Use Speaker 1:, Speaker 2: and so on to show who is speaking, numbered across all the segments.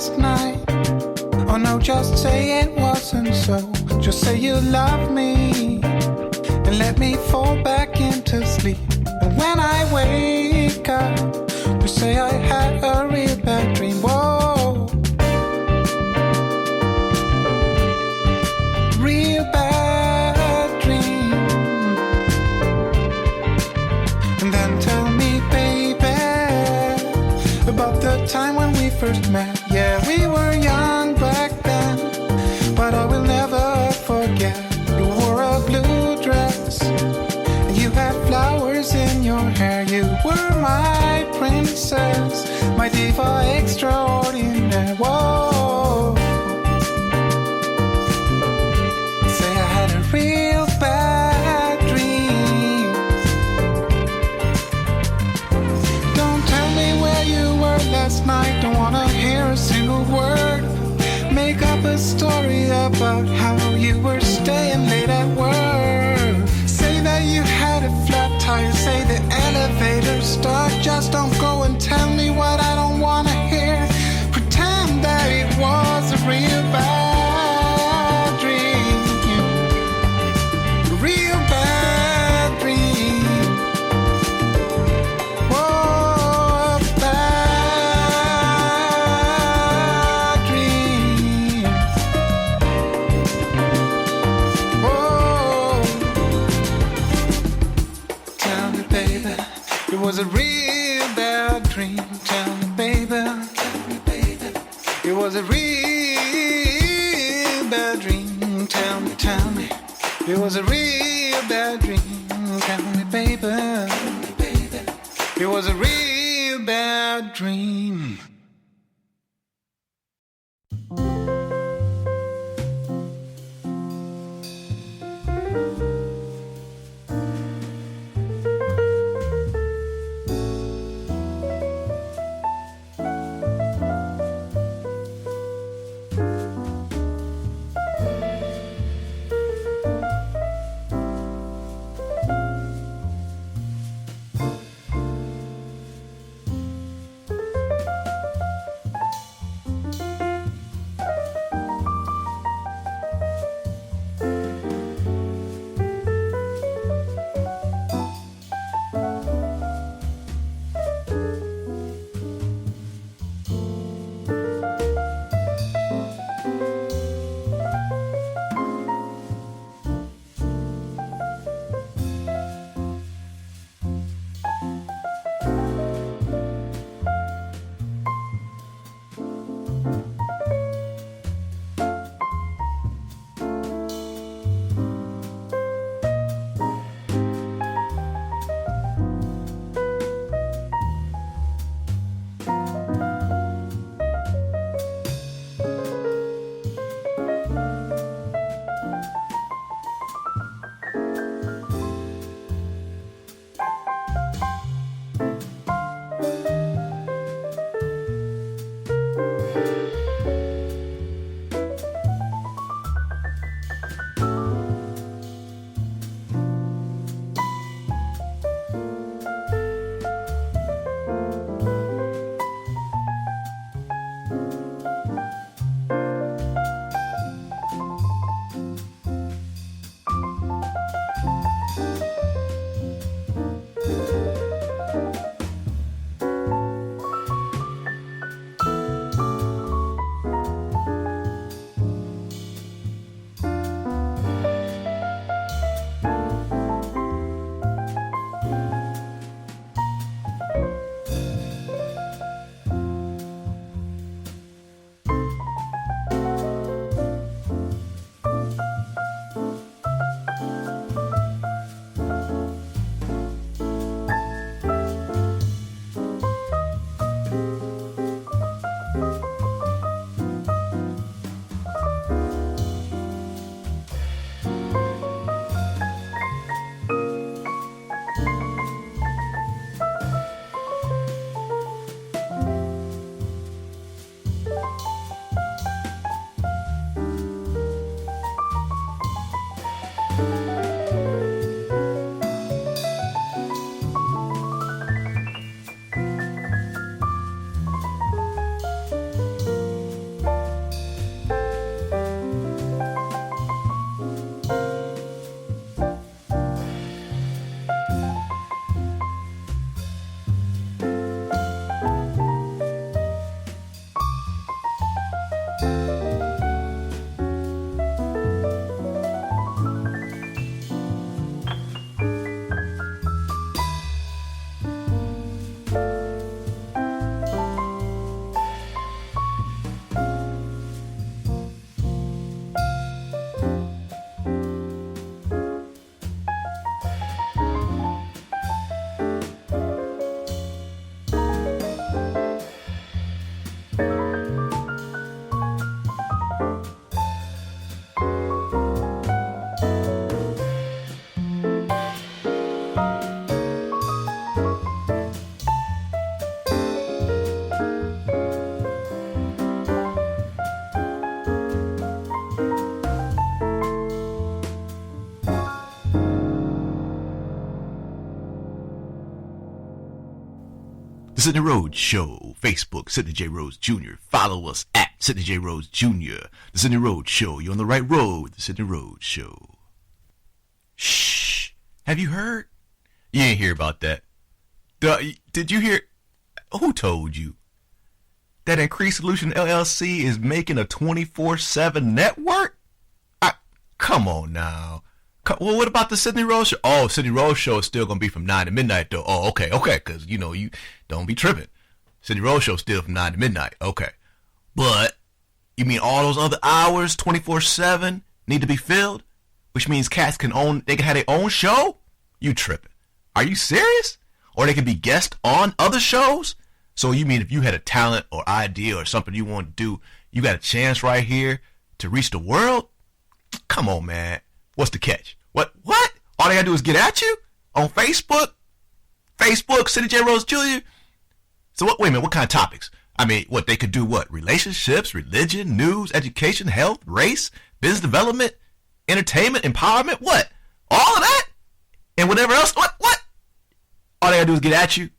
Speaker 1: last night. Oh no, just say it wasn't so. Just say you love me and let me fall back into sleep. And when I wake up, you say I had a real bad dream. Whoa, real bad dream. And then tell me, baby, about the time when we first met. Yeah, we were young back then, but I will never forget. You wore a blue dress, and you had flowers in your hair. You were my princess, my diva extraordinaire. Whoa, say I had a real bad dream. Don't tell me where you were last night. Don't wanna hear a single word. Make up a story about how you were staying late at work. Say that you had a flat tire. Say the elevator stuck. Just don't go and tell me what I don't wanna hear. Pretend that it was a real bad dream. Real bad dream. Whoa, bad dream. Whoa. Tell me, baby, it was a real bad dream. Tell me, baby, it was a real bad dream. Tell me, it was a real bad dream. Tell me, baby, it was a real bad dream.
Speaker 2: The Sidney Rhodes Show. Facebook, Sidney J. Rhodes Jr. Follow us at Sidney J. Rhodes Jr. The Sidney Rhodes Show. You're on the right road. The Sidney Rhodes Show. Shh. Have you heard? You ain't hear about that. Did you hear? Who told you? That Increased Solution LLC is making a 24/7 network? Come on now. Well, what about the Sidney Rhodes Show? Oh, Sidney Rhodes Show is still going to be from 9 to midnight, though. Oh, okay, because, you don't be tripping. Sidney Rhodes Show still from 9 to midnight. Okay. But, you mean all those other hours, 24/7, need to be filled? Which means cats they can have their own show? You tripping. Are you serious? Or they can be guests on other shows? So you mean if you had a talent or idea or something you want to do, you got a chance right here to reach the world? Come on, man. What's the catch? What? All they gotta do is get at you? On Facebook? Sidney J. Rhodes Jr.? So wait a minute, what kind of topics? I mean, what, they could do what? Relationships, religion, news, education, health, race, business development, entertainment, empowerment? What? All of that? And whatever else? What? All they gotta do is get at you?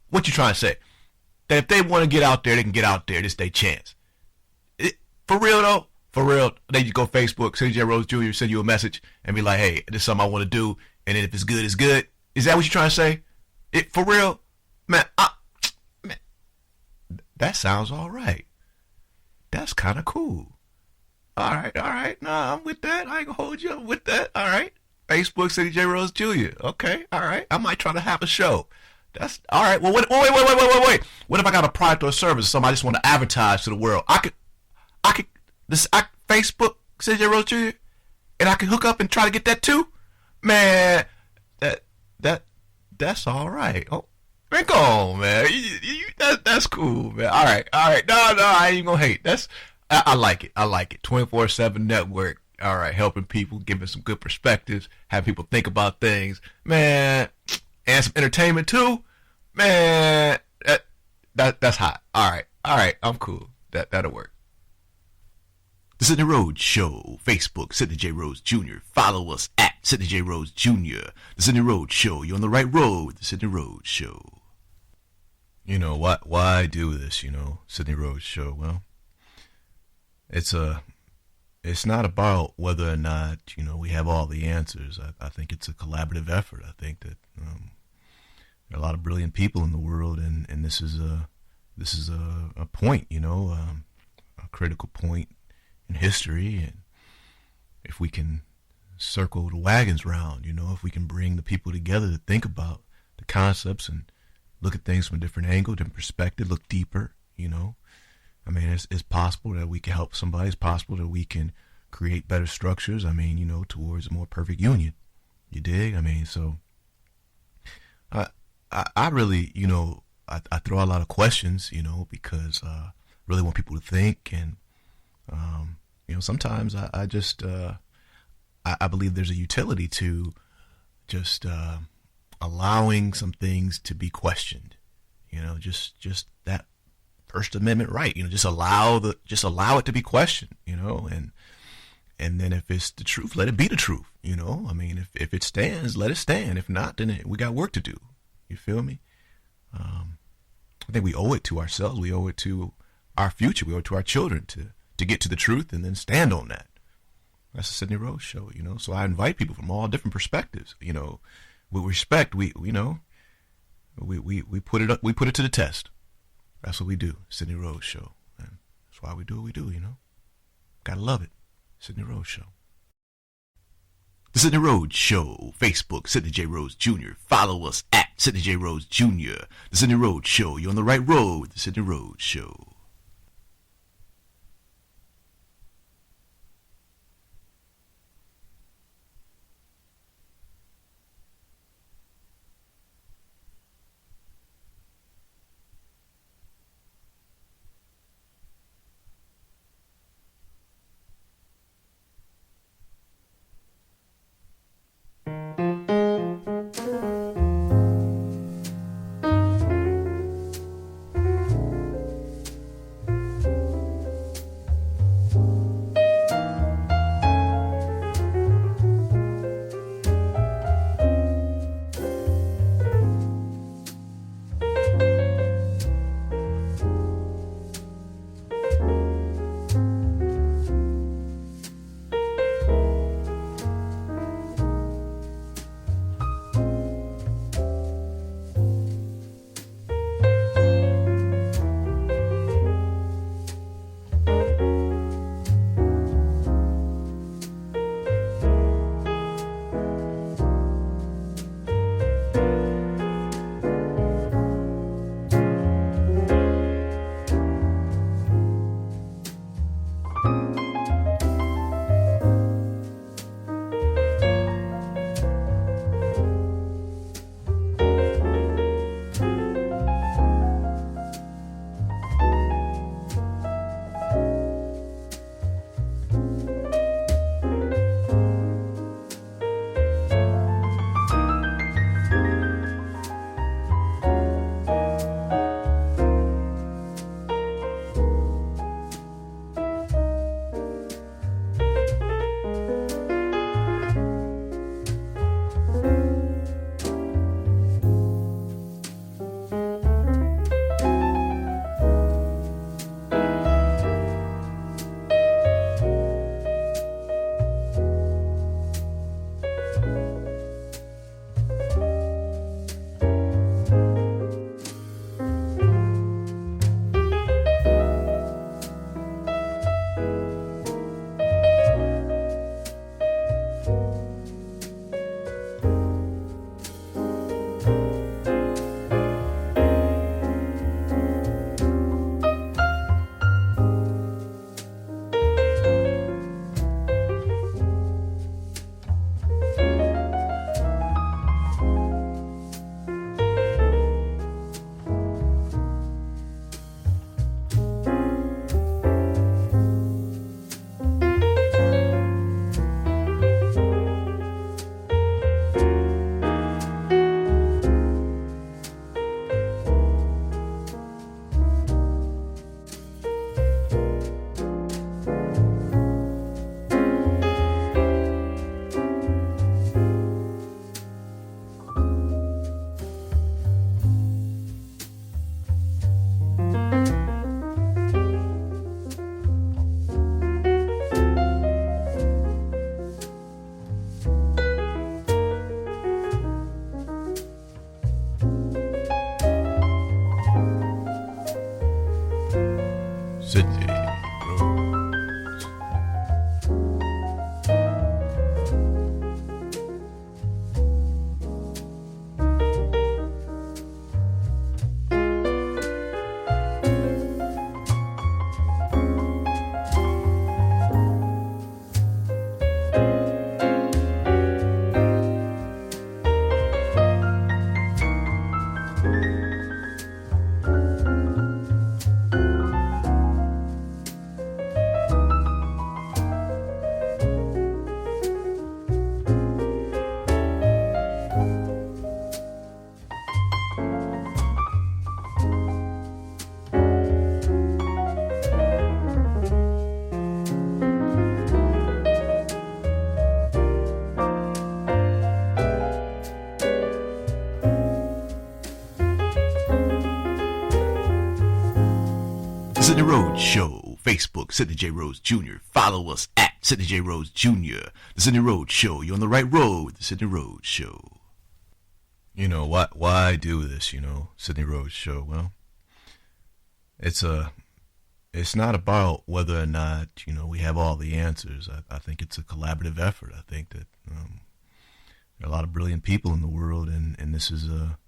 Speaker 2: What you trying to say? That if they want to get out there, they can get out there. This their chance. For real though? For real, they just go Facebook, Sidney J. Rhodes Jr., send you a message and be like, hey, this is something I want to do. And then if it's good, it's good. Is that what you're trying to say? For real? Man, that sounds all right. That's kind of cool. All right. Nah, I'm with that. I ain't going to hold you up with that. All right. Facebook, Sidney J. Rhodes Jr. Okay. All right. I might try to have a show. That's all right. Well, wait. What if I got a product or a service somebody just want to advertise to the world? I could Facebook, Sidney J. Rhodes Jr., and I can hook up and try to get that too? Man, that's all right. Oh, man, go on, man. That's cool, man. All right. No, I ain't gonna hate. I like it. 24/7 network. All right, helping people, giving some good perspectives, having people think about things, man, and some entertainment too, man. That's hot. All right. I'm cool. That'll work. The Sidney Rhodes Show. Facebook, Sidney J. Rhodes Jr. Follow us at Sidney J. Rhodes Jr. The Sidney Rhodes Show. You're on the right road. The Sidney Rhodes Show. Why do this, Sidney Rhodes Show? Well, it's not about whether or not, we have all the answers. I think it's a collaborative effort. I think that there are a lot of brilliant people in the world, and this is a point, a critical point in history. And if we can circle the wagons round, if we can bring the people together to think about the concepts and look at things from a different angle, different perspective, look deeper, I mean, it's possible that we can help somebody. It's possible that we can create better structures, towards a more perfect union. You dig? I mean, so I really, I throw out a lot of questions, because I really want people to think. And sometimes I just I believe there's a utility to just allowing some things to be questioned. Just that First Amendment right. Just allow it to be questioned. And then if it's the truth, let it be the truth. I mean, if it stands, let it stand. If not, then we got work to do. You feel me? I think we owe it to ourselves. We owe it to our future. We owe it to our children to get to the truth and then stand on that. That's the Sidney Rhodes Show, So I invite people from all different perspectives, with respect. We put it up. We put it to the test. That's what we do. Sidney Rhodes Show. And that's why we do what we do. Gotta love it. Sidney Rhodes Show. The Sidney Rhodes Show. Facebook, Sidney J. Rhodes Jr. Follow us at Sidney J. Rhodes Jr. The Sidney Rhodes Show. You're on the right road. The Sidney Rhodes Show. Show. Facebook, Sidney J. Rhodes Jr. Follow us at Sidney J. Rhodes Jr. The Sidney Rhodes Show. You're on the right road with the Sidney Rhodes Show. You know, why do this, Sidney Rhodes Show? Well, it's not about whether or not, we have all the answers. I think it's a collaborative effort. I think that there are a lot of brilliant people in the world, and this is a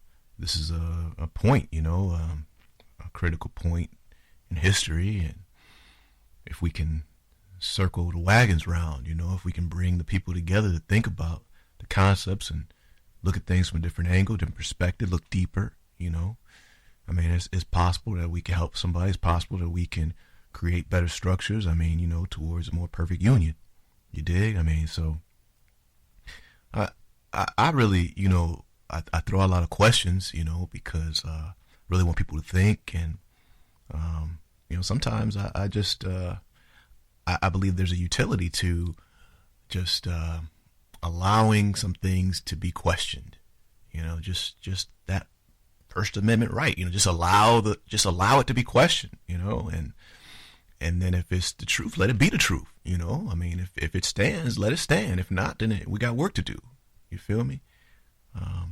Speaker 2: point, a critical point in history. And if we can circle the wagons round, if we can bring the people together to think about the concepts and look at things from a different angle, different perspective, look deeper, I mean, it's possible that we can help somebody. It's possible that we can create better structures, towards a more perfect union. You dig? I mean, so I really, I throw out a lot of questions, because I really want people to think. And, sometimes I just, I believe there's a utility to just allowing some things to be questioned, just that First Amendment right, just allow it to be questioned, and then if it's the truth, let it be the truth, I mean, if it stands, let it stand. If not, then we got work to do. You feel me? I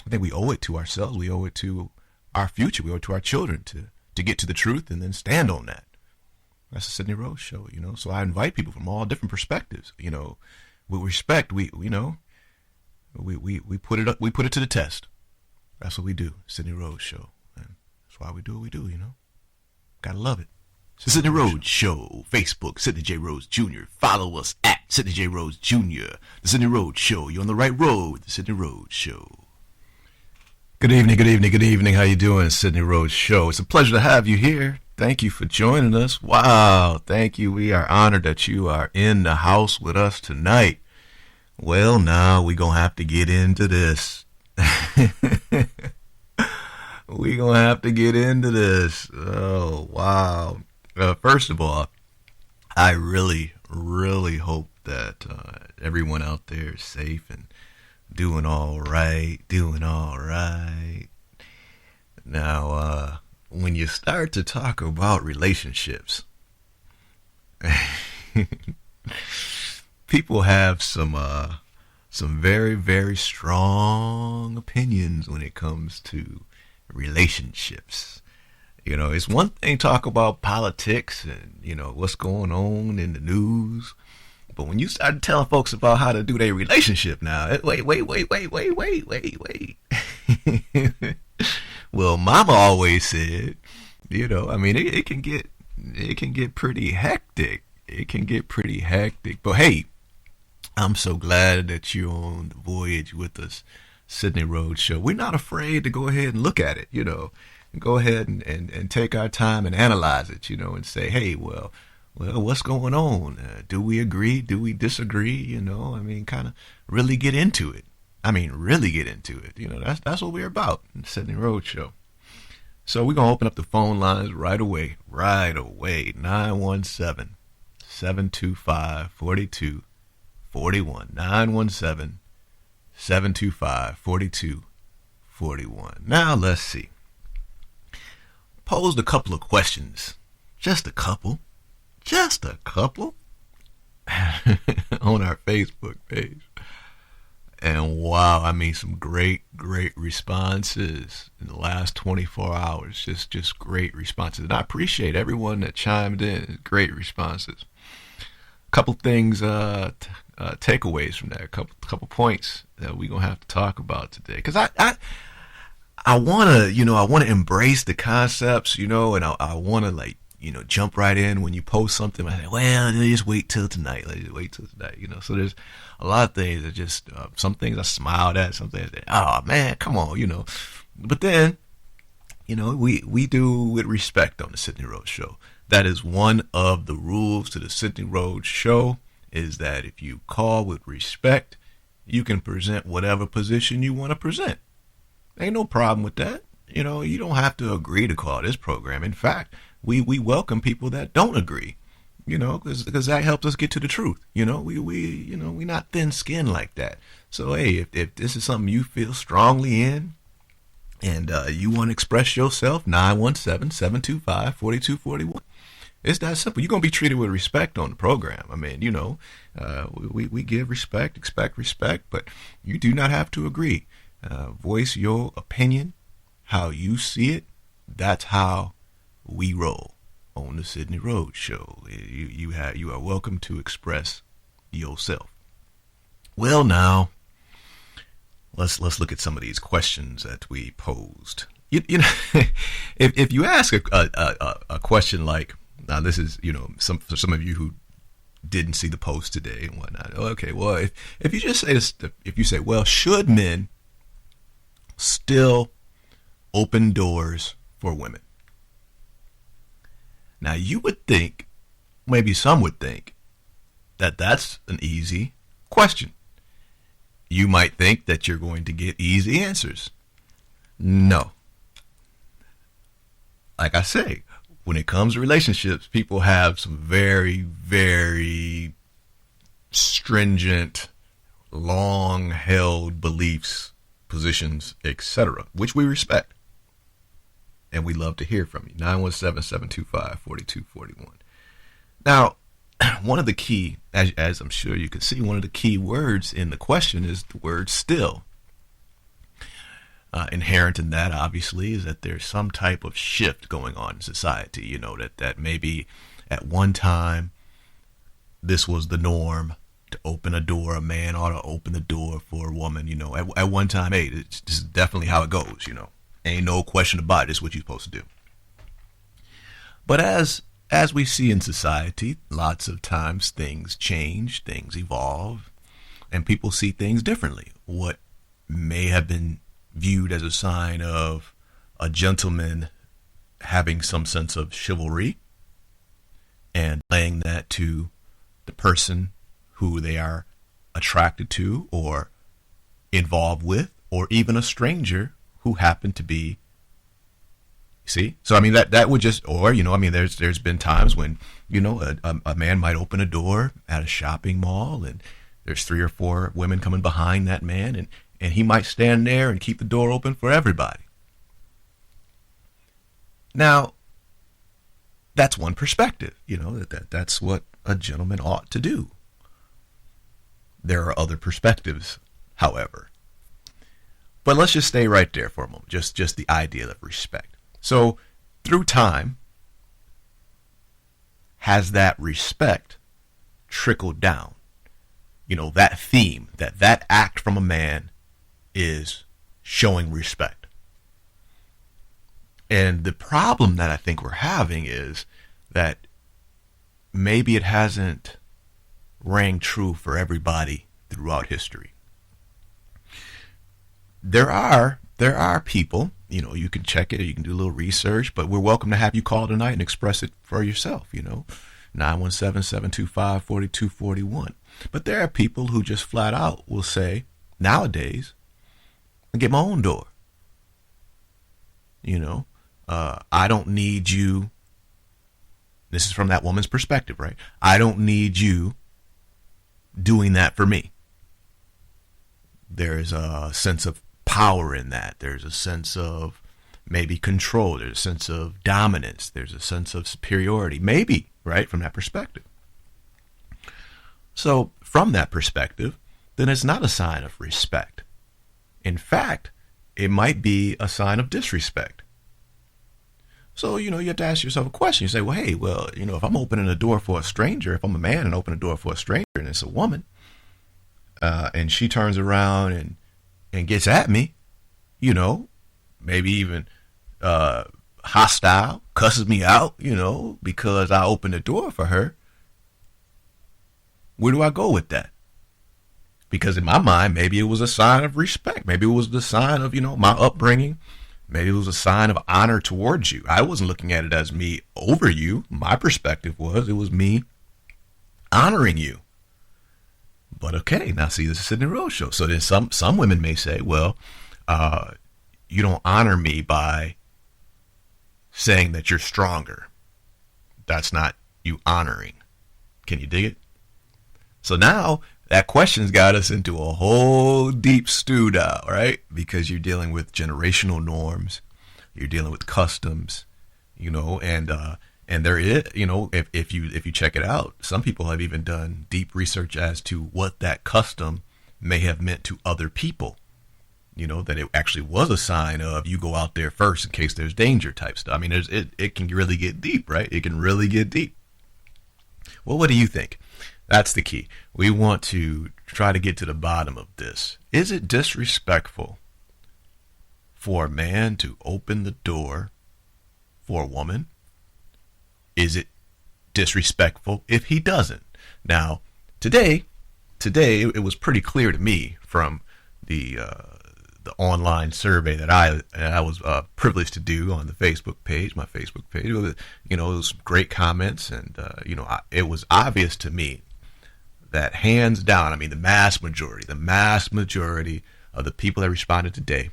Speaker 2: think we owe it to ourselves. We owe it to our future. We owe it to our children to get to the truth and then stand on that. That's the Sidney Rhodes Show, So I invite people from all different perspectives, with respect. We put it up. We put it to the test. That's what we do, Sidney Rhodes Show. And that's why we do what we do, Gotta love it. The Sidney Rhodes Show. Facebook, Sidney J. Rhodes Jr. Follow us at Sidney J. Rhodes Jr. The Sidney Rhodes Show. You're on the right road with the Sidney Rhodes Show. Good evening, good evening, good evening. How you doing, Sidney Rhodes Show? It's a pleasure to have you here. Thank you for joining us. Wow, thank you. We are honored that you are in the house with us tonight. Well, now we're going to have to get into this. We're going to have to get into this. Oh, wow. First of all, I really, really hope that everyone out there is safe and doing all right. Now, when you start to talk about relationships, people have some very, very strong opinions when it comes to relationships. It's one thing to talk about politics and, what's going on in the news. But when you start telling folks about how to do their relationship now, wait. Well, Mama always said, it can get pretty hectic. It can get pretty hectic. But hey, I'm so glad that you're on the voyage with us, Sidney Rhodes Show. We're not afraid to go ahead and look at it, and go ahead and take our time and analyze it, and say, hey, well, what's going on? Do we agree? Do we disagree? Kind of really get into it. Really get into it. That's what we're about in the Sidney Rhodes Show. So we're going to open up the phone lines right away. 917-725-4241. 917-725-4241. Now let's see. Posed a couple of questions. Just a couple. On our Facebook page. And wow, some great responses in the last 24 hours. Just great responses. And I appreciate everyone that chimed in. Great responses. A couple things, takeaways from that. A couple points that we're going to have to talk about today. Because I want to, embrace the concepts, and I want to jump right in when you post something. I say, well, just wait till tonight. So there's a lot of things that just, some things I smiled at, some things that, oh man, come on, But then, we do with respect on the Sidney Rhodes Show. That is one of the rules to the Sidney Rhodes Show, is that if you call with respect, you can present whatever position you want to present. Ain't no problem with that. You don't have to agree to call this program. In fact, we welcome people that don't agree, because that helps us get to the truth. We not thin skinned like that. So, hey, if this is something you feel strongly in and you want to express yourself, 917-725-4241. It's that simple. You're going to be treated with respect on the program. I mean, we give respect, expect respect, but you do not have to agree. Voice your opinion, how you see it. That's how we roll on the Sidney Rhodes Show. You are welcome to express yourself. Well, now let's look at some of these questions that we posed. You know, if you ask a question like, now this is, for some of you who didn't see the post today and whatnot. Okay, well, if you just say this, if you say, well, should men still open doors for women? Now, you would think, maybe some would think, that that's an easy question. You might think that you're going to get easy answers. No. Like I say, when it comes to relationships, people have some very, very stringent, long-held beliefs, positions, etc., which we respect. And we love to hear from you. 917-725-4241. Now, one of the key, as I'm sure you can see, one of the key words in the question is the word still. Inherent in that, obviously, is that there's some type of shift going on in society. That maybe at one time this was the norm to open a door. A man ought to open the door for a woman. At one time, hey, this is definitely how it goes. Ain't no question about it. It's what you're supposed to do. But as we see in society, lots of times things change, things evolve, and people see things differently. What may have been viewed as a sign of a gentleman having some sense of chivalry and laying that to the person who they are attracted to or involved with, or even a stranger who happened to be. See? So, I mean, that would just, or, there's been times when, a man might open a door at a shopping mall and there's 3 or 4 women coming behind that man, and he might stand there and keep the door open for everybody. Now, that's one perspective, that's what a gentleman ought to do. There are other perspectives, however. But let's just stay right there for a moment, just the idea of respect. So, through time, has that respect trickled down? That theme, that act from a man is showing respect. And the problem that I think we're having is that maybe it hasn't rang true for everybody throughout history. There are people, you can check it or you can do a little research, but we're welcome to have you call tonight and express it for yourself, 917-725-4241. But there are people who just flat out will say, nowadays, I get my own door. I don't need you. This is from that woman's perspective, right? I don't need you doing that for me. There is a sense of power in that. There's a sense of maybe control. There's a sense of dominance. There's a sense of superiority. Maybe, right, from that perspective. So from that perspective, then it's not a sign of respect. In fact, it might be a sign of disrespect. So, you have to ask yourself a question. You say, well, hey, if I'm opening a door for a stranger, if I'm a man and open a door for a stranger and it's a woman, and she turns around and gets at me, maybe even hostile, cusses me out, because I opened the door for her, where do I go with that? Because in my mind, maybe it was a sign of respect. Maybe it was the sign of, my upbringing. Maybe it was a sign of honor towards you. I wasn't looking at it as me over you. My perspective it was me honoring you. But okay, now see, this is Sidney Rhodes Show. So then some women may say, well, you don't honor me by saying that you're stronger. That's not you honoring. Can you dig it? So now that question's got us into a whole deep stew now, right? Because you're dealing with generational norms, you're dealing with customs, and And there is, if you check it out, some people have even done deep research as to what that custom may have meant to other people. That it actually was a sign of you go out there first in case there's danger type stuff. I mean, it can really get deep, right? It can really get deep. Well, what do you think? That's the key. We want to try to get to the bottom of this. Is it disrespectful for a man to open the door for a woman? Is it disrespectful if he doesn't? Now, today it was pretty clear to me from the online survey that I was privileged to do on the Facebook page, my Facebook page. It was great comments, and it was obvious to me that hands down, I mean, the mass majority of the people that responded today,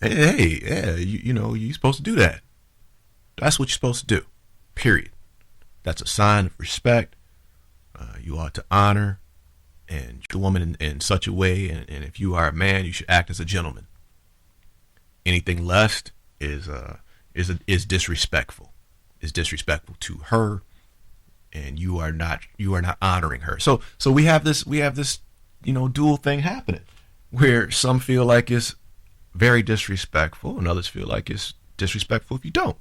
Speaker 2: hey, yeah, you're supposed to do that. That's what you're supposed to do, period. That's a sign of respect. You ought to honor and treat the woman in such a way, and if you are a man, you should act as a gentleman. Anything less is disrespectful. Is disrespectful to her, and you are not honoring her. So we have this dual thing happening, where some feel like it's very disrespectful, and others feel like it's disrespectful if you don't.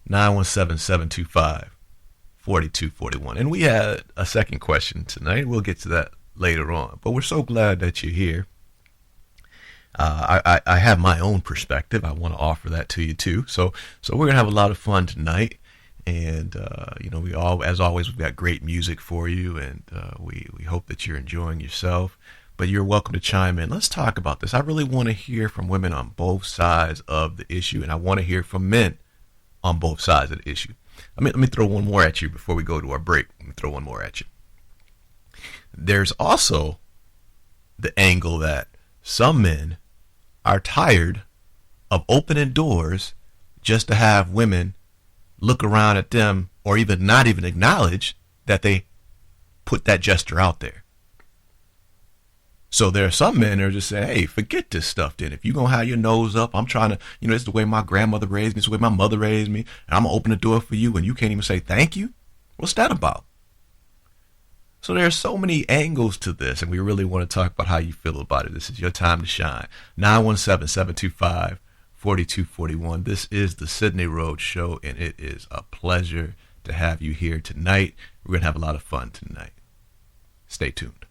Speaker 2: 917-725-4241. And we had a second question tonight. We'll get to that later on. But we're so glad that you're here. I have my own perspective. I want to offer that to you too. So we're gonna have a lot of fun tonight. And as always, we've got great music for you, and we hope that you're enjoying yourself. But you're welcome to chime in. Let's talk about this. I really want to hear from women on both sides of the issue, and I want to hear from men on both sides of the issue. Let me throw one more at you before we go to our break. Let me throw one more at you. There's also the angle that some men are tired of opening doors just to have women look around at them, or even not even acknowledge that they put that gesture out there. So there are some men that are just saying, hey, forget this stuff then. If you're going to have your nose up, I'm trying to, it's the way my grandmother raised me, it's the way my mother raised me, and I'm going to open the door for you, and you can't even say thank you? What's that about? So there are so many angles to this, and we really want to talk about how you feel about it. This is your time to shine. 917-725-4241. This is the Sidney Rhodes Show, and it is a pleasure to have you here tonight. We're going to have a lot of fun tonight. Stay tuned.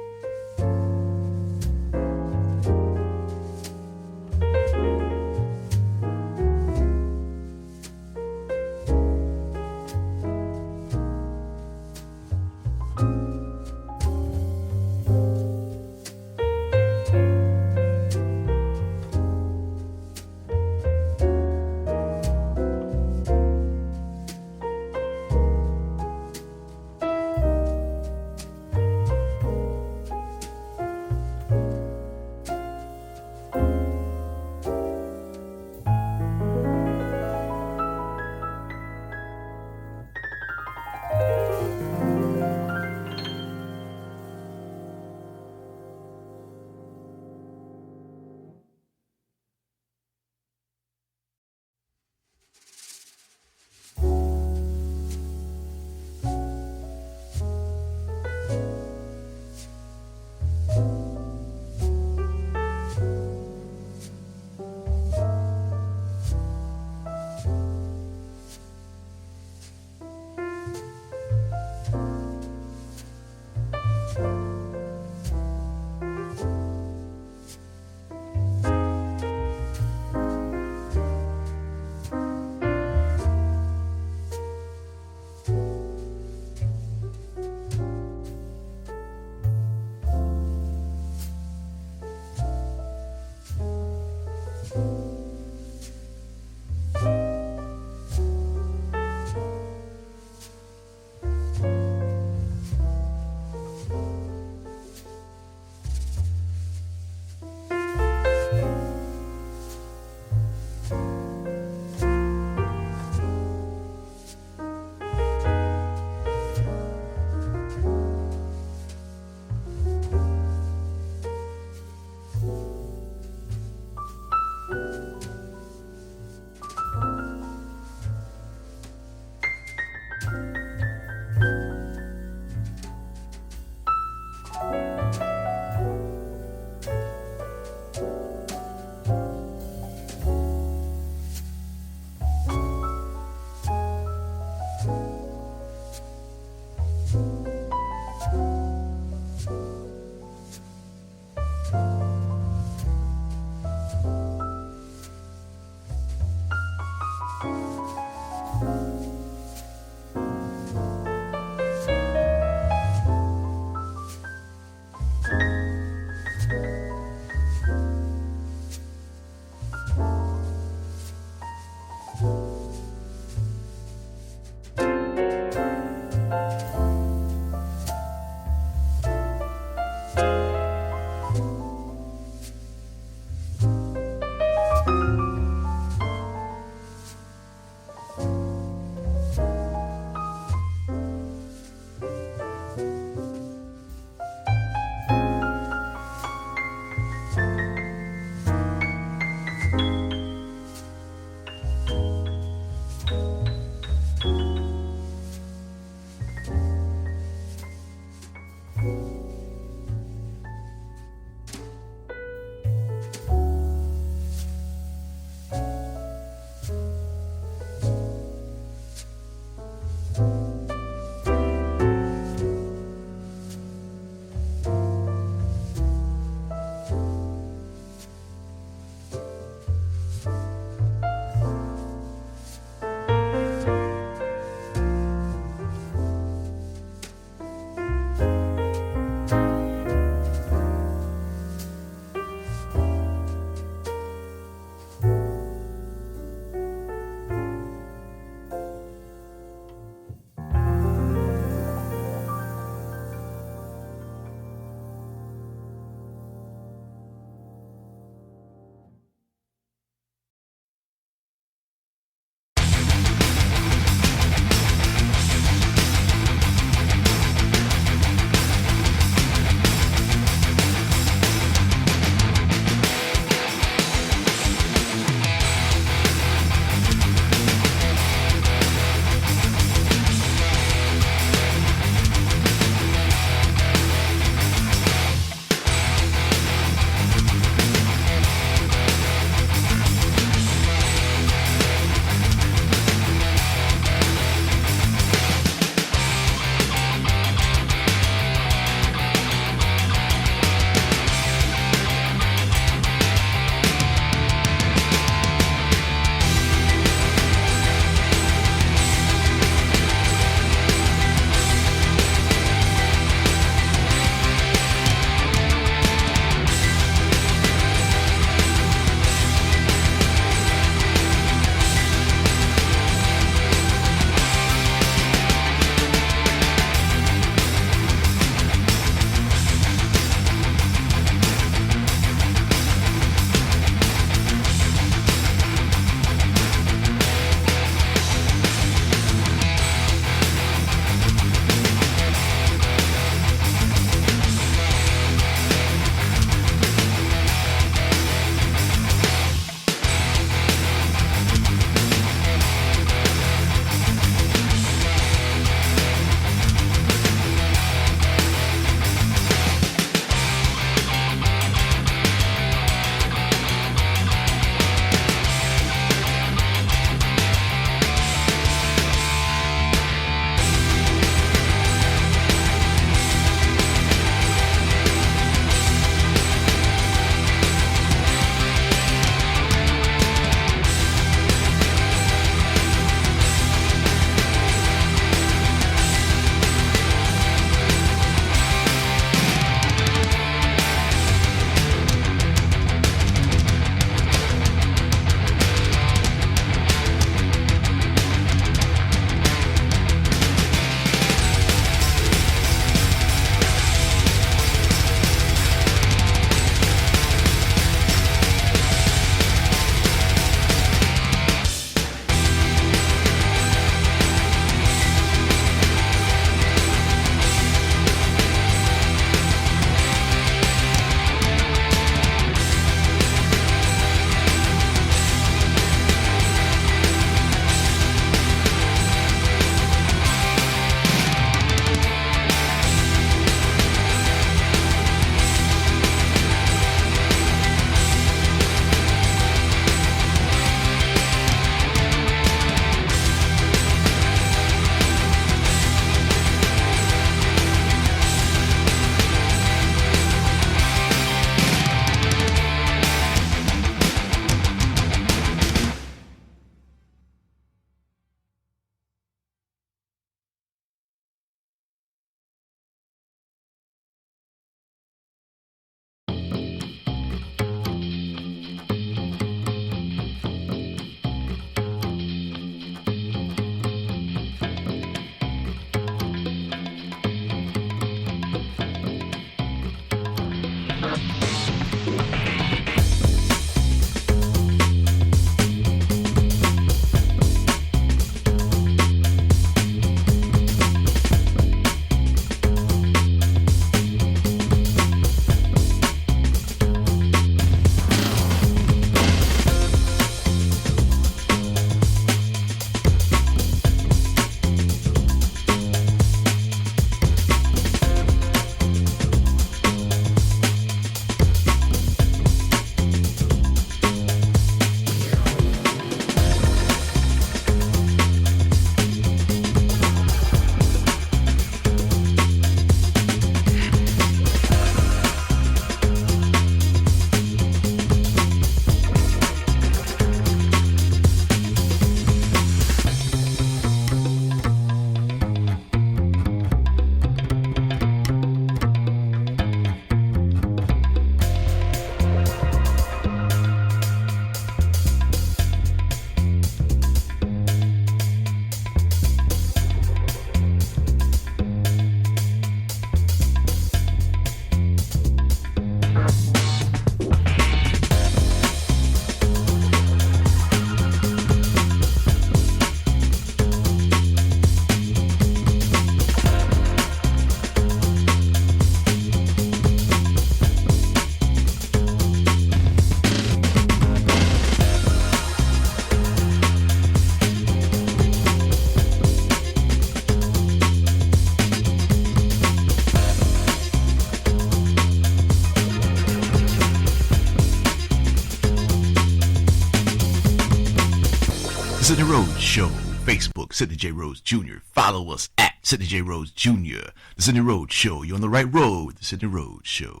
Speaker 2: Sidney Rhodes Show. Facebook, Sidney J. Rhodes Jr. Follow us at Sidney J. Rhodes Jr. The Sidney Rhodes Show. You're on the right road. The Sidney Rhodes Show.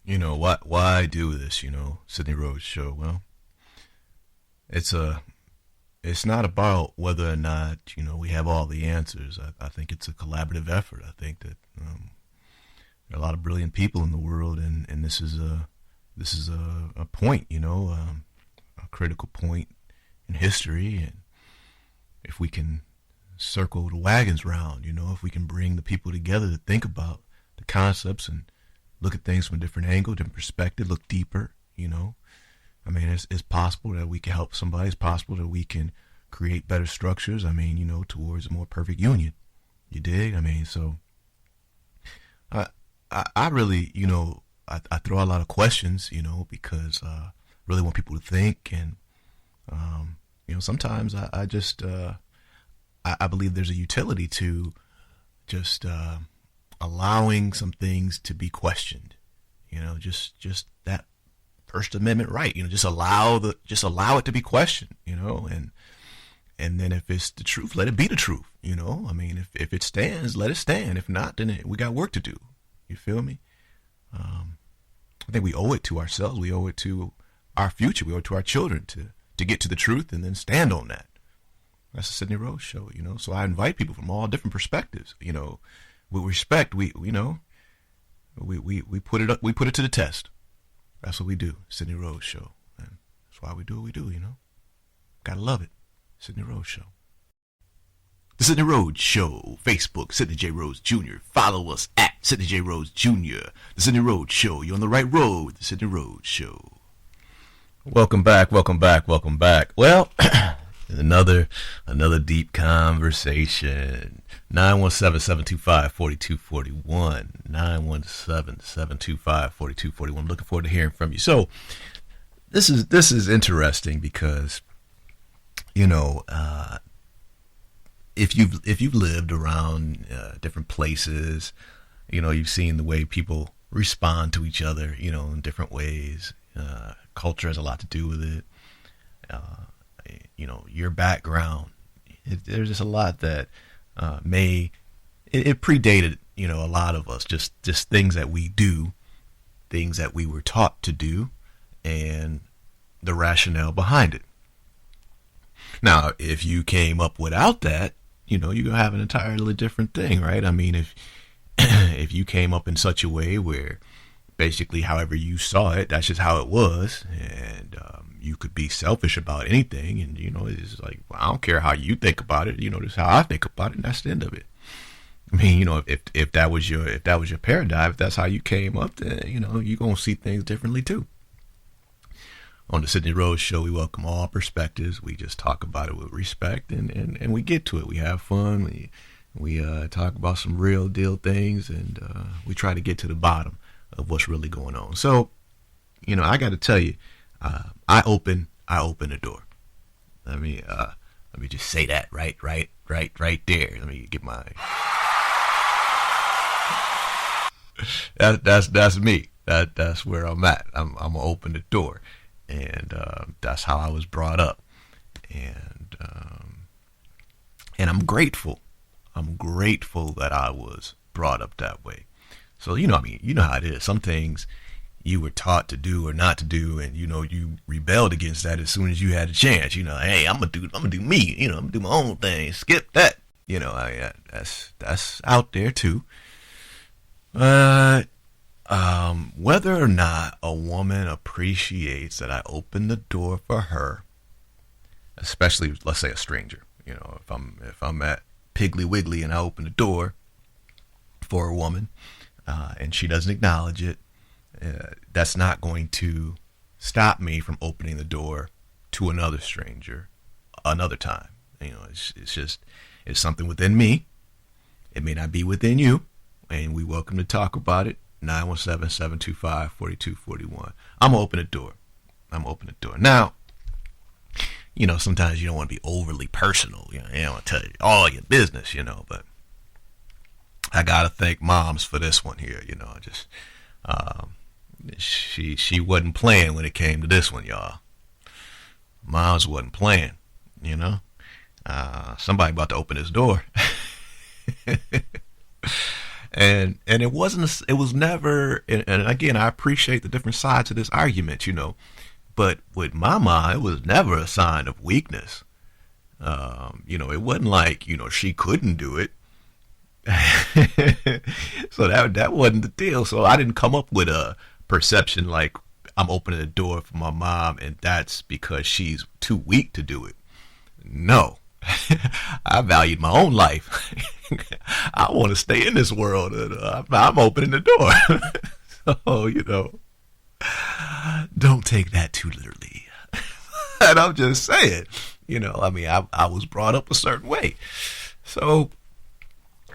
Speaker 2: You know, why do this, Sidney Rhodes Show? Well, it's not about whether or not, we have all the answers. I think it's a collaborative effort. I think that there are a lot of brilliant people in the world, and this is a point, a critical point in history. And if we can circle the wagons round, if we can bring the people together to think about the concepts and look at things from a different angle, different perspective, look deeper, I mean, it's possible that we can help somebody. It's possible that we can create better structures, towards a more perfect union. You dig? I mean, so I really, I throw out a lot of questions, because I really want people to think. And, sometimes I just, I believe there's a utility to just allowing some things to be questioned, just that First Amendment right, just allow it to be questioned, and then if it's the truth, let it be the truth, I mean, if it stands, let it stand. If not, then we got work to do. You feel me? I think we owe it to ourselves. We owe it to our future. We owe it to our children to get to the truth and then stand on that. That's the Sidney Rhodes Show, So I invite people from all different perspectives, with respect. We put it up. We put it to the test. That's what we do. Sidney Rhodes Show. And that's why we do what we do. Gotta love it. Sidney Rhodes Show. The Sidney Rhodes Show. Facebook, Sidney J. Rhodes Jr. Follow us at Sidney J. Rhodes Jr. The Sidney Rhodes Show. You're on the right road. The Sidney Rhodes Show. Welcome back. Well, another deep conversation. 917-725-4241. 917-725-4241. Looking forward to hearing from you. So this is interesting because, if you've lived around different places, you've seen the way people respond to each other, in different ways. Culture has a lot to do with it. Your background. There's just a lot that it predated, a lot of us. Just things that we do, things that we were taught to do, and the rationale behind it. Now, if you came up without that, you're going to have an entirely different thing, right? I mean, if you came up in such a way where basically however you saw it, that's just how it was, and you could be selfish about anything, and it's like, well, I don't care how you think about it, this is how I think about it, and that's the end of it. I mean, if that was your paradigm, if that's how you came up, then you're gonna see things differently too. On the Sidney Rhodes Show, we welcome all perspectives. We just talk about it with respect, and we get to it. We have fun. We talk about some real deal things, and we try to get to the bottom of what's really going on. So, I got to tell you, I open the door. Let me just say that right there. Let me get my. That's me. That's where I'm at. I'm gonna open the door, and that's how I was brought up, and I'm grateful. I'm grateful that I was brought up that way. So you know how it is. Some things you were taught to do or not to do, and you rebelled against that as soon as you had a chance. Hey, I'm gonna do me. I'm gonna do my own thing. Skip that. That's out there too. Whether or not a woman appreciates that I open the door for her, especially let's say a stranger. If I'm at Piggly Wiggly and I open the door for a woman, and she doesn't acknowledge it, that's not going to stop me from opening the door to another stranger another time. It's something within me. It may not be within you, and we welcome to talk about it. 917-725-4241. I'm gonna open the door. Now, sometimes you don't want to be overly personal. You don't want to tell you all your business, but I gotta thank moms for this one here. She wasn't playing when it came to this one, y'all. Moms wasn't playing, you know. Somebody about to open his door. and it wasn't, it was never, and again, I appreciate the different sides of this argument, you know, but with my mom, it was never a sign of weakness. You know, it wasn't like, you know, she couldn't do it. So that wasn't the deal. So I didn't come up with a perception like I'm opening the door for my mom and that's because she's too weak to do it. No. I valued my own life. I want to stay in this world, and I'm opening the door. So, you know, don't take that too literally. And I'm just saying, you know, I mean, I was brought up a certain way. So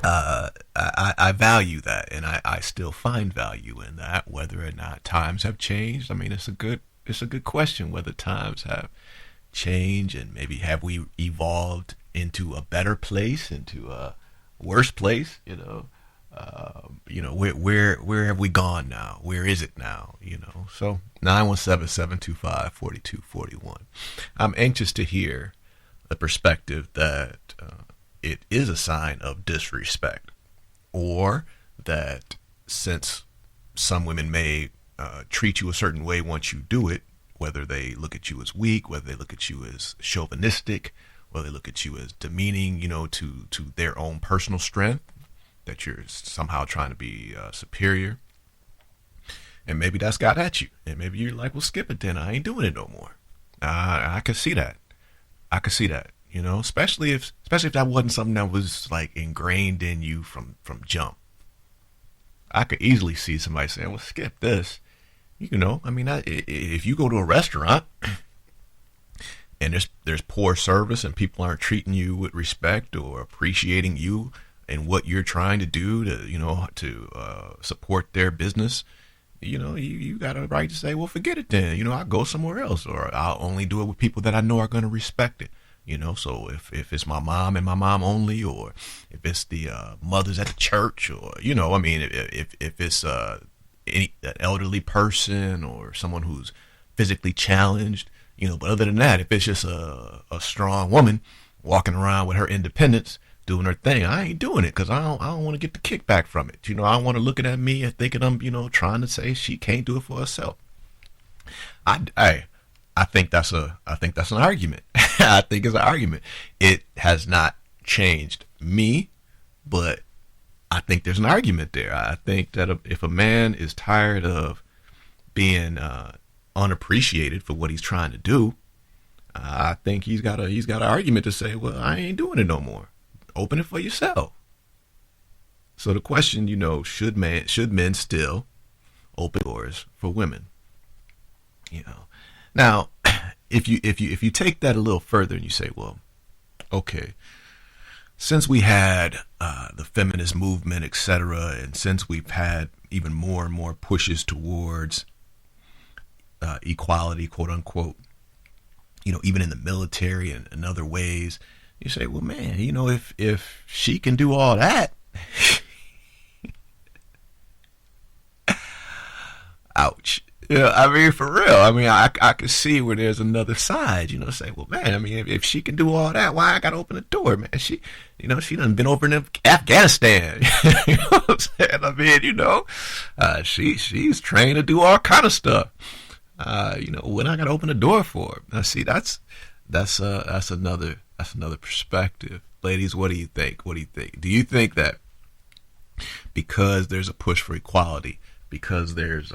Speaker 2: I value that, and I still find value in that. Whether or not times have changed, I mean, it's a good question whether times have changed, and maybe have we evolved into a better place, into a worse place, you know. Where have we gone now? Where is it now? You know. So 917-725-4241. I'm anxious to hear the perspective that it is a sign of disrespect, or that since some women may treat you a certain way once you do it, whether they look at you as weak, whether they look at you as chauvinistic, whether they look at you as demeaning, you know, to their own personal strength, that you're somehow trying to be superior. And maybe that's got at you. And maybe you're like, well, skip it then. I ain't doing it no more. I could see that. I could see that, you know, especially if that wasn't something that was like ingrained in you from jump. I could easily see somebody saying, well, skip this. You know, I mean, if you go to a restaurant and there's poor service and people aren't treating you with respect or appreciating you and what you're trying to do to, you know, to support their business, you know, you got a right to say, well, forget it then. You know, I'll go somewhere else, or I'll only do it with people that I know are going to respect it. You know, so if it's my mom and my mom only, or if it's the mothers at the church, or, you know, I mean, if it's an elderly person or someone who's physically challenged, you know, but other than that, if it's just a strong woman walking around with her independence, doing her thing, I ain't doing it because I don't want to get the kickback from it. You know, I want to looking at me and thinking I'm, you know, trying to say she can't do it for herself. I think that's an argument. I think it's an argument. It has not changed me, but I think there's an argument there. I think that if a man is tired of being unappreciated for what he's trying to do, I think he's got an argument to say, well, I ain't doing it no more. Open it for yourself. So the question, you know, should men still open doors for women? You know, now if you take that a little further and you say, well, okay, since we had the feminist movement, etc., and since we've had even more and more pushes towards equality, quote unquote, you know, even in the military and in other ways, you say, well, man, you know, if she can do all that, ouch. Yeah, I mean, for real. I mean, I could see where there's another side, you know, say, well, man, I mean, if she can do all that, why I got to open the door, man? She done been over in Afghanistan. You know what I'm saying? I mean, you know, she's trained to do all kind of stuff. You know, when I got to open the door for her. Now, see, that's another perspective. Ladies, what do you think? What do you think? Do you think that because there's a push for equality, because there's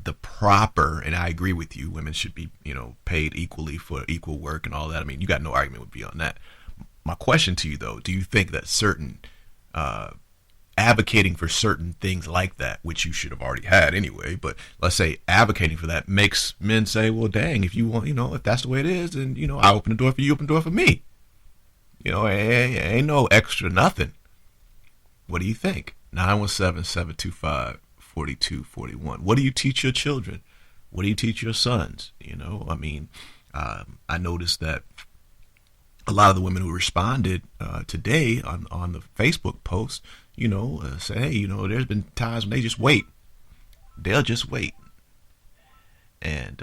Speaker 2: the proper, and I agree with you, women should be, you know, paid equally for equal work and all that. I mean, you got no argument with me on that. My question to you, though, do you think that certain advocating for certain things like that, which you should have already had anyway, but let's say advocating for that makes men say, well, dang, if you want, you know, if that's the way it is, then, you know, I open the door for you, open the door for me. You know, ain't no extra nothing. What do you think? 917-725-4241. What do you teach your children? What do you teach your sons? You know, I mean, I noticed that a lot of the women who responded today on the Facebook post, you know, say, hey, you know, there's been times when they just wait. They'll just wait. And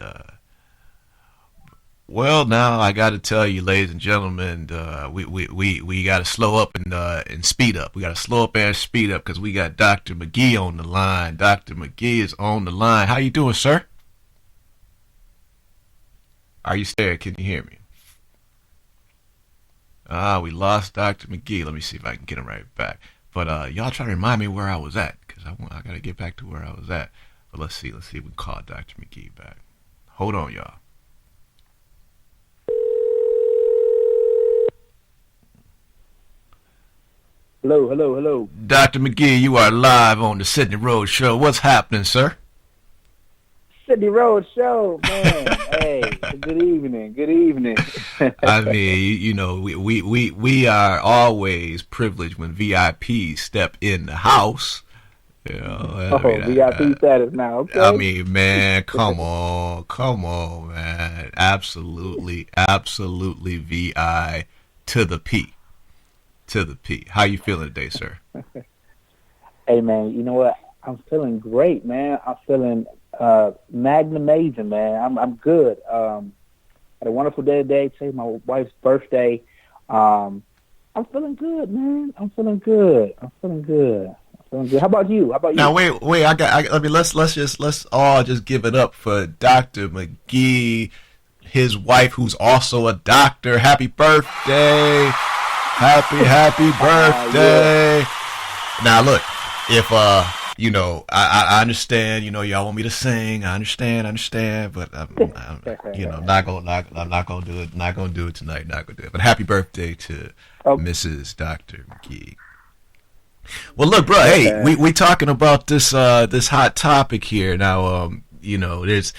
Speaker 2: Well, now I got to tell you, ladies and gentlemen, we got to slow up and speed up. We got to slow up and speed up because we got Dr. McGee on the line. Dr. McGee is on the line. How you doing, sir? Are you there? Can you hear me? We lost Dr. McGee. Let me see if I can get him right back. But y'all try to remind me where I was at because I got to get back to where I was at. But let's see if we can call Dr. McGee back. Hold on, y'all.
Speaker 3: Hello, hello, hello.
Speaker 2: Dr. McGee, you are live on the Sidney Rhodes Show. What's happening, sir?
Speaker 3: Sidney Rhodes Show, man. Hey, good evening, good evening.
Speaker 2: I mean, you know, we are always privileged when VIPs step in the house. You know,
Speaker 3: VIP status now, okay?
Speaker 2: I mean, man, come on, man. Absolutely VI to the P. To the P. How you feeling today, sir?
Speaker 3: Hey, man, you know what? I'm feeling great, man. I'm feeling amazing, man. I'm good. Had a wonderful day today. Today's my wife's birthday. I'm feeling good, man. I'm feeling good. How about you?
Speaker 2: Now wait. Let's all just give it up for Dr. McGee, his wife, who's also a doctor. Happy birthday! Happy birthday! Yeah. Now look, if you know, I understand. You know, y'all want me to sing. I understand, but I'm you know, I'm not gonna do it. Not gonna do it tonight. Not gonna do it. But happy birthday to Mrs. Dr. McGee. Well, look, bro. Hey, we talking about this hot topic here now. You know, there's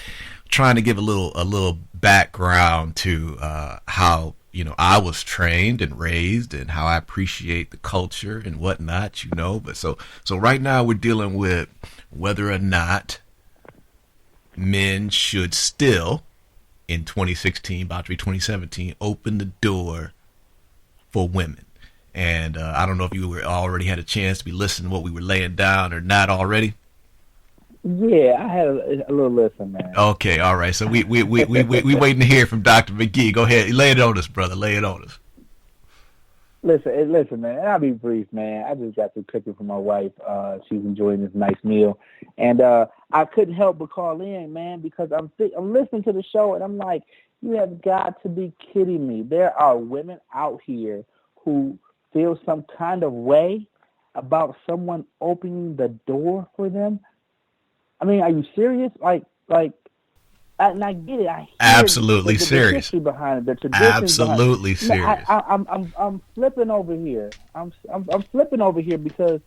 Speaker 2: trying to give a little background to how, you know, I was trained and raised and how I appreciate the culture and whatnot, you know. But so right now we're dealing with whether or not men should still, in 2016, about to be 2017, open the door for women. And I don't know if you already had a chance to be listening to what we were laying down or not already.
Speaker 3: Yeah, I had a little listen, man.
Speaker 2: Okay, all right. So we waiting to hear from Dr. McGee. Go ahead, lay it on us, brother. Lay it on us.
Speaker 3: Listen, man. I'll be brief, man. I just got through cooking for my wife. She's enjoying this nice meal, and I couldn't help but call in, man, because I'm listening to the show, and I'm like, you have got to be kidding me. There are women out here who feel some kind of way about someone opening the door for them. I mean, are you serious? Like, and I get it. I hear
Speaker 2: absolutely
Speaker 3: the
Speaker 2: serious.
Speaker 3: history behind it, the traditions.
Speaker 2: Absolutely serious.
Speaker 3: I'm flipping over here. I'm flipping over here because,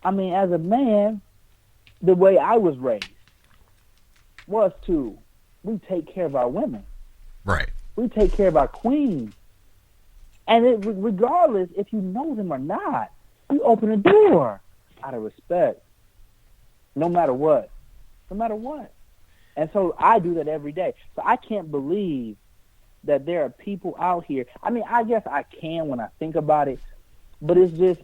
Speaker 3: I mean, as a man, the way I was raised was we take care of our women.
Speaker 2: Right.
Speaker 3: We take care of our queens. And regardless if you know them or not, you open the door out of respect, no matter what. And so I do that every day. So I can't believe that there are people out here. I mean, I guess I can when I think about it, but it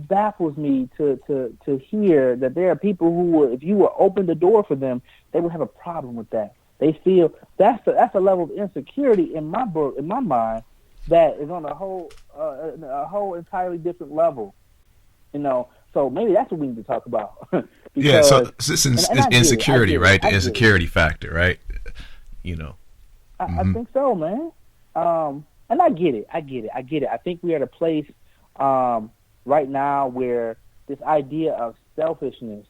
Speaker 3: baffles me to hear that there are people who will, if you would open the door for them, they would have a problem with that. They feel that's a level of insecurity in my mind that is on a whole entirely different level, you know. So maybe that's what we need to talk about.
Speaker 2: Yeah, so it's insecurity, right? The insecurity factor, right? You know.
Speaker 3: I think so, man. And I get it. I think we are at a place right now where this idea of selfishness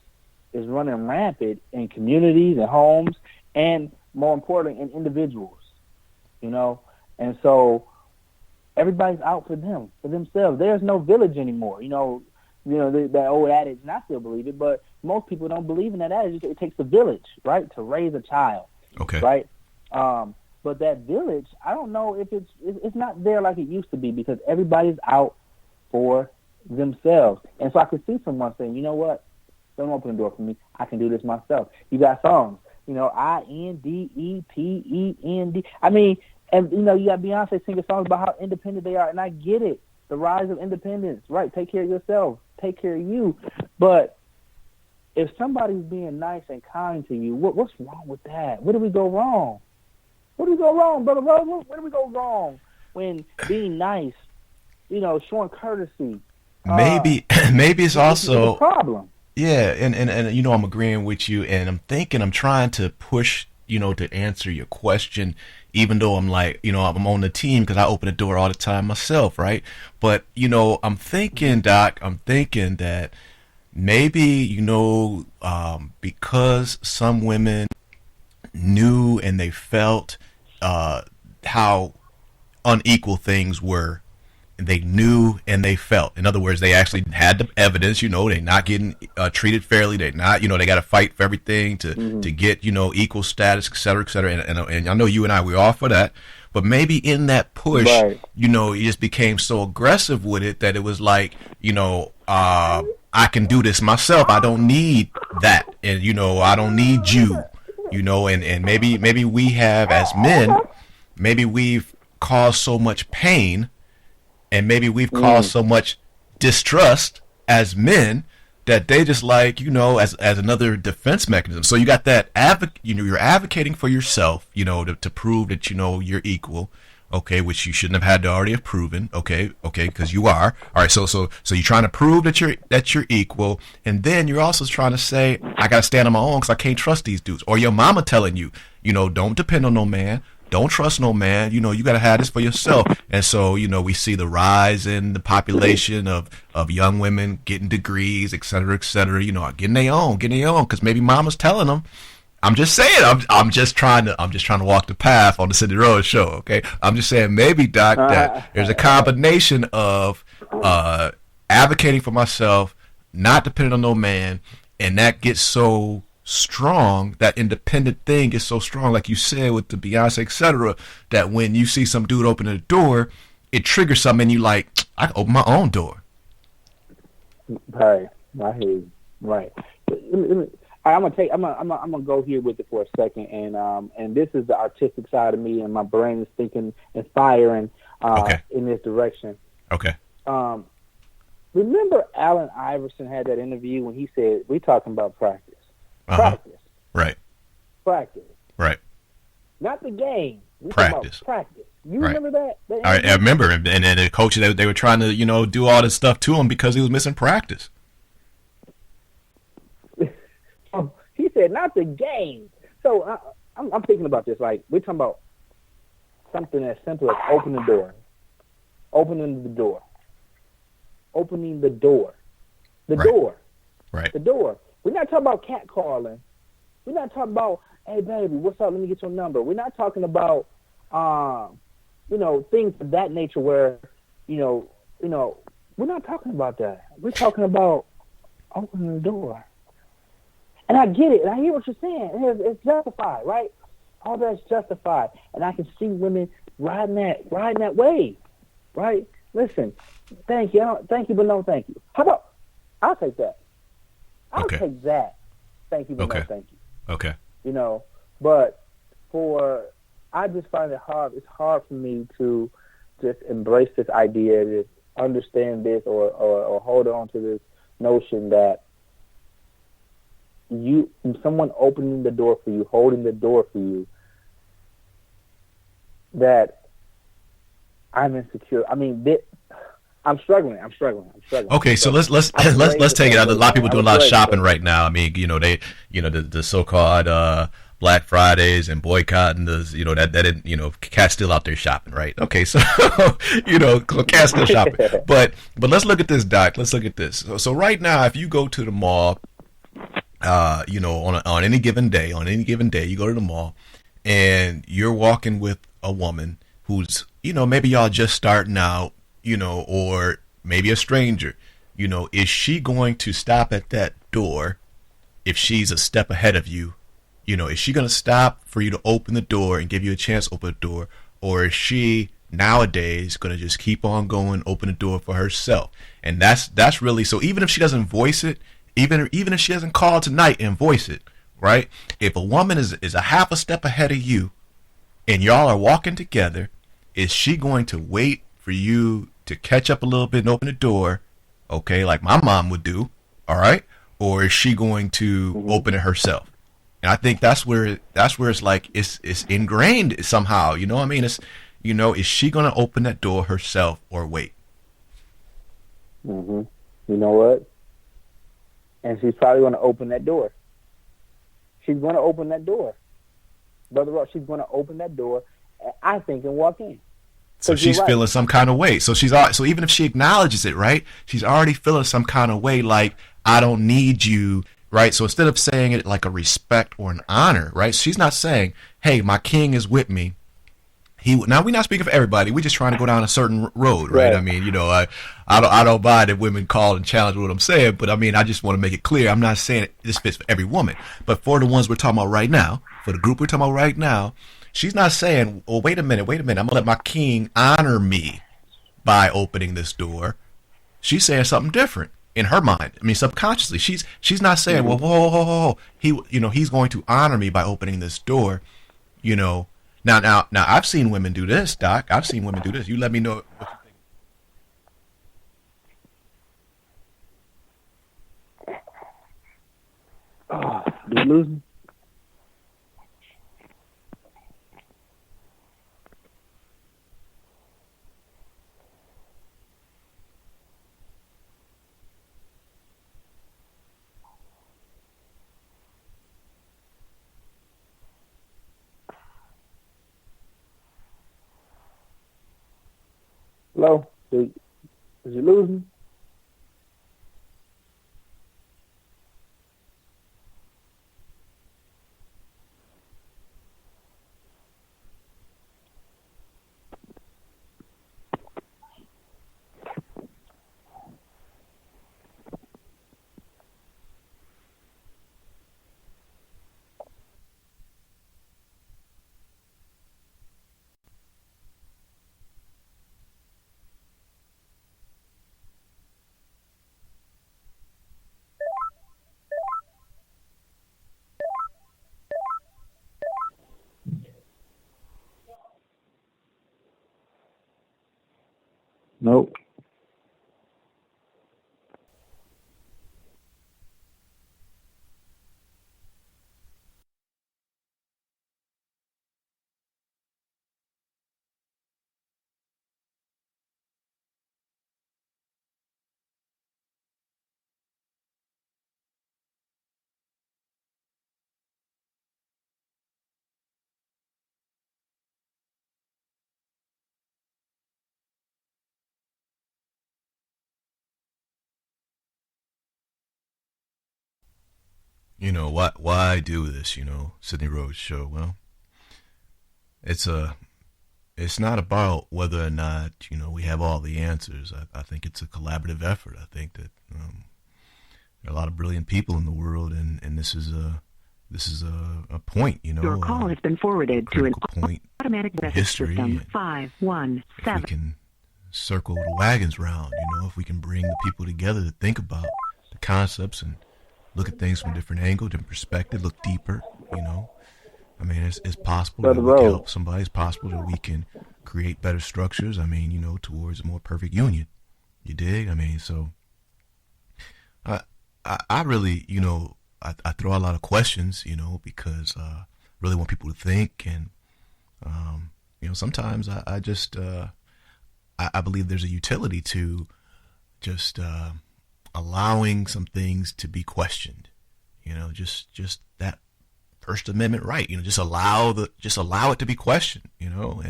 Speaker 3: is running rampant in communities and homes, and more importantly, in individuals, you know. And so everybody's out for themselves. There's no village anymore, you know, that old adage, and I still believe it, but most people don't believe in that adage. It takes a village, right, to raise a child.
Speaker 2: Okay.
Speaker 3: Right? But that village, I don't know if it's not there like it used to be, because everybody's out for themselves. And so I could see someone saying, you know what, don't open the door for me. I can do this myself. You got songs, you know, INDEPEND. I mean, and, you know, you got Beyonce singing songs about how independent they are, and I get it. The rise of independence, right? Take care of yourself. Take care of you. But if somebody's being nice and kind to you, what's wrong with that? Where do we go wrong? Where do we go wrong, Brother Rhodes? Where do we go wrong when being nice, showing courtesy?
Speaker 2: Maybe it's also
Speaker 3: a problem.
Speaker 2: Yeah, and I'm agreeing with you, and I'm trying to push, to answer your question, even though I'm like, I'm on the team because I open the door all the time myself, right? But, I'm thinking, Doc, that maybe, because some women knew and they felt how unequal things were, they knew and they felt. In other words, they actually had the evidence. They're not getting treated fairly. They're not. They got to fight for everything to get equal status, et cetera, et cetera. And I know you and I, we're all for that. But maybe in that push,
Speaker 3: right.
Speaker 2: You just became so aggressive with it that it was like, I can do this myself. I don't need that, and I don't need you. And maybe we have, as men, maybe we've caused so much pain. And maybe we've caused so much distrust as men that they just like, as another defense mechanism. So you got that you're advocating for yourself, to prove that, you're equal. Okay. Which you shouldn't have had to already have proven. Okay. Cause you are. All right. So you're trying to prove that you're equal. And then you're also trying to say, I got to stand on my own cause I can't trust these dudes. Or your mama telling you, don't depend on no man. Don't trust no man. You got to have this for yourself. And so, we see the rise in the population of young women getting degrees, et cetera, getting their own because maybe mama's telling them. I'm just saying, I'm just trying to walk the path on the Sidney Rhodes show. Okay. I'm just saying maybe, Doc, that there's a combination of advocating for myself, not depending on no man. And that gets so strong, that independent thing is so strong, like you said with the Beyonce, etc., that when you see some dude open the door, it triggers something and you like, I can open my own door.
Speaker 3: Right. I hear you. Right. I'm gonna go here with it for a second, and this is the artistic side of me, and my brain is thinking and firing in this direction.
Speaker 2: Okay.
Speaker 3: Remember Allen Iverson had that interview when he said, "We're talking about practice."
Speaker 2: Practice. Right.
Speaker 3: Practice.
Speaker 2: Right.
Speaker 3: Not the game.
Speaker 2: Practice.
Speaker 3: Practice. You
Speaker 2: right.
Speaker 3: remember that?
Speaker 2: I remember. And then the coaches, they were trying to, do all this stuff to him because he was missing practice.
Speaker 3: He said, not the game. So I'm thinking about this. Like, we're talking about something as simple as opening the door. Opening the door. Opening the door. The
Speaker 2: right.
Speaker 3: door.
Speaker 2: Right.
Speaker 3: The door. We're not talking about catcalling. We're not talking about, hey, baby, what's up? Let me get your number. We're not talking about, things of that nature where, we're not talking about that. We're talking about opening the door. And I get it. And I hear what you're saying. It's justified, right? All that's justified. And I can see women riding that wave, right? Listen, thank you, but no thank you. How about, I'll take that. I'll take that. Thank you, but no thank you.
Speaker 2: Okay.
Speaker 3: But I just find it hard. It's hard for me to just embrace this idea, to understand this, or hold on to this notion that someone opening the door for you, holding the door for you, that I'm insecure. I mean, I'm struggling.
Speaker 2: Okay, so let's take it out. A lot of people doing a lot of shopping right now. I mean, the so-called Black Fridays and boycotting that cats still out there shopping, right? Okay, so cats still shopping. But let's look at this, Doc. Let's look at this. So right now, if you go to the mall, on any given day, you go to the mall and you're walking with a woman who's, maybe y'all just starting out, or maybe a stranger, is she going to stop at that door if she's a step ahead of you? Is she going to stop for you to open the door and give you a chance to open the door? Or is she nowadays going to just keep on going, open the door for herself? And that's really, so even if she doesn't voice it, even if she doesn't call tonight and voice it, right? If a woman is a half a step ahead of you and y'all are walking together, is she going to wait for you to catch up a little bit and open the door, okay, like my mom would do, all right? or is she going to open it herself? And I think that's where it's like it's ingrained somehow. You know what I mean? It's, you know, is she going to open that door herself or wait?
Speaker 3: You know what? And she's probably going to open that door. She's going to open that door. Brother Ross, she's going to open that door, I think, and walk in.
Speaker 2: So she's feeling some kind of way. So so even if she acknowledges it, right, she's already feeling some kind of way, like, I don't need you, right? So instead of saying it like a respect or an honor, right, she's not saying, hey, my king is with me. Now, we're not speaking for everybody. We're just trying to go down a certain road, right? I mean, you know, I don't mind if women call and challenge what I'm saying, but I mean, I just want to make it clear. I'm not saying this fits for every woman, but for the ones we're talking about right now, for the group we're talking about right now, she's not saying, oh, wait a minute. I'm going to let my king honor me by opening this door. She's saying something different in her mind. I mean, subconsciously, she's not saying, well, whoa. He's going to honor me by opening this door, you know. Now, I've seen women do this, Doc. I've seen women do this. You let me know what you think.
Speaker 3: Oh, did you lose me? Hello? Did you lose me? Nope.
Speaker 2: You know, why do this, you know, Sidney Rhodes show? Well, it's not about whether or not, you know, we have all the answers. I think it's a collaborative effort. I think that there are a lot of brilliant people in the world, and this is a point, you know.
Speaker 4: Your call has been forwarded to an
Speaker 2: point
Speaker 4: automatic message system 517.
Speaker 2: If we can circle the wagons round, you know, if we can bring the people together to think about the concepts and look at things from a different angle, different perspective, look deeper, you know. I mean, it's possible that we can help somebody. It's possible that we can create better structures, I mean, you know, towards a more perfect union. You dig? I mean, so I really, you know, I throw out a lot of questions, you know, because I really want people to think. And, you know, sometimes I just, I believe there's a utility to just allowing some things to be questioned, you know, just that First Amendment right, you know, just allow it to be questioned, you know,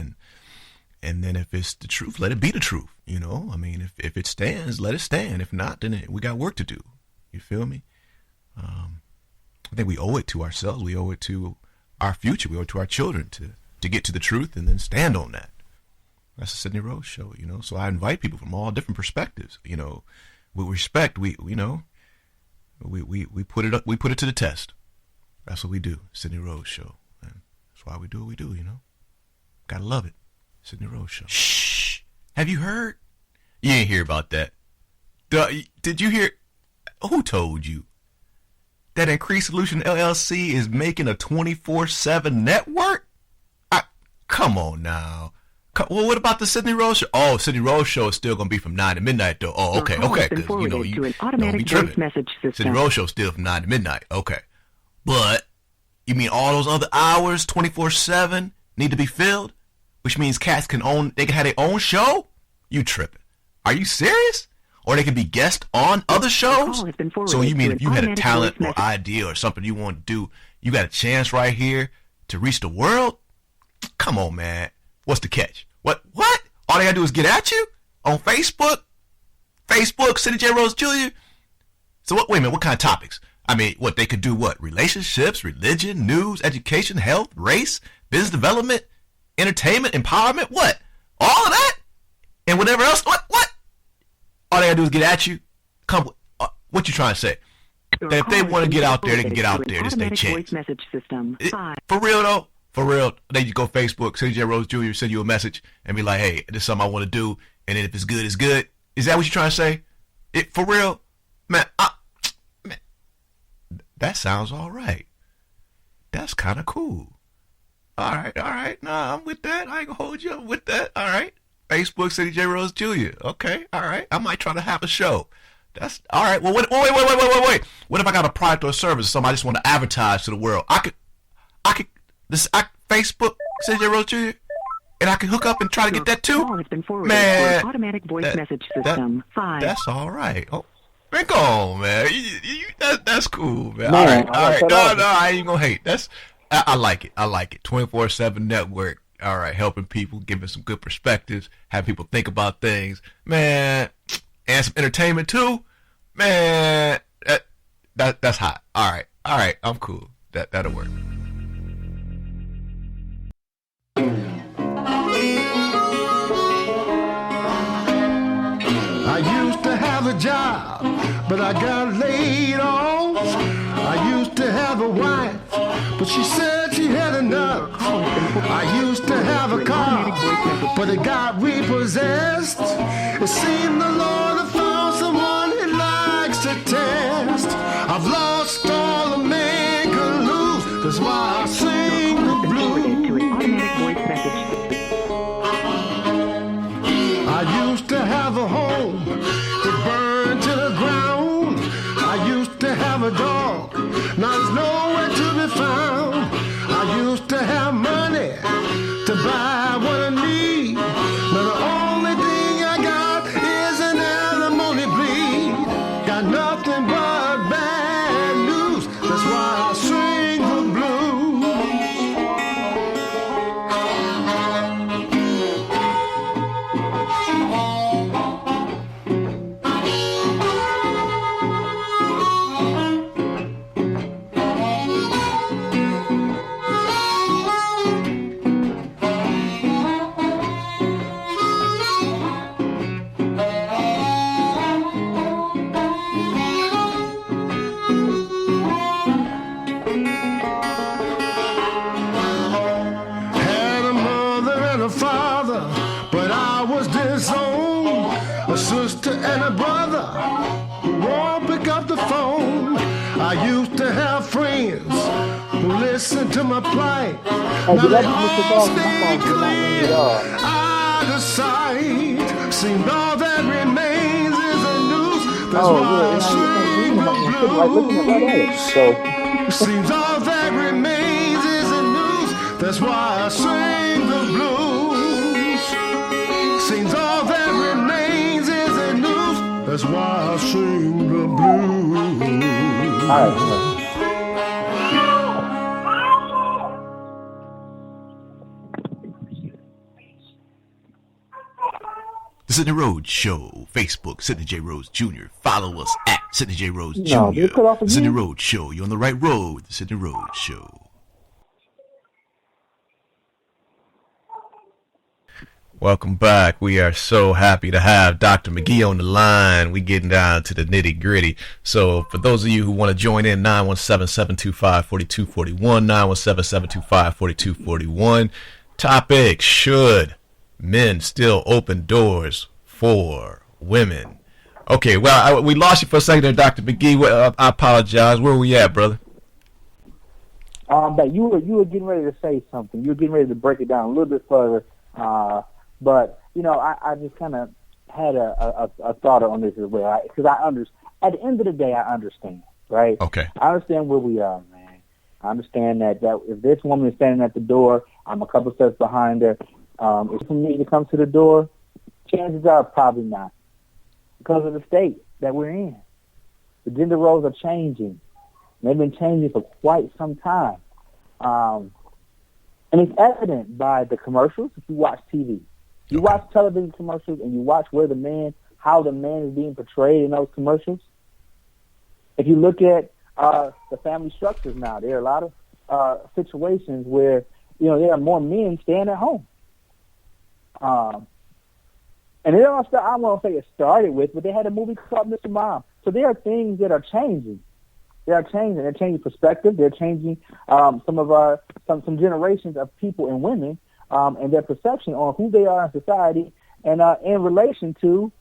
Speaker 2: and then if it's the truth, let it be the truth, you know. I mean, if it stands, let it stand. If not, then we got work to do. You feel me? I think we owe it to ourselves. We owe it to our future. We owe it to our children to get to the truth and then stand on that. That's the Sidney Rhodes show, you know. So I invite people from all different perspectives, you know. With respect, we know, we put it to the test. That's what we do, Sidney Rhodes show. And that's why we do what we do, you know. Gotta love it. Sidney Rhodes show. Shh. Have you heard? You ain't hear about that. Did you hear? Who told you? That Increased Solution LLC is making a 24/7 network? Come on now. Well, what about the Sidney Rhodes show? Oh, Sidney Rhodes show is still gonna be from 9 to midnight though. Oh, okay, okay.
Speaker 4: Been
Speaker 2: Because
Speaker 4: forwarded to an
Speaker 2: don't
Speaker 4: automatic
Speaker 2: be tripping.
Speaker 4: voice message system.
Speaker 2: Sidney Rhodes show still from 9 to midnight. Okay, but you mean all those other hours, 24/7, need to be filled, which means cats can have their own show? You tripping? Are you serious? Or they can be guests on other shows?
Speaker 4: Call has been forwarded
Speaker 2: So you mean
Speaker 4: to
Speaker 2: if
Speaker 4: an
Speaker 2: you had a
Speaker 4: automatic
Speaker 2: talent
Speaker 4: voice
Speaker 2: or
Speaker 4: message.
Speaker 2: idea or something you want to do, you got a chance right here to reach the world? Come on, man. What's the catch? What? All they gotta do is get at you on Facebook? Facebook, Sidney J. Rhodes Jr.? So what? Wait a minute, what kind of topics? I mean, what, they could do what? Relationships, religion, news, education, health, race, business development, entertainment, empowerment? What? All of that? And whatever else? What? All they gotta do is get at you? Come, what you trying to say?
Speaker 4: Your
Speaker 2: That if they
Speaker 4: call
Speaker 2: want to
Speaker 4: has
Speaker 2: get
Speaker 4: been
Speaker 2: out there, they can
Speaker 4: forwarded
Speaker 2: get
Speaker 4: to
Speaker 2: out
Speaker 4: an
Speaker 2: there. This is their
Speaker 4: automatic
Speaker 2: chance.
Speaker 4: voice message system.
Speaker 2: For real though, for real, they just go Facebook, Sidney J. Rhodes Jr., send you a message and be like, hey, this is something I want to do, and then if it's good, it's good. Is that what you're trying to say? For real? Man, that sounds all right. That's kind of cool. All right. Nah, I'm with that. I ain't gonna hold you up with that. All right. Facebook, Sidney J. Rhodes Jr. Okay, all right. I might try to have a show. That's all right. Well, wait. What if I got a product or a service, something I just want to advertise to the world? Facebook, Sidney J. Rhodes Jr., and I can hook up and try to get that too?
Speaker 4: Call has been forwarded
Speaker 2: Man,
Speaker 4: to an automatic voice message system.
Speaker 2: That's all right. Oh, man, go on, man. That's cool, man.
Speaker 3: Man,
Speaker 2: All right. No, I ain't gonna hate. I like it. 24/7 network. All right, helping people, giving some good perspectives, have people think about things, man, and some entertainment too, man. That's hot. All right, I'm cool. That'll work.
Speaker 5: I used to have a job, but I got laid off. I used to have a wife, but she said she had enough. I used to have a car, but it got repossessed. It seemed the Lord had found someone he likes to test. I've lost all a man could lose, that's why I sing
Speaker 4: Call
Speaker 5: the
Speaker 4: has been forwarded to
Speaker 5: blues.
Speaker 4: an automatic voice message system.
Speaker 5: I used to have a home that burned to the ground. I used to have a dog, now there's nowhere to be found. I used to have money to buy what I need. Now the only thing I got is an alimony bleed. Got nothing but bad news, that's why I sing the blues. Had a mother and a father, but I was disowned. A sister and a brother who won't pick up the phone. I used to have friends who listened to my plight. Now
Speaker 3: did
Speaker 5: they
Speaker 3: that Mr.
Speaker 5: all
Speaker 3: Dawson? My
Speaker 5: stay
Speaker 3: phone did not ring
Speaker 5: clear
Speaker 3: at all.
Speaker 5: out of sight. Seemed all that remains is a noose. That's
Speaker 3: Oh,
Speaker 5: why
Speaker 3: yeah,
Speaker 5: I
Speaker 3: and
Speaker 5: sing
Speaker 3: I'm sitting right looking at it.
Speaker 5: the
Speaker 3: So,
Speaker 5: blues. Seems all that remains is a noose. That's why I sing the blues. Seems all that remains is a noose. That's why I sing the blues.
Speaker 3: all right.
Speaker 2: The Sidney Rhodes Show, Facebook, Sidney J. Rhodes Jr. Follow us at Sidney J. Rhodes Jr.
Speaker 3: No, did it cut off
Speaker 2: The Sidney
Speaker 3: again?
Speaker 2: Rhodes Show. You're on the right road. The Sidney Rhodes Show. Welcome back. We are so happy to have Dr. McGee on the line. We getting down to the nitty gritty. So for those of you who want to join in, 917-725-4241, 917-725-4241. Topic: should men still open doors for women? Okay, well, we lost you for a second there, Dr. McGee. Well, I apologize. Where were we at, brother?
Speaker 3: But you were getting ready to say something. You were getting ready to break it down a little bit further. But I just kind of had a thought on this as well, because at the end of the day, I understand, right?
Speaker 2: Okay.
Speaker 3: I understand where we are, man. I understand that if this woman is standing at the door, I'm a couple steps behind her. If for me to come to the door, chances are probably not, because of the state that we're in. The gender roles are changing. They've been changing for quite some time. And it's evident by the commercials. If you watch TV, you watch television commercials, and you watch how the man is being portrayed in those commercials. If you look at the family structures now, there are a lot of situations where there are more men staying at home. And it all I won't say it started with, but they had a movie called Mr. Mom. So there are things that are changing. They're changing perspective. They're changing some generations of people and women and their perception on who they are in society and in relation to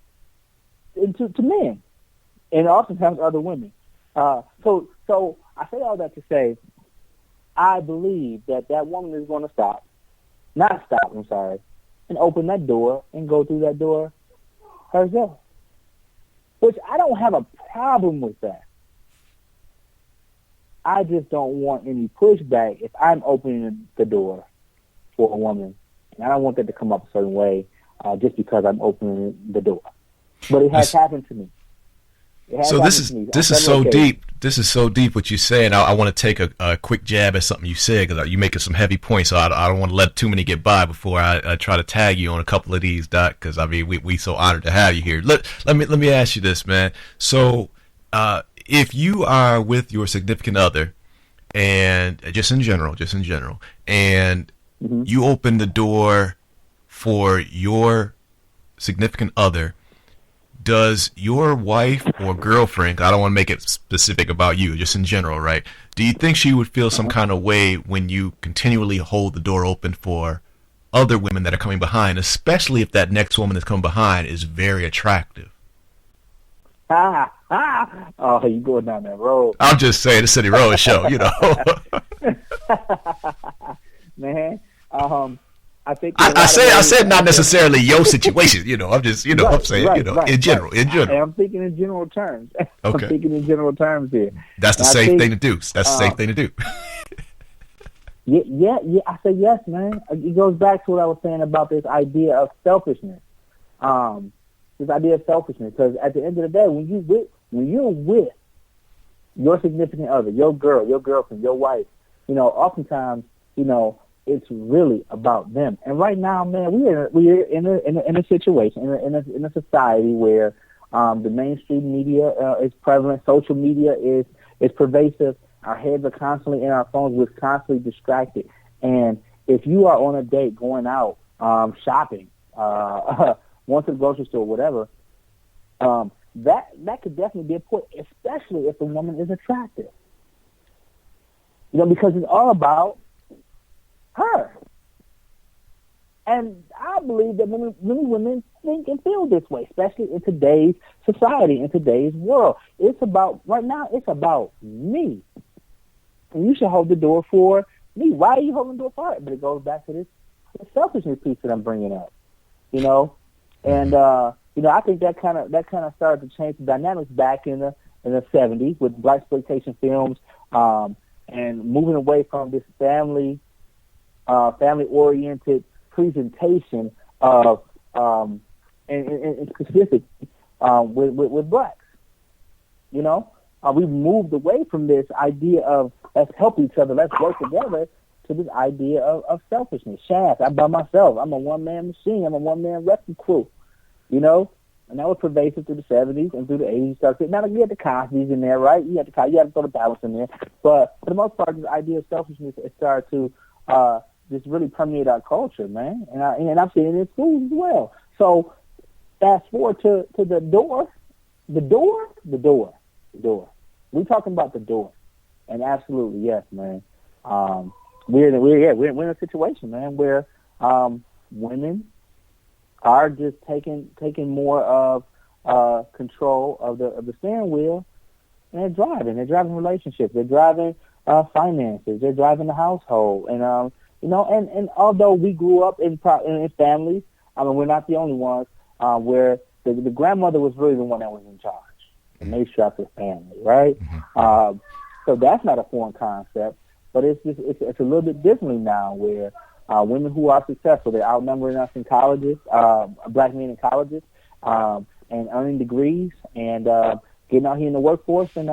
Speaker 3: men and oftentimes other women. So I say all that to say, I believe that woman is going to and open that door and go through that door herself. Which I don't have a problem with that. I just don't want any pushback if I'm opening the door for a woman. And I don't want that to come up a certain way just because I'm opening the door. But it has happened to me.
Speaker 2: So this is so deep. This is so deep what you say, and I want to take a quick jab at something you said, because you're making some heavy points. So I don't want to let too many get by before I try to tag you on a couple of these, Doc. Because I mean, we so honored to have you here. Let me ask you this, man. So if you are with your significant other, and just in general, and you open the door for your significant other, does your wife or girlfriend, I don't want to make it specific about you, just in general, right? Do you think she would feel some kind of way when you continually hold the door open for other women that are coming behind, especially if that next woman that's coming behind is very attractive?
Speaker 3: Oh, you going down that road.
Speaker 2: I'm just saying, the City Rhodes show,
Speaker 3: Man, I think
Speaker 2: I said not necessarily your situation, I'm just, I'm saying, in general.
Speaker 3: I'm thinking in general terms.
Speaker 2: Okay.
Speaker 3: I'm thinking in general terms here.
Speaker 2: That's the safe thing to do. That's the safe thing to do.
Speaker 3: Yeah. I say yes, man. It goes back to what I was saying about this idea of selfishness. Because at the end of the day, when you're with your significant other, your girl, your girlfriend, your wife, oftentimes, it's really about them. And right now, man, we're in a situation, in a society where the mainstream media is prevalent, social media is pervasive. Our heads are constantly in our phones. We're constantly distracted. And if you are on a date, going out, shopping, going to the grocery store, whatever, that could definitely be a point, especially if the woman is attractive. Because it's all about her. And I believe that many women think and feel this way, especially in today's society, in today's world. Right now, it's about me. And you should hold the door for me. Why are you holding the door for it? But it goes back to this selfishness piece that I'm bringing up, And, I think that kind of started to change the dynamics back in the 70s with blaxploitation films, and moving away from this family-oriented presentation of, and specific with blacks. We moved away from this idea of let's help each other, let's work together, to this idea of selfishness. Shaft, I'm by myself. I'm a one-man machine. I'm a one-man wrecking crew. And that was pervasive through the 70s and through the 80s. Now, you had the Cosby's in there, right? You had to throw the balance in there. But for the most part, this idea of selfishness has started to just really permeate our culture, man. And I've seen it in schools as well. So fast forward to the door. The door. We're talking about the door. And absolutely, yes, man. We're in a situation, man, where women are just taking more of control of the steering wheel, and they're driving. They're driving relationships. They're driving finances. They're driving the household. And and although we grew up in families I mean, we're not the only ones where the grandmother was really the one that was in charge and made sure of the family, right? So that's not a foreign concept, but it's a little bit differently now where women who are successful, they're outnumbering us in colleges, black men in colleges, and earning degrees and getting out here in the workforce and,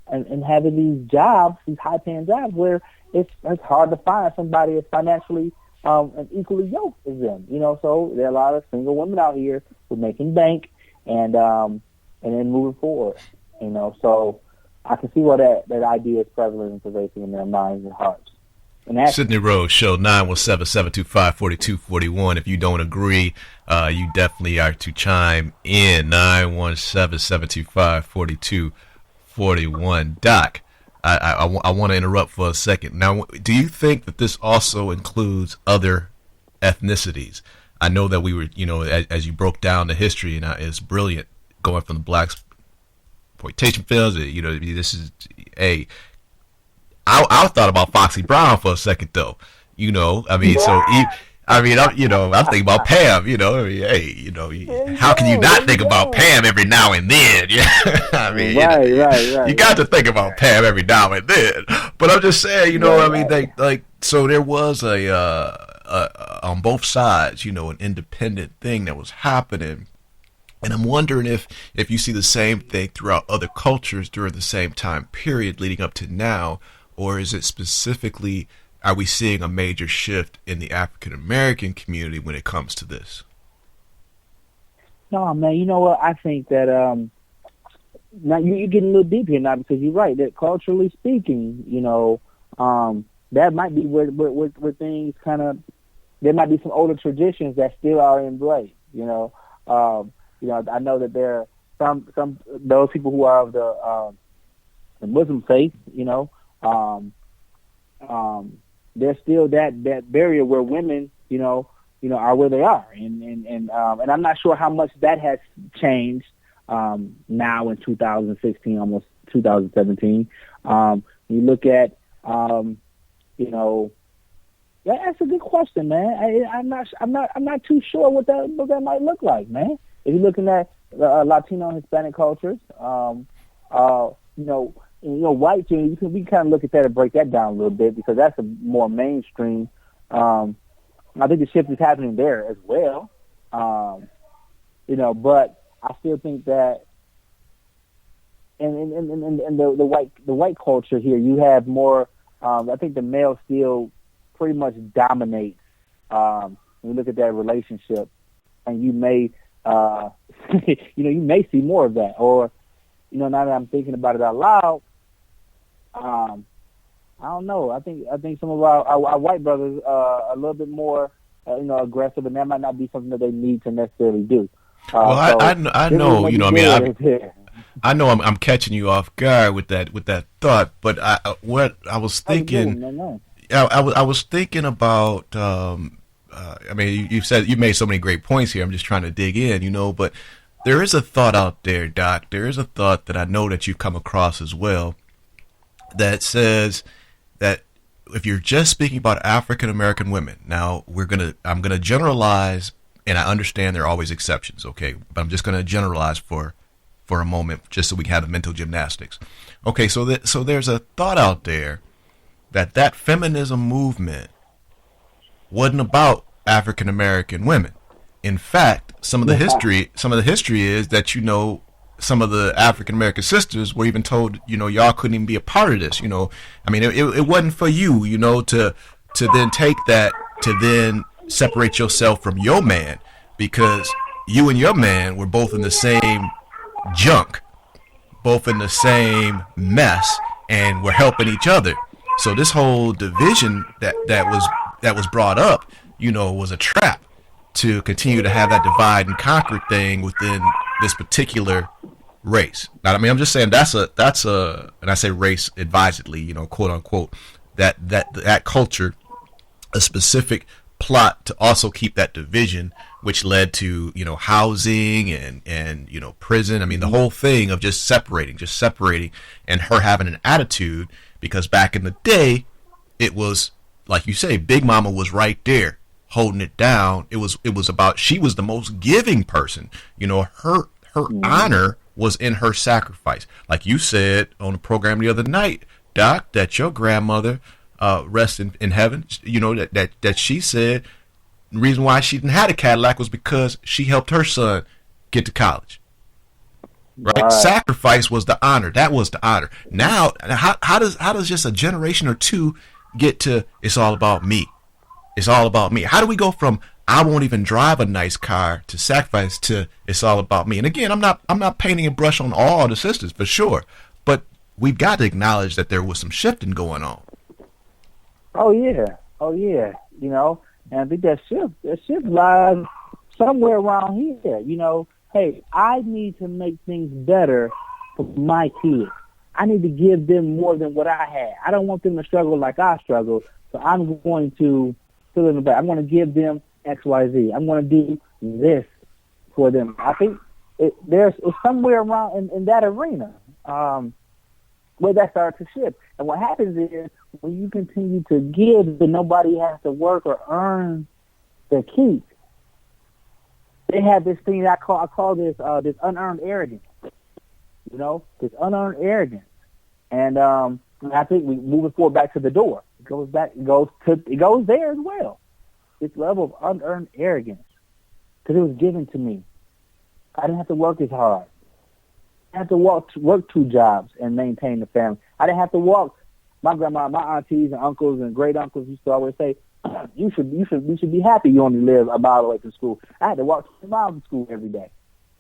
Speaker 3: and having these jobs, these high-paying jobs where it's hard to find somebody that's financially and equally yoked as them. So there are a lot of single women out here who are making bank and then moving forward. So I can see why that idea is prevalent and pervasive in their minds and hearts.
Speaker 2: Sidney Rhodes Show, 917-725-4241. If you don't agree, you definitely are to chime in. 917-725-4241. Doc, I want to interrupt for a second. Now, do you think that this also includes other ethnicities? I know that we were, as you broke down the history, and it's brilliant going from the black exploitation films. This is I thought about Foxy Brown for a second, though. I'm thinking about Pam. How can you not think about Pam every now and then? Right. You got to think about Pam every now and then. But I'm just saying, so there was on both sides, an independent thing that was happening. And I'm wondering if you see the same thing throughout other cultures during the same time period leading up to now. Or is it specifically, are we seeing a major shift in the African American community when it comes to this?
Speaker 3: No, man, you know what? I think that now you're getting a little deep here now because you're right that culturally speaking, that might be where things kind of, there might be some older traditions that still are in play. I know that there are some those people who are of the Muslim faith, there's still that barrier where women, are where they are, and I'm not sure how much that has changed now in 2016, almost 2017. You look at, that's a good question, man. I'm not too sure what that might look like, man. If you're looking at Latino and Hispanic cultures, white, we kind of look at that and break that down a little bit because that's a more mainstream. I think the shift is happening there as well. But I still think that in the white culture here, you have more. I think the male still pretty much dominates. When you look at that relationship, and you may, you may see more of that, or now that I'm thinking about it out loud. I don't know. I think some of our white brothers are a little bit more, aggressive, and that might not be something that they need to necessarily do.
Speaker 2: I know, I know I'm catching you off guard with that thought, but what I was thinking, I was thinking about. You made so many great points here. I'm just trying to dig in, but there is a thought out there, Doc. There is a thought that I know that you've come across as well, that says that if you're just speaking about African American women, now I'm gonna generalize, and I understand there are always exceptions, okay? But I'm just gonna generalize for a moment, just so we can have the mental gymnastics. Okay, so there's a thought out there that feminism movement wasn't about African American women. In fact, some of the history is that some of the African American sisters were even told, y'all couldn't even be a part of this. It wasn't for you, to then take that, to then separate yourself from your man, because you and your man were both in the same junk, both in the same mess, and were helping each other. So this whole division that was brought up, was a trap to continue to have that divide and conquer thing within this particular race. Now, I'm just saying that's a, and I say race advisedly, quote unquote, that culture, a specific plot to also keep that division, which led to, housing and prison. The whole thing of just separating, and her having an attitude, because back in the day, it was, like you say, Big Mama was right there holding it down. It was about, she was the most giving person. You know, her honor was in her sacrifice. Like you said on the program the other night, Doc, that your grandmother rest in heaven, you know, that she said the reason why she didn't have a Cadillac was because she helped her son get to college. Right? Sacrifice was the honor. That was the honor. Now, how does just a generation or two get to it's all about me? It's all about me. How do we go from I won't even drive a nice car to sacrifice to it's all about me? And again, I'm not painting a brush on all the sisters for sure, but we've got to acknowledge that there was some shifting going on.
Speaker 3: Oh yeah. You know, and I think that shift lies somewhere around here. You know, hey, I need to make things better for my kids. I need to give them more than what I had. I don't want them to struggle like I struggled, so I'm going to fill in the back. I'm going to give them X, Y, Z. I'm going to do this for them. I think it's somewhere around in that arena where that starts to shift. And what happens is when you continue to give, then nobody has to work or earn their keep. They have this thing I call this unearned arrogance. You know, this unearned arrogance, and I think we moving forward back to the door. It goes there as well. This level of unearned arrogance, because it was given to me. I didn't have to work as hard. I had to work 2 jobs and maintain the family. I didn't have to walk. My grandma, my aunties and uncles and great uncles used to always say, you should be happy you only live a mile away from school. I had to walk 20 miles to school every day.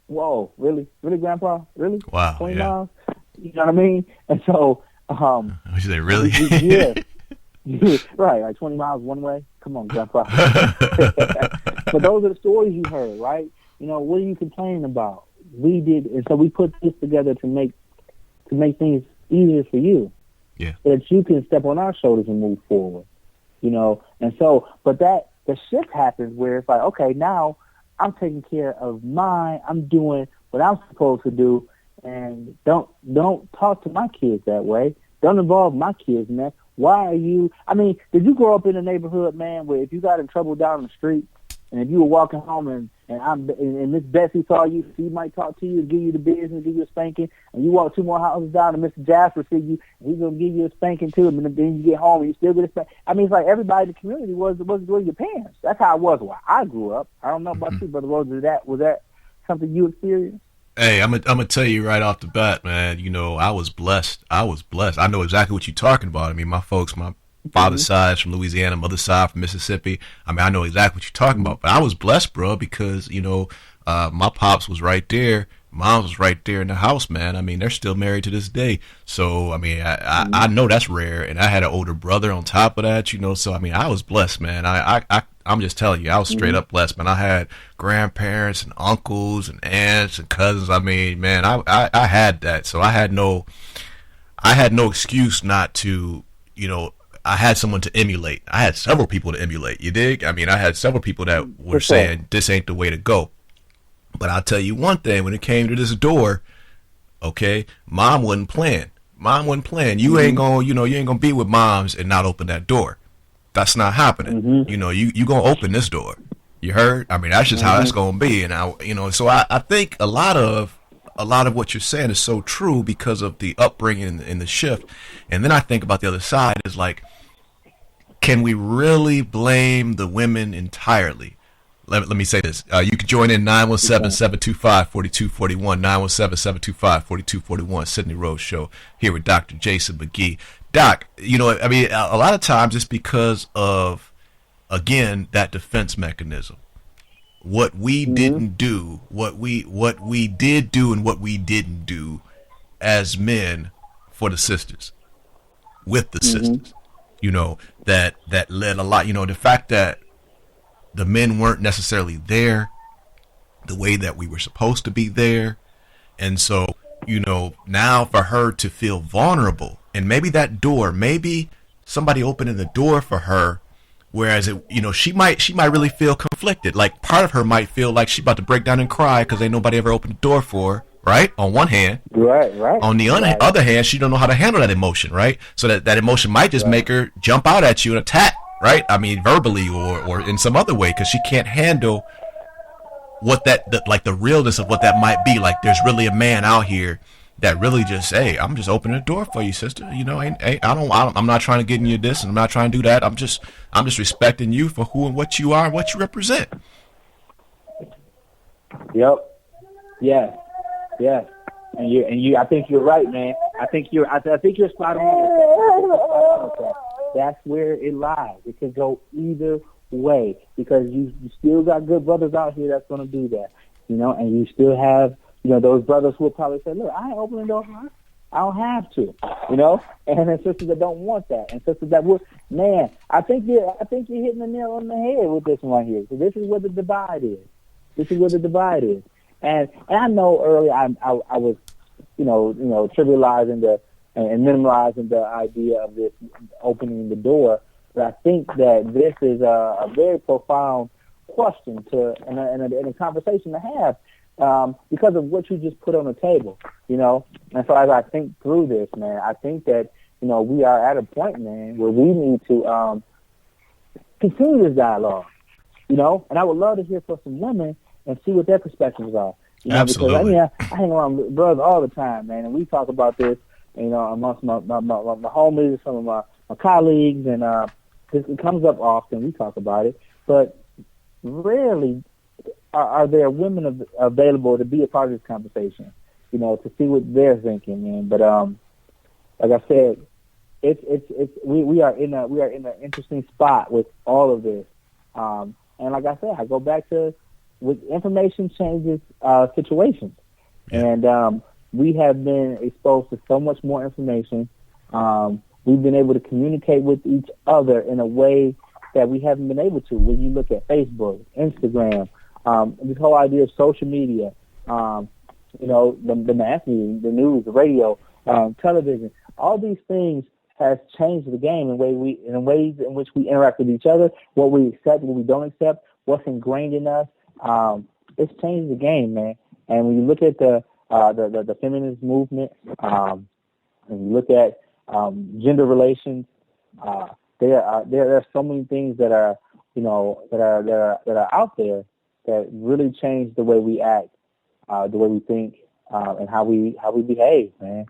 Speaker 3: Whoa, really, Grandpa? Really?
Speaker 2: Wow,
Speaker 3: 20 miles? You know what I mean? And so,
Speaker 2: I say, really?
Speaker 3: Yeah. Right, like 20 miles one way. Come on, Grandpa. But those are the stories you heard, right? You know, what are you complaining about? We did, and so we put this together to make things easier for you.
Speaker 2: Yeah.
Speaker 3: So that you can step on our shoulders and move forward. You know, and so, but the shift happens where it's like, okay, now I'm taking care of mine. I'm doing what I'm supposed to do, and don't talk to my kids that way. Don't involve my kids in that. Why are you? I mean, did you grow up in a neighborhood, man, where if you got in trouble down the street, and if you were walking home and Miss Bessie saw you, she might talk to you and give you the business, give you a spanking, and you walk 2 more houses down and Mr. Jasper see you, and he's gonna give you a spanking too, and then you get home and you still get a spanking. I mean, it's like everybody in the community was your parents. That's how it was where I grew up. I don't know about you, Brother Rhodes. Was that something you experienced?
Speaker 2: Hey, I'm gonna tell you right off the bat, man. You know, I was blessed. I know exactly what you're talking about. I mean, my folks, my father's side from Louisiana, mother's side from Mississippi. I mean, I know exactly what you're talking about. But I was blessed, bro, because, you know, my pops was right there. Mom was right there in the house, man. I mean, they're still married to this day. So, I mean, I know that's rare. And I had an older brother on top of that, you know. So, I mean, I was blessed, man. I'm just telling you, I was straight up blessed, man. I had grandparents and uncles and aunts and cousins. I mean, man, I had that. So I had no excuse not to, you know, I had someone to emulate. I had several people to emulate. You dig? I mean, I had several people that were saying this ain't the way to go. But I'll tell you one thing: when it came to this door, okay, Mom wasn't playing. You ain't gonna be with moms and not open that door. That's not happening. You know, you gonna open this door. You heard? I mean, that's just how that's gonna be. And so I think a lot of what you're saying is so true because of the upbringing and the shift. And then I think about the other side is like, can we really blame the women entirely? Let me say this. You can join in 917-725-4241, 917-725-4241, Sidney Rhodes Show, here with Dr. Jason McGee. Doc, you know, I mean, a lot of times it's because of, again, that defense mechanism. What we didn't do, what we did do and what we didn't do as men for the sisters, with the sisters, you know, that led a lot, you know, the fact that the men weren't necessarily there the way that we were supposed to be there. And so, you know, now for her to feel vulnerable, and maybe that door, maybe somebody opening the door for her, whereas it, you know, she might really feel conflicted. Like part of her might feel like she's about to break down and cry because ain't nobody ever opened the door for her, right? On one hand,
Speaker 3: right.
Speaker 2: On the other hand, she don't know how to handle that emotion, right? So that emotion might just make her jump out at you and attack right? I mean, verbally or in some other way, because she can't handle what like the realness of what that might be. Like, there's really a man out here that really just, hey, I'm just opening the door for you, sister. You know, I'm not trying to get in your this, and I'm not trying to do that. I'm just respecting you for who and what you are and what you represent.
Speaker 3: Yep. Yes. Yes. And you. I think you're right, man. I think you're spot on. That's where it lies. It could go either way, because you still got good brothers out here that's going to do that, you know, and you still have, you know, those brothers who will probably say, look, I ain't opening the door for her. I don't have to, you know, and then sisters that don't want that, and sisters that would, man, I think you're hitting the nail on the head with this one right here. So this is where the divide is. And I know earlier I was, you know, trivializing and minimizing the idea of this opening the door. But I think that this is a very profound question and a conversation to have, because of what you just put on the table, you know. And so as I think through this, man, I think that, you know, we are at a point, man, where we need to continue this dialogue, you know. And I would love to hear from some women and see what their perspectives are. You know,
Speaker 2: absolutely.
Speaker 3: Because I hang around with brothers all the time, man, and we talk about this, you know, amongst my homies, some of my colleagues, and it comes up often. We talk about it, but rarely are there women available to be a part of this conversation, you know, to see what they're thinking, man. But like I said, we are in an interesting spot with all of this, and like I said, I go back to, with information changes situations, and we have been exposed to so much more information. We've been able to communicate with each other in a way that we haven't been able to. When you look at Facebook, Instagram, this whole idea of social media, you know, the mass media, the news, the radio, television, all these things has changed the game in ways in which we interact with each other, what we accept, what we don't accept, what's ingrained in us. It's changed the game, man. And when you look at the feminist movement, and you look at gender relations, there are so many things that are, you know, that are out there that really change the way we act, the way we think, and how we behave, man.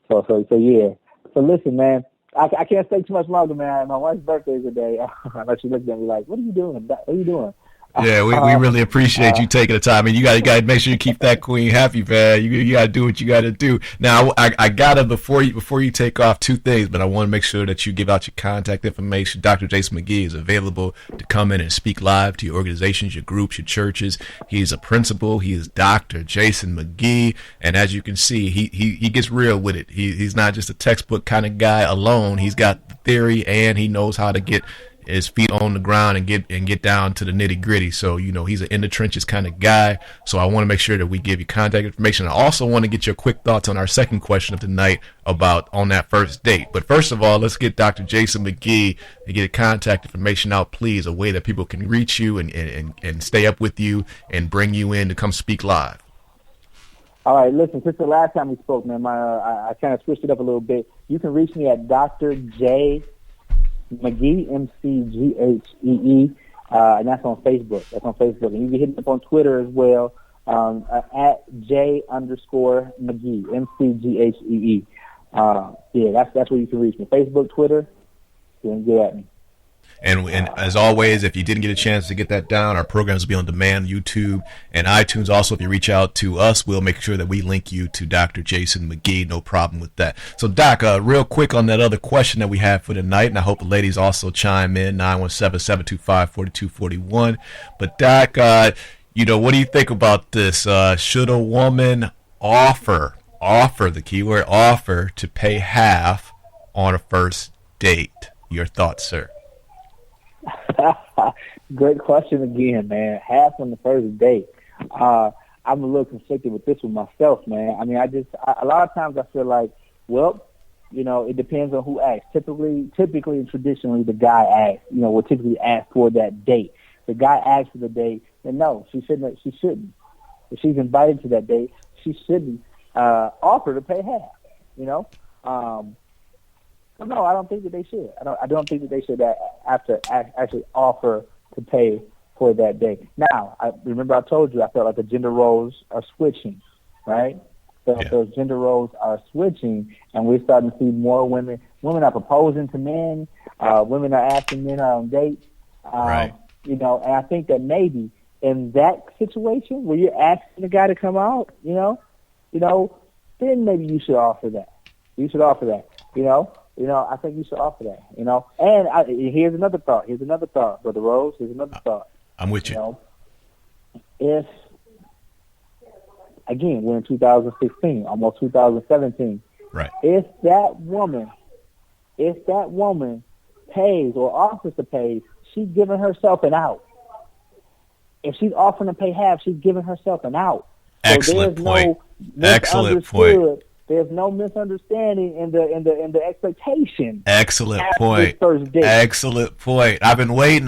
Speaker 3: So yeah. So listen, man, I can't stay too much longer, man. My wife's birthday is today. I know she looked at me like, "What are you doing? What are you doing?"
Speaker 2: Yeah, we really appreciate you taking the time, and you got to make sure you keep that queen happy, man. You got to do what you got to do. Now, I gotta before you take off, two things, but I want to make sure that you give out your contact information. Dr. Jason McGee is available to come in and speak live to your organizations, your groups, your churches. He's a principal. He is Dr. Jason McGee, and as you can see, he gets real with it. He's not just a textbook kind of guy alone. He's got the theory, and he knows how to get his feet on the ground and get down to the nitty gritty. So, you know, he's an in the trenches kind of guy. So I want to make sure that we give you contact information. I also want to get your quick thoughts on our second question of the night about on that first date. But first of all, let's get Dr. Jason McGee and get contact information out, please, a way that people can reach you and stay up with you and bring you in to come speak live.
Speaker 3: All right, listen, since the last time we spoke, man, I kind of switched it up a little bit. You can reach me at Dr. J. McGee, McGhee, and that's on Facebook. And you can hit me up on Twitter as well, at J_McGee, McGhee. Yeah, that's where you can reach me. Facebook, Twitter, you can get at me.
Speaker 2: And as always, if you didn't get a chance to get that down, our programs will be on demand, YouTube and iTunes. Also, if you reach out to us, we'll make sure that we link you to Dr. Jason McGee. No problem with that. So, Doc, real quick on that other question that we have for tonight, and I hope the ladies also chime in, 917-725-4241. But, Doc, you know, what do you think about this? Should a woman offer, the keyword offer, to pay half on a first date? Your thoughts, sir?
Speaker 3: Great question again, man. Half on the first date. I'm a little conflicted with this one myself, man. I mean, a lot of times I feel like, well, you know, it depends on who asks. Typically and traditionally, the guy asks, you know, will typically ask for that date. The guy asks for the date, and no, she shouldn't. If she's invited to that date, she shouldn't offer to pay half, you know. No, I don't think that they should. I don't think that they should have to actually offer to pay for that day. Now, I remember I told you I felt like the gender roles are switching, right? So
Speaker 2: Yeah.
Speaker 3: those gender roles are switching, and we're starting to see more women. Women are proposing to men. Women are asking men out on dates.
Speaker 2: Right.
Speaker 3: You know, and I think that maybe in that situation where you're asking the guy to come out, you know, then maybe you should offer that. You should offer that. You know, I think you should offer that. You know, and here's another thought. Brother Rose. Here's another thought.
Speaker 2: I'm with you.
Speaker 3: You know, if again we're in 2016, almost 2017.
Speaker 2: Right.
Speaker 3: If that woman pays or offers to pay, she's giving herself an out. If she's offering to pay half, she's giving herself an out. So
Speaker 2: Excellent
Speaker 3: there's
Speaker 2: point.
Speaker 3: No
Speaker 2: Excellent point.
Speaker 3: There's no misunderstanding in the expectation.
Speaker 2: Excellent
Speaker 3: after
Speaker 2: point.
Speaker 3: this first date.
Speaker 2: Excellent point. I've been waiting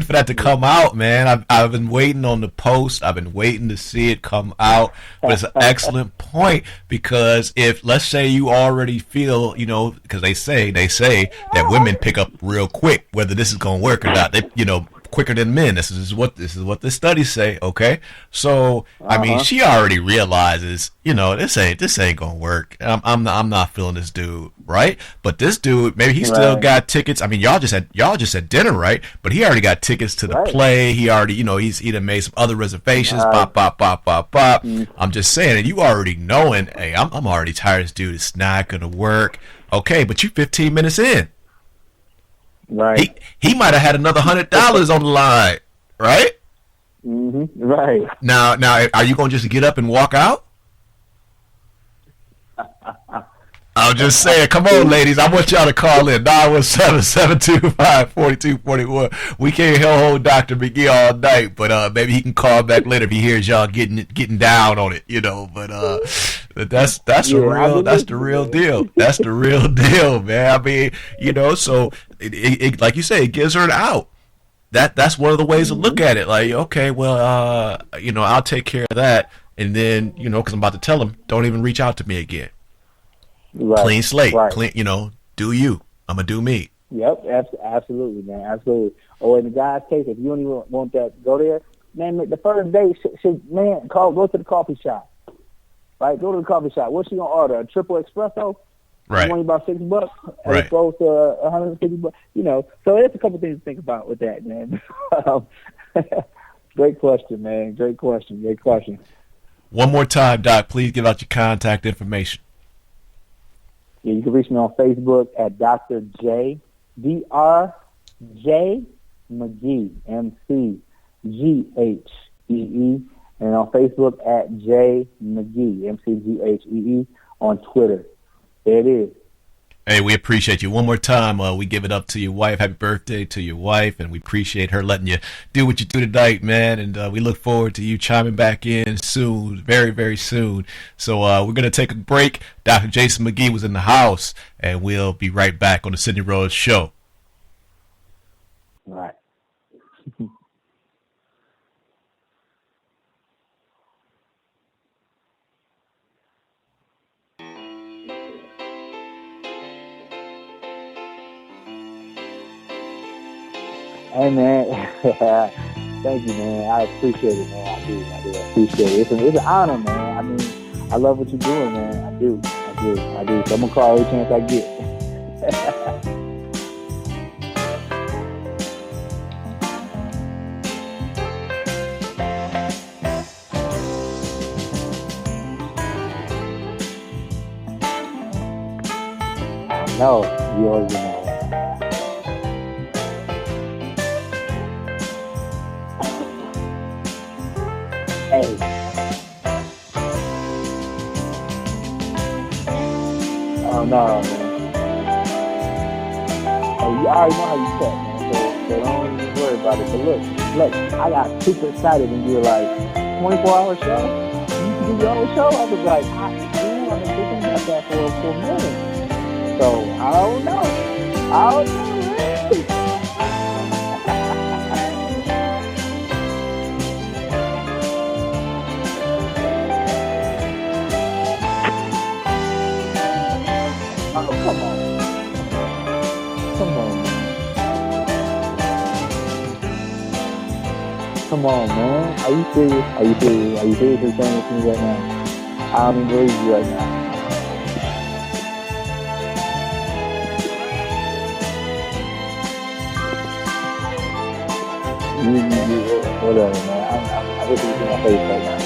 Speaker 2: for that to come out, man. I've been waiting on the post. I've been waiting to see it come out. But it's an excellent point, because if, let's say, you already feel, you know, because they say that women pick up real quick whether this is going to work or not. They, you know, quicker than men. This is what the studies say. Okay, so I mean, she already realizes, you know, this ain't gonna work. I'm not feeling this dude, right? But this dude, maybe he still got tickets. I mean, y'all just had dinner, right? But he already got tickets to the play. He already, you know, he's even made some other reservations. Bop. I'm just saying, and you already knowing, hey, I'm already tired of this dude. It's not gonna work. Okay, but you 15 minutes in.
Speaker 3: Right.
Speaker 2: He might have had another $100 on the line, right?
Speaker 3: Mm-hmm. Right.
Speaker 2: Now, are you gonna just get up and walk out? I'm just saying, come on, ladies. I want y'all to call in 917-725-4241. We can't hold Dr. McGee all night, but maybe he can call back later if he hears y'all getting down on it, you know. But that's the real deal. That's the real deal, man. I mean, you know, so it like you say, it gives her an out. That's one of the ways to look at it. Like, okay, well, you know, I'll take care of that, and then, you know, because I'm about to tell him, don't even reach out to me again.
Speaker 3: Right.
Speaker 2: Clean slate.
Speaker 3: Right.
Speaker 2: Clean, you know, do you. I'm going to do me.
Speaker 3: Yep, absolutely, man, absolutely. Or in the guy's case, if you don't even want that, go there, man. The first day, go to the coffee shop, right? Go to the coffee shop. What's she gonna order? A triple espresso?
Speaker 2: Right.
Speaker 3: Only about $6,
Speaker 2: Right.
Speaker 3: as opposed to $150. You know, so there's a couple things to think about with that, man. Great question, man. Great question.
Speaker 2: One more time, Doc. Please give out your contact information.
Speaker 3: Yeah, you can reach me on Facebook at Dr. J, Dr. McGee, MCGHEE, and on Facebook at J McGee, MCGHEE, on Twitter. There it is.
Speaker 2: Hey, we appreciate you. One more time, we give it up to your wife. Happy birthday to your wife, and we appreciate her letting you do what you do tonight, man. And we look forward to you chiming back in soon, very, very soon. So we're going to take a break. Dr. Jason McGee was in the house, and we'll be right back on the Sidney Rhodes Show.
Speaker 3: All right. Hey, man. Thank you, man. I appreciate it, man. I do appreciate it. It's an honor, man. I mean, I love what you're doing, man. I do. So I'm going to call every chance I get. No, you already know. Hey. Oh no, man. Hey, you already know how you felt, man. So don't even worry about it. But look, I got super excited when you were like, 24-hour show? You can do your own show? I was like, I've been thinking about that for a minute. So, I don't know, man. Oh, come on. Come on, man. Are you serious? Are you serious? Are you seriously saying this to me right now? I don't even believe you right now. Whatever, man. I wish you see my face right now.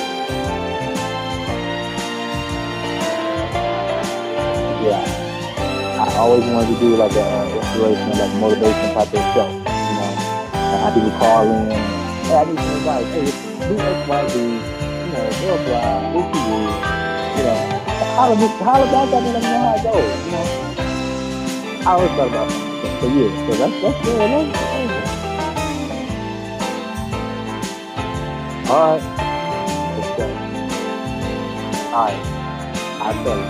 Speaker 3: Yeah. I always wanted to do like a inspiration, like motivation type of show. You know, and have people call in. Hey, I need some advice. Hey, do X, Y, Z. You know, blah blah. What you do? You know, holla back at me. Let me know how it goes. You know, I always thought about that for years. So that's good. All right. Let's go. All right. I'll tell you.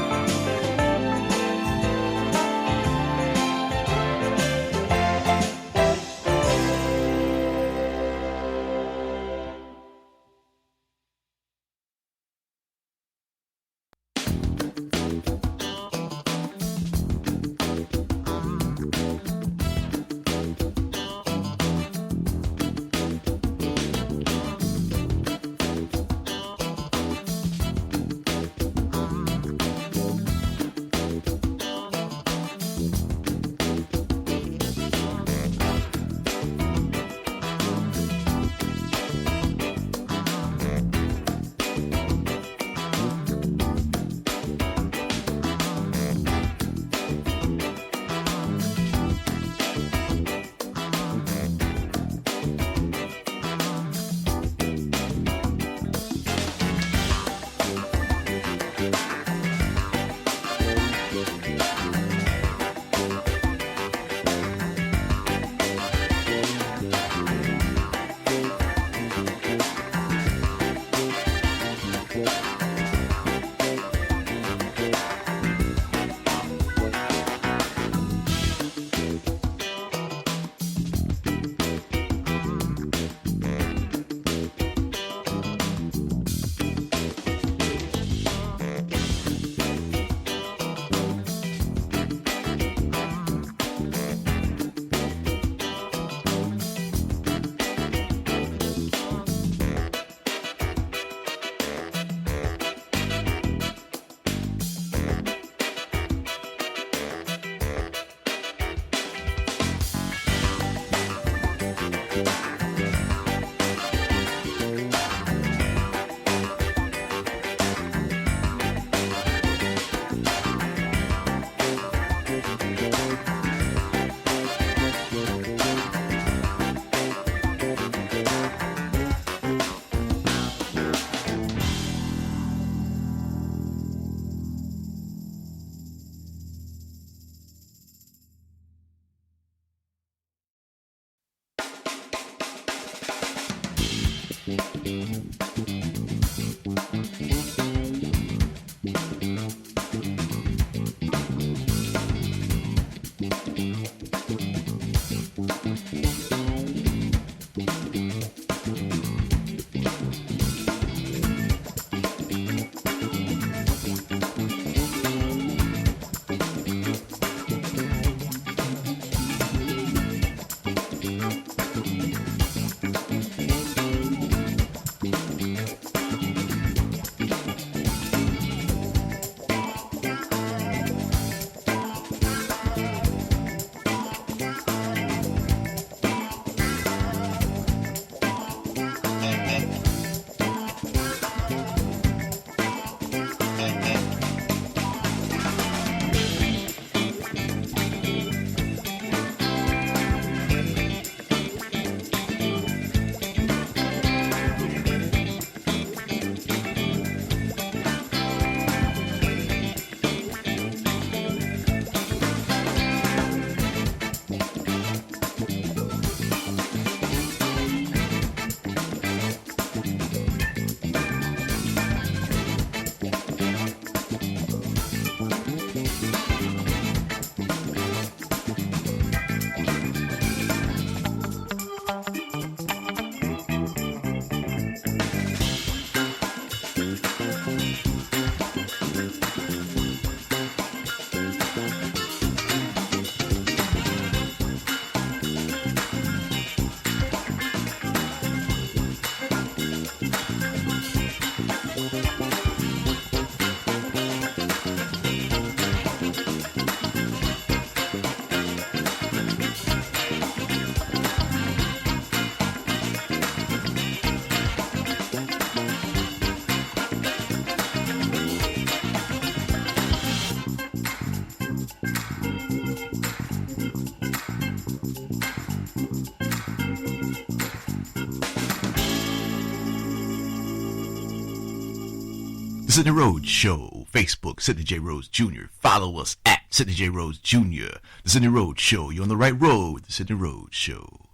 Speaker 2: The Sidney Rhodes Show, Facebook, Sidney J. Rhodes Jr. Follow us at Sidney J. Rhodes Jr. The Sidney Rhodes Show. You're on the right road with the Sidney Rhodes Show.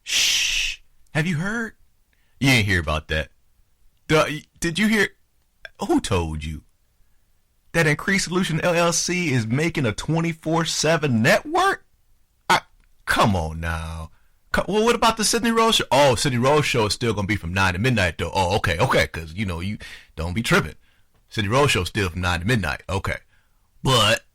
Speaker 2: Shh. Have you heard? You ain't hear about that. Did you hear? Who told you? That Increased Solution LLC is making a 24/7 network? Come on now. Well, what about the Sidney Rhodes Show? Oh, Sidney Rhodes Show is still going to be from 9 to midnight, though. Oh, okay, because, you don't be tripping. Sidney Rhodes Show still from 9 to midnight. Okay. But,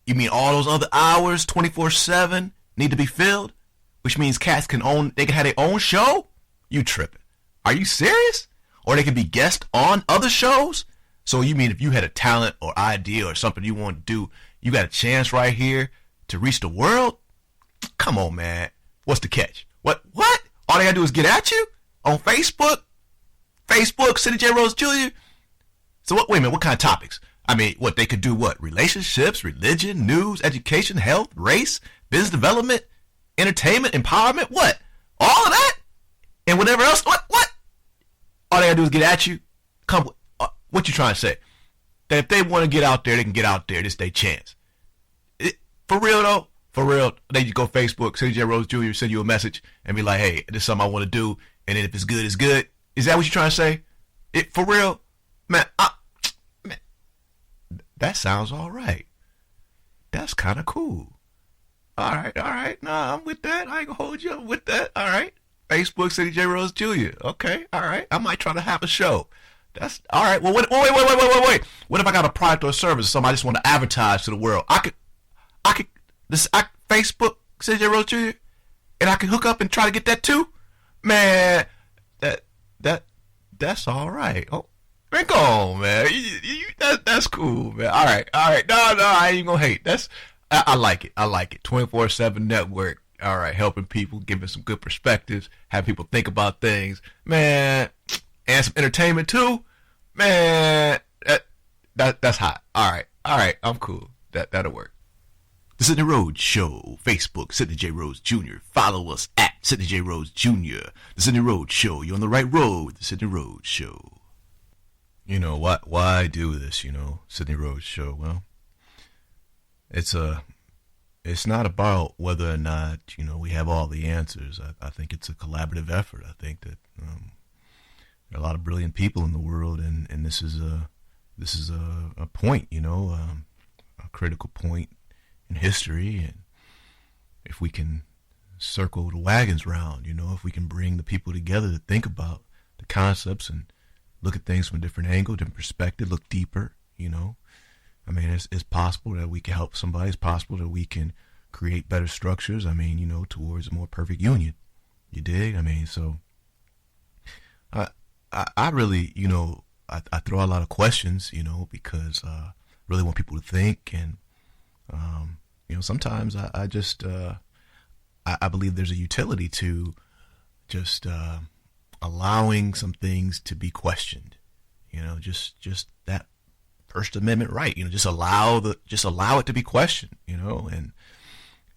Speaker 2: you mean all those other hours, 24/7, need to be filled? Which means cats they can have their own show? You tripping. Are you serious? Or they can be guests on other shows? So you mean if you had a talent or idea or something you want to do, you got a chance right here to reach the world? Come on, man. What's the catch? What? All they gotta do is get at you on Facebook? Facebook, Sidney J. Rhodes Jr.? So wait a minute, what kind of topics? I mean, what, they could do what? Relationships, religion, news, education, health, race, business development, entertainment, empowerment? What? All of that? And whatever else? What? All they gotta do is get at you? What you trying to say? That if they want to get out there, they can get out there. This their chance. For real, though? For real, they just go Facebook, Sidney J. Rhodes Jr., send you a message and be like, hey, this is something I want to do. And then if it's good, it's good. Is that what you're trying to say? For real? Man, that sounds all right. That's kind of cool. All right. Nah, I'm with that. I ain't going to hold you up with that. All right. Facebook, Sidney J. Rhodes Jr. Okay. All right. I might try to have a show. That's all right. Well, wait. What if I got a product or a service something I just want to advertise to the world? I could Facebook, Sidney J. Rhodes Jr., and I can hook up and try to get that too? Man, that's all right. Oh, man, go on, man. That's cool, man. All right. No, I ain't gonna hate. I like it. 24/7 network. All right, helping people, giving some good perspectives, having people think about things, man, and some entertainment too, man. That's hot. All right. I'm cool. That'll work. The Sidney Rhodes Show, Facebook, Sidney J. Rhodes Jr. Follow us at Sidney J. Rhodes Jr. The Sidney Rhodes Show. You're on the right road with the Sidney Rhodes Show. You know, why do this, Sidney Rhodes Show? Well, it's not about whether or not, we have all the answers. I think it's a collaborative effort. I think that there are a lot of brilliant people in the world, and this is a point, a critical point in history. And if we can circle the wagons round, if we can bring the people together to think about the concepts and look at things from a different angle, different perspective, look deeper, I mean, it's possible that we can help somebody. It's possible that we can create better structures, towards a more perfect union. You dig? I mean, so I really, I throw a lot of questions, because I really want people to think. And, sometimes I just, I believe there's a utility to just allowing some things to be questioned, just that First Amendment right, just allow it to be questioned, and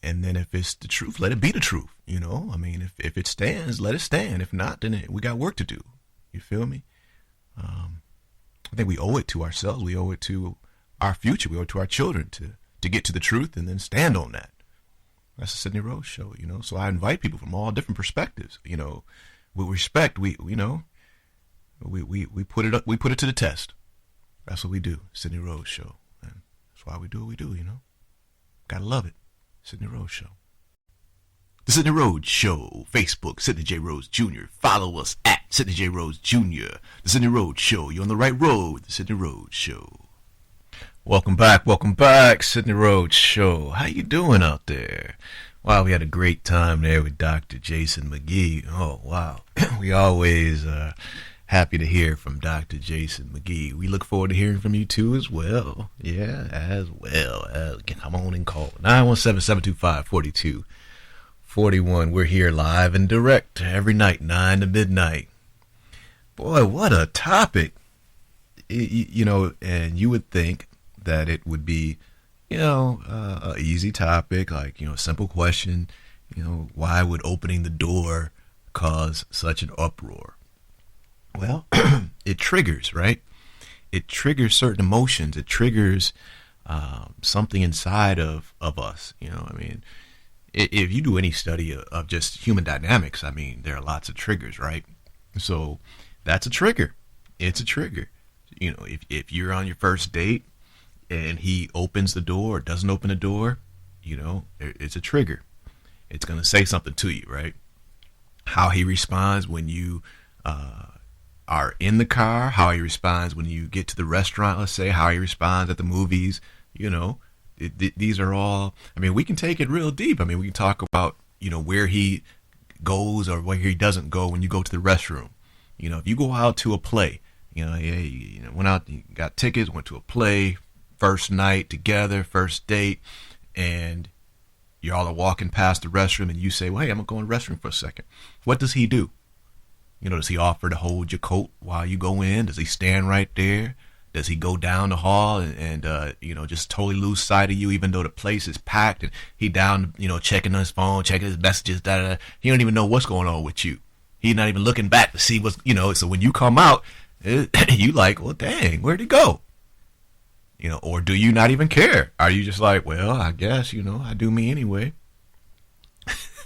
Speaker 2: then if it's the truth, let it be the truth, I mean, if it stands, let it stand. If not, then we got work to do. You feel me? I think we owe it to ourselves. We owe it to our future. We owe it to our children to get to the truth and then stand on that. That's the Sidney Rhodes Show, So I invite people from all different perspectives, with respect. We put it up. We put it to the test. That's what we do, Sidney Rhodes Show. And that's why we do what we do, Gotta love it. Sidney Rhodes Show. The Sidney Rhodes Show, Facebook, Sidney J. Rhodes Jr. Follow us at Sidney J. Rhodes Jr. The Sidney Rhodes Show. You're on the right road with the Sidney Rhodes Show. Welcome back, Sidney Rhodes Show. How you doing out there? Wow, we had a great time there with Dr. Jason McGee. Oh, wow. We always happy to hear from Dr. Jason McGee. We look forward to hearing from you too as well. Yeah, as well. Come on and call. 917-725-4241. We're here live and direct every night, 9 to midnight. Boy, what a topic. And you would think that it would be a easy topic, like, a simple question, why would opening the door cause such an uproar? Well, it triggers, right? It triggers certain emotions. It triggers something inside of us. If you do any study of just human dynamics, there are lots of triggers, right? So that's a trigger. It's a trigger. If you're on your first date and he opens the door or doesn't open the door, it's a trigger. It's going to say something to you, right? How he responds when you are in the car, how he responds when you get to the restaurant, let's say, how he responds at the movies, these are all, we can take it real deep. We can talk about, where he goes or where he doesn't go when you go to the restroom. If you go out to a play, went out, got tickets, went to a play, first night together, first date, and you all are walking past the restroom and you say, well, hey, I'm going to go in the restroom for a second. What does he do? Does he offer to hold your coat while you go in? Does he stand right there? Does he go down the hall and just totally lose sight of you, even though the place is packed, and he down, checking on his phone, checking his messages, he don't even know what's going on with you. He's not even looking back to see what's, so when you come out, you like, well, dang, where'd he go? Or do you not even care? Are you just like, well, I guess, I do me anyway.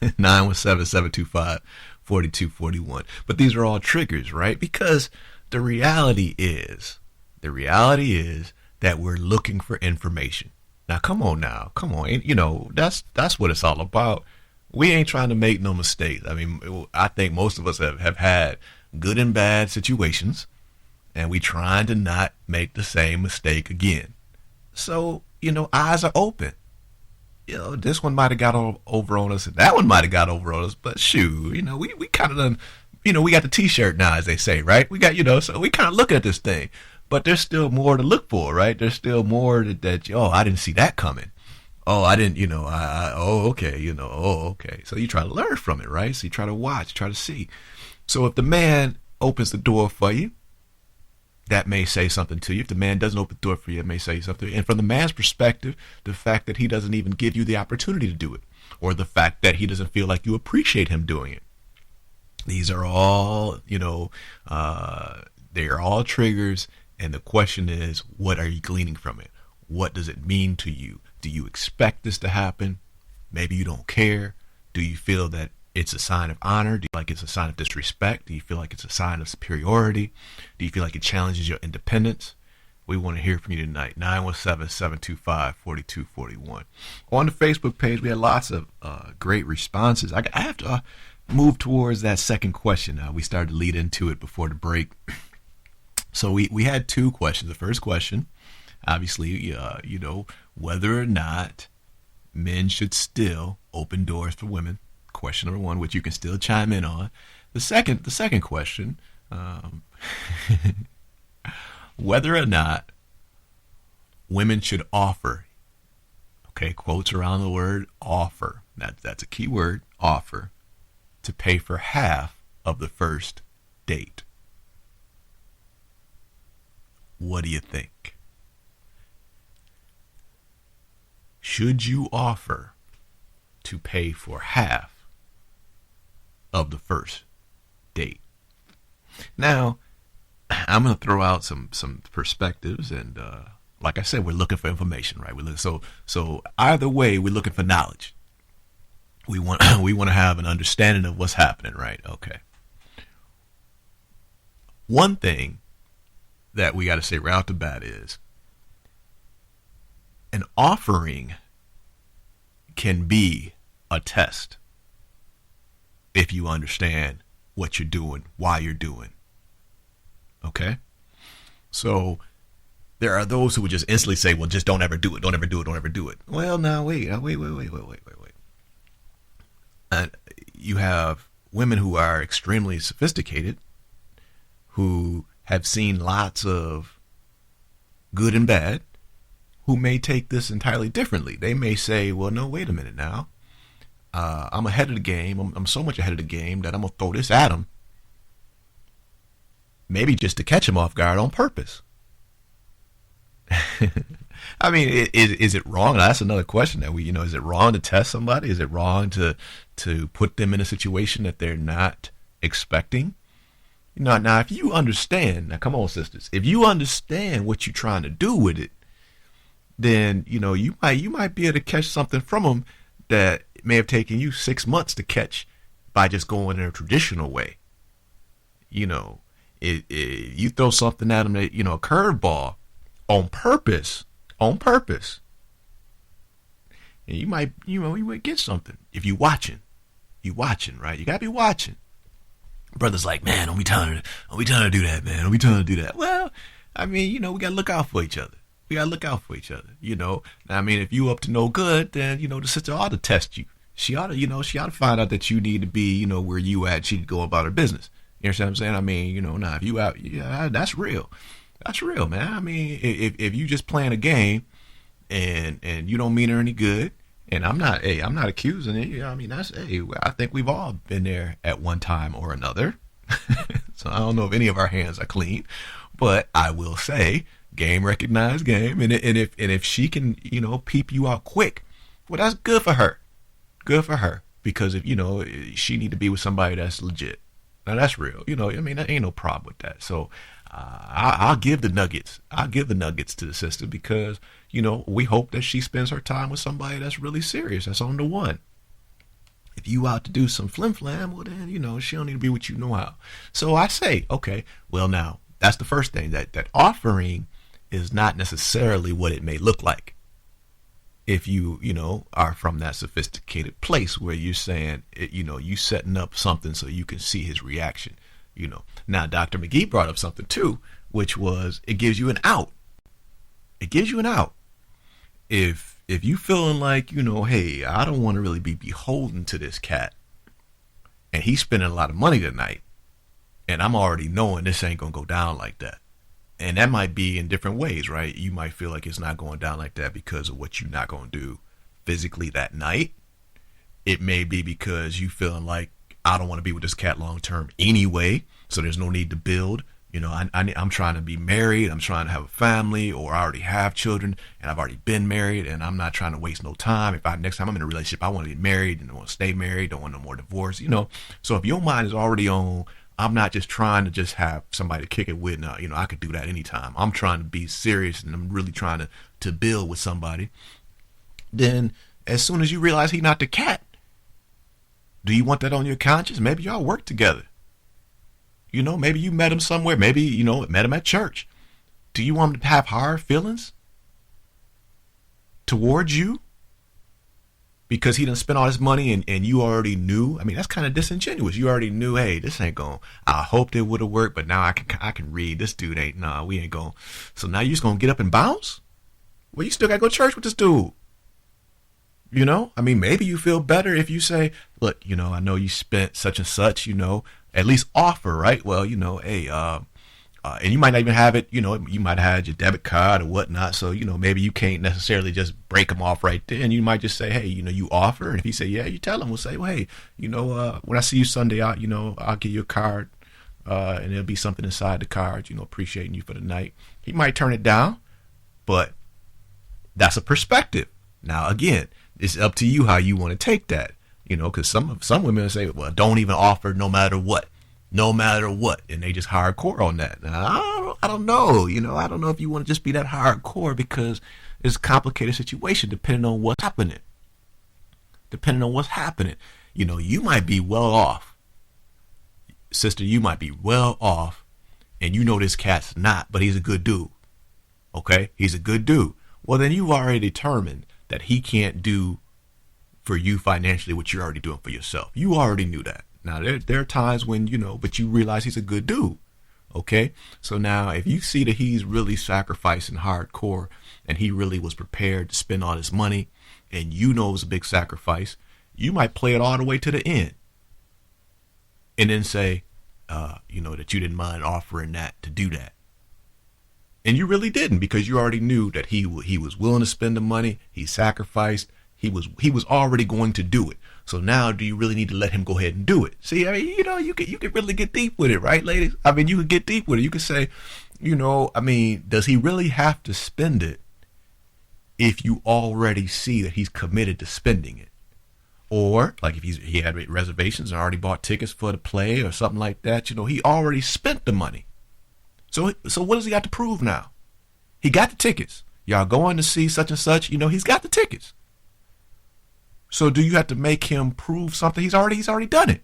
Speaker 2: 917-725-4241. But these are all triggers, right? Because the reality is that we're looking for information. Now, come on. That's what it's all about. We ain't trying to make no mistakes. I think most of us have had good and bad situations, and we trying to not make the same mistake again. So, eyes are open. This one might have got over on us, and that one might have got over on us, but shoot, we kind of done, we got the t-shirt now, as they say, right? We got, so we kind of look at this thing, but there's still more to look for, right? There's still more that I didn't see that coming. Oh, I didn't, okay, okay. So you try to learn from it, right? So you try to watch, try to see. So if the man opens the door for you, that may say something to you. If the man doesn't open the door for you, it may say something. And from the man's perspective, the fact that he doesn't even give you the opportunity to do it, or the fact that he doesn't feel like you appreciate him doing it. These are all, they are all triggers. And the question is, what are you gleaning from it? What does it mean to you? Do you expect this to happen? Maybe you don't care. Do you feel that it's a sign of honor? Do you feel like it's a sign of disrespect? Do you feel like it's a sign of superiority? Do you feel like it challenges your independence? We want to hear from you tonight. 917-725-4241. On the Facebook page, we had lots of great responses. I have to move towards that second question. We started to lead into it before the break. So we had two questions. The first question, obviously, whether or not men should still open doors for women. Question number one, which you can still chime in on. The second question, whether or not women should offer, okay, quotes around the word offer, that's a key word, offer, to pay for half of the first date. What do you think? Should you offer to pay for half of the first date? Now, I'm going to throw out some perspectives, and like I said, we're looking for information, right? So either way, we're looking for knowledge. We want to have an understanding of what's happening, right? Okay. One thing that we got to say right off the bat is an offering can be a test if you understand what you're doing, why you're doing. Okay? So there are those who would just instantly say, well, just don't ever do it, don't ever do it, don't ever do it. Well, now wait. And you have women who are extremely sophisticated, who have seen lots of good and bad, who may take this entirely differently. They may say, well, no, wait a minute now. I'm ahead of the game. I'm so much ahead of the game that I'm going to throw this at him. Maybe just to catch him off guard on purpose. I mean, is it wrong? That's another question that we, is it wrong to test somebody? Is it wrong to put them in a situation that they're not expecting? Now, if you understand, now come on, sisters, if you understand what you're trying to do with it, then, you might be able to catch something from them that may have taken you 6 months to catch by just going in a traditional way. You throw something at them that, a curveball on purpose, and you might get something if you watching, right? You gotta be watching. Brother's like, man, don't be trying to do that, man. Don't be trying to do that. Well, I mean, we gotta look out for each other. Now, I mean, if you up to no good, then, the sister ought to test you. She ought to find out that you need to be, where you at. She'd go about her business. You understand what I'm saying? I mean, now if you out, yeah, that's real. That's real, man. I mean, if you just playing a game and you don't mean her any good, and I'm not accusing you. I mean, I think we've all been there at one time or another. So I don't know if any of our hands are clean, but I will say, game recognized game, and if she can, peep you out quick, well, that's good for her. Good for her, because if she need to be with somebody that's legit. Now that's real. I mean, there ain't no problem with that. So I'll give the nuggets. I'll give the nuggets to the sister because, we hope that she spends her time with somebody that's really serious. That's on the one. If you out to do some flim-flam, well then, she don't need to be with you no how. So I say, okay, well now, that's the first thing. That offering is not necessarily what it may look like. If you are from that sophisticated place where you're saying, you setting up something so you can see his reaction, Now, Dr. McGee brought up something too, which was it gives you an out. It gives you an out. If you feeling like, hey, I don't want to really be beholden to this cat, and he's spending a lot of money tonight, and I'm already knowing this ain't going to go down like that. And that might be in different ways, right? You might feel like it's not going down like that because of what you're not going to do physically that night. It may be because you feeling like, I don't want to be with this cat long term anyway, so there's no need to build. I'm trying to be married, I'm trying to have a family, or I already have children, and I've already been married, and I'm not trying to waste no time. Next time I'm in a relationship, I want to get married, and I want to stay married, don't want no more divorce, So if your mind is already on, I'm not just trying to just have somebody to kick it with. Now, I could do that anytime. I'm trying to be serious, and I'm really trying to build with somebody. Then as soon as you realize he's not the cat, do you want that on your conscience? Maybe y'all work together. Maybe you met him somewhere. Maybe, met him at church. Do you want him to have hard feelings towards you? Because he done spent all this money and you already knew. I mean, that's kind of disingenuous. You already knew, hey, this ain't going. I hoped it would have worked, but now I can read. This dude ain't. Nah, we ain't going. So now you just going to get up and bounce? Well, you still got to go to church with this dude. I mean, maybe you feel better if you say, look, I know you spent such and such, at least offer, right? Well, hey, and you might not even have it, you might have had your debit card or whatnot. So, maybe you can't necessarily just break them off right there. And you might just say, hey, you offer. And if he say, yeah, you tell him, we'll say, well, hey, when I see you Sunday out, I'll give you a card and there'll be something inside the card, appreciating you for the night. He might turn it down, but that's a perspective. Now, again, it's up to you how you want to take that, because some women say, well, don't even offer no matter what. No matter what, and they just hardcore on that. Now, I don't know, I don't know if you want to just be that hardcore because it's a complicated situation depending on what's happening. You might be well off, sister. You might be well off, and this cat's not, but he's a good dude. Okay, he's a good dude. Well, then you've already determined that he can't do for you financially what you're already doing for yourself. You already knew that. Now, there are times when, but you realize he's a good dude. Okay. So now if you see that he's really sacrificing hardcore and he really was prepared to spend all this money and it was a big sacrifice, you might play it all the way to the end and then say, that you didn't mind offering that to do that. And you really didn't, because you already knew that he was willing to spend the money. He sacrificed. He was already going to do it. So now, do you really need to let him go ahead and do it? See, I mean, you can really get deep with it, right, ladies? I mean, you could get deep with it. You could say, does he really have to spend it if you already see that he's committed to spending it. Or like if he had reservations and already bought tickets for the play or something like that, he already spent the money. So what does he got to prove now? He got the tickets. Y'all going to see such and such, he's got the tickets. So do you have to make him prove something? He's already done it.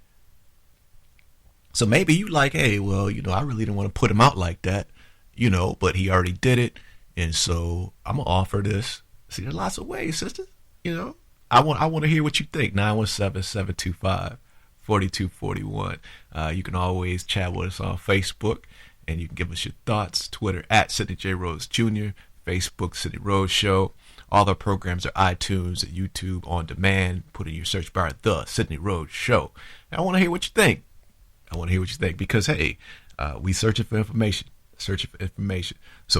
Speaker 2: So maybe you like, hey, well, I really didn't want to put him out like that, but he already did it. And so I'm going to offer this. See, there's lots of ways, sisters, I want to hear what you think. 917-725-4241. You can always chat with us on Facebook, and you can give us your thoughts. Twitter at Sidney J. Rhodes Jr., Facebook Sidney Rhodes Show. All our programs are iTunes and YouTube on demand. Put in your search bar The Sidney Rhodes Show. And I want to hear what you think. Because, hey, we searching for information. So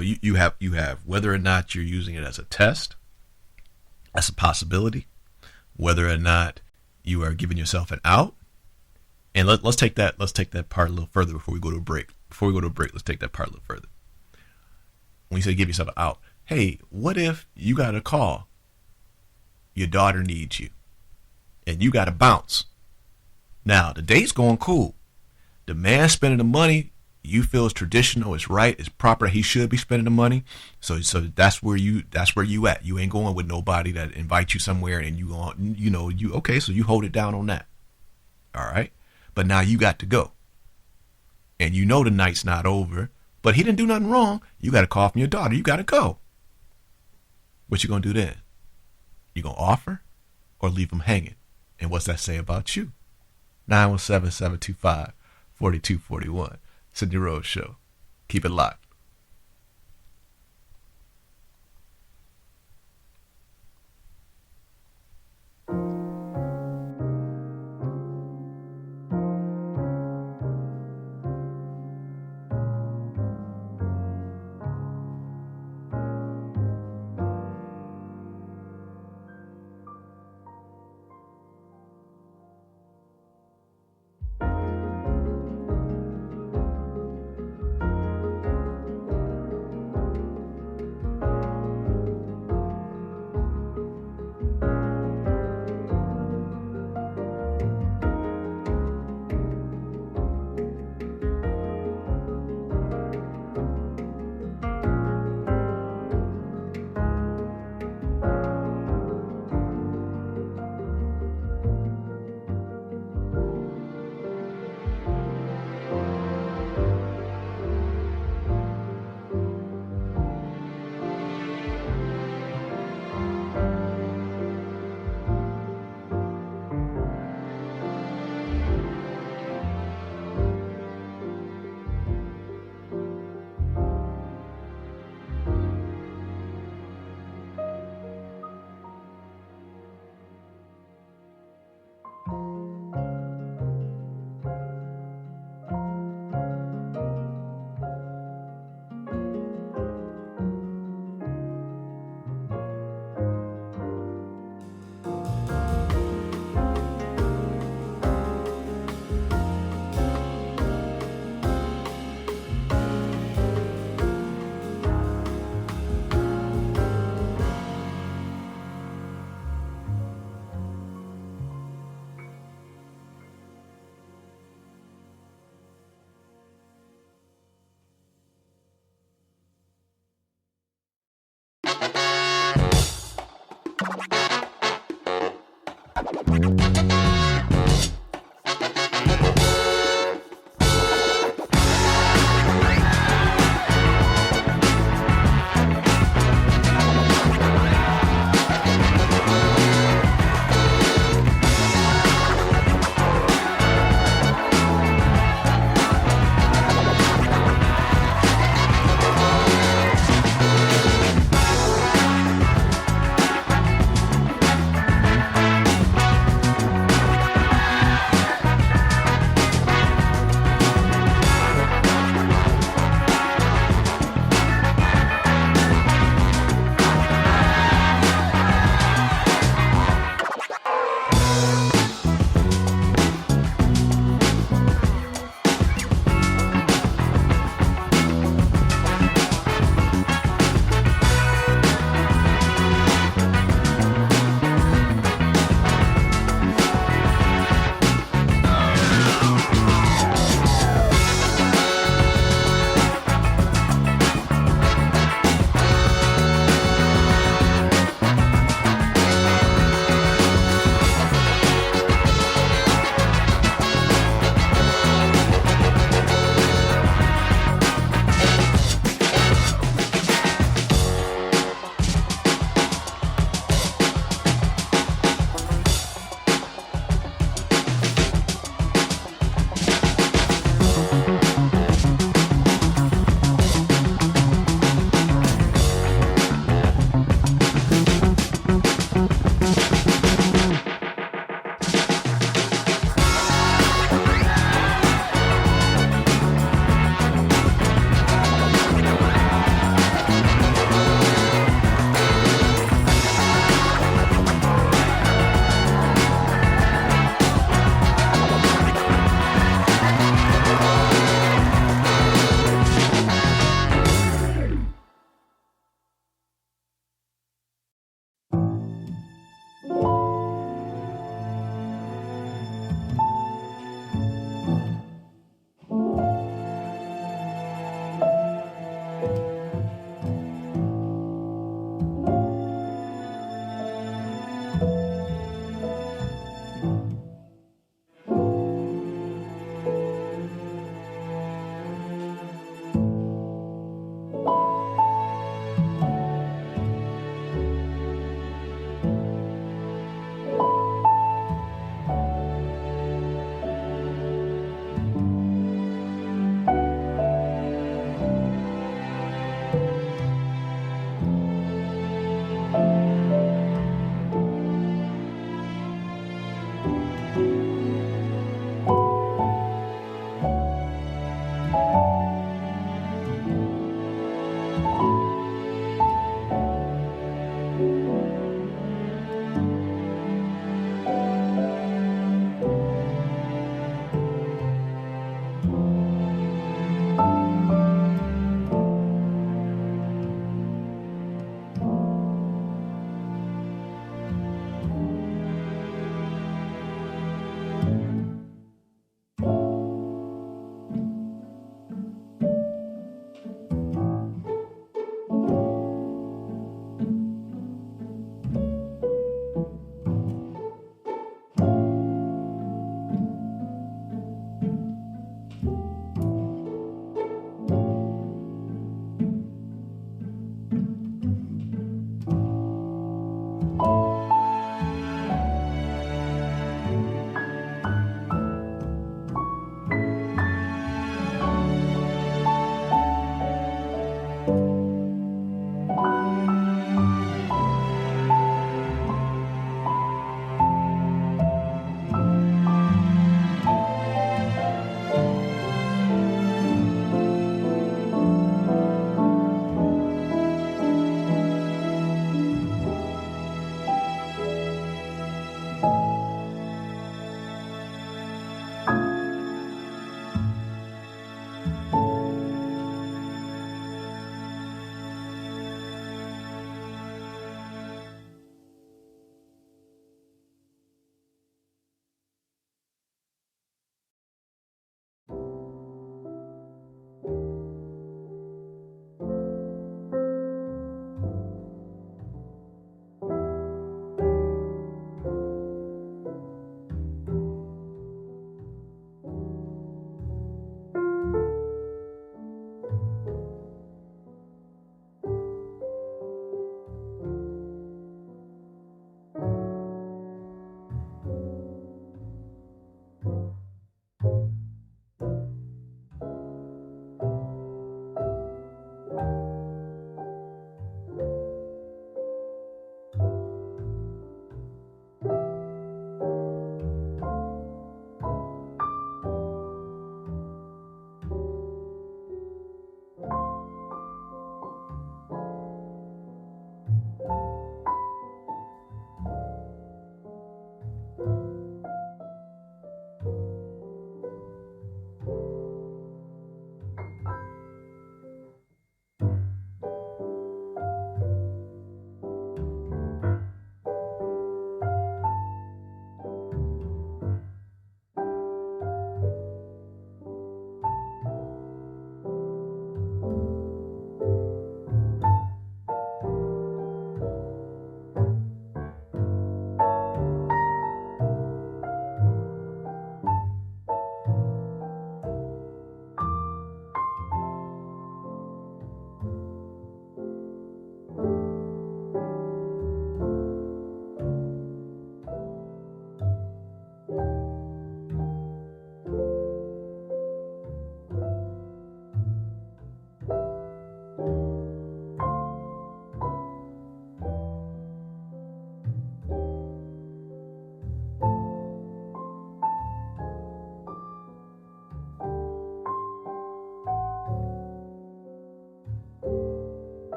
Speaker 2: you have whether or not you're using it as a test. That's a possibility. Whether or not you are giving yourself an out. And let's take that part a little further before we go to a break. Let's take that part a little further. When you say give yourself an out, hey, what if you got a call? Your daughter needs you. And you got to bounce. Now, the date's going cool. The man spending the money, you feel is traditional, it's right, it's proper, he should be spending the money. So that's where you at. You ain't going with nobody that invites you somewhere and so you hold it down on that. All right. But now you got to go. And the night's not over, but he didn't do nothing wrong. You got a call from your daughter. You got to go. What you going to do then? You going to offer or leave him hanging? And what's that say about you? 917-725-4241. Sidney Rhodes Show. Keep it locked.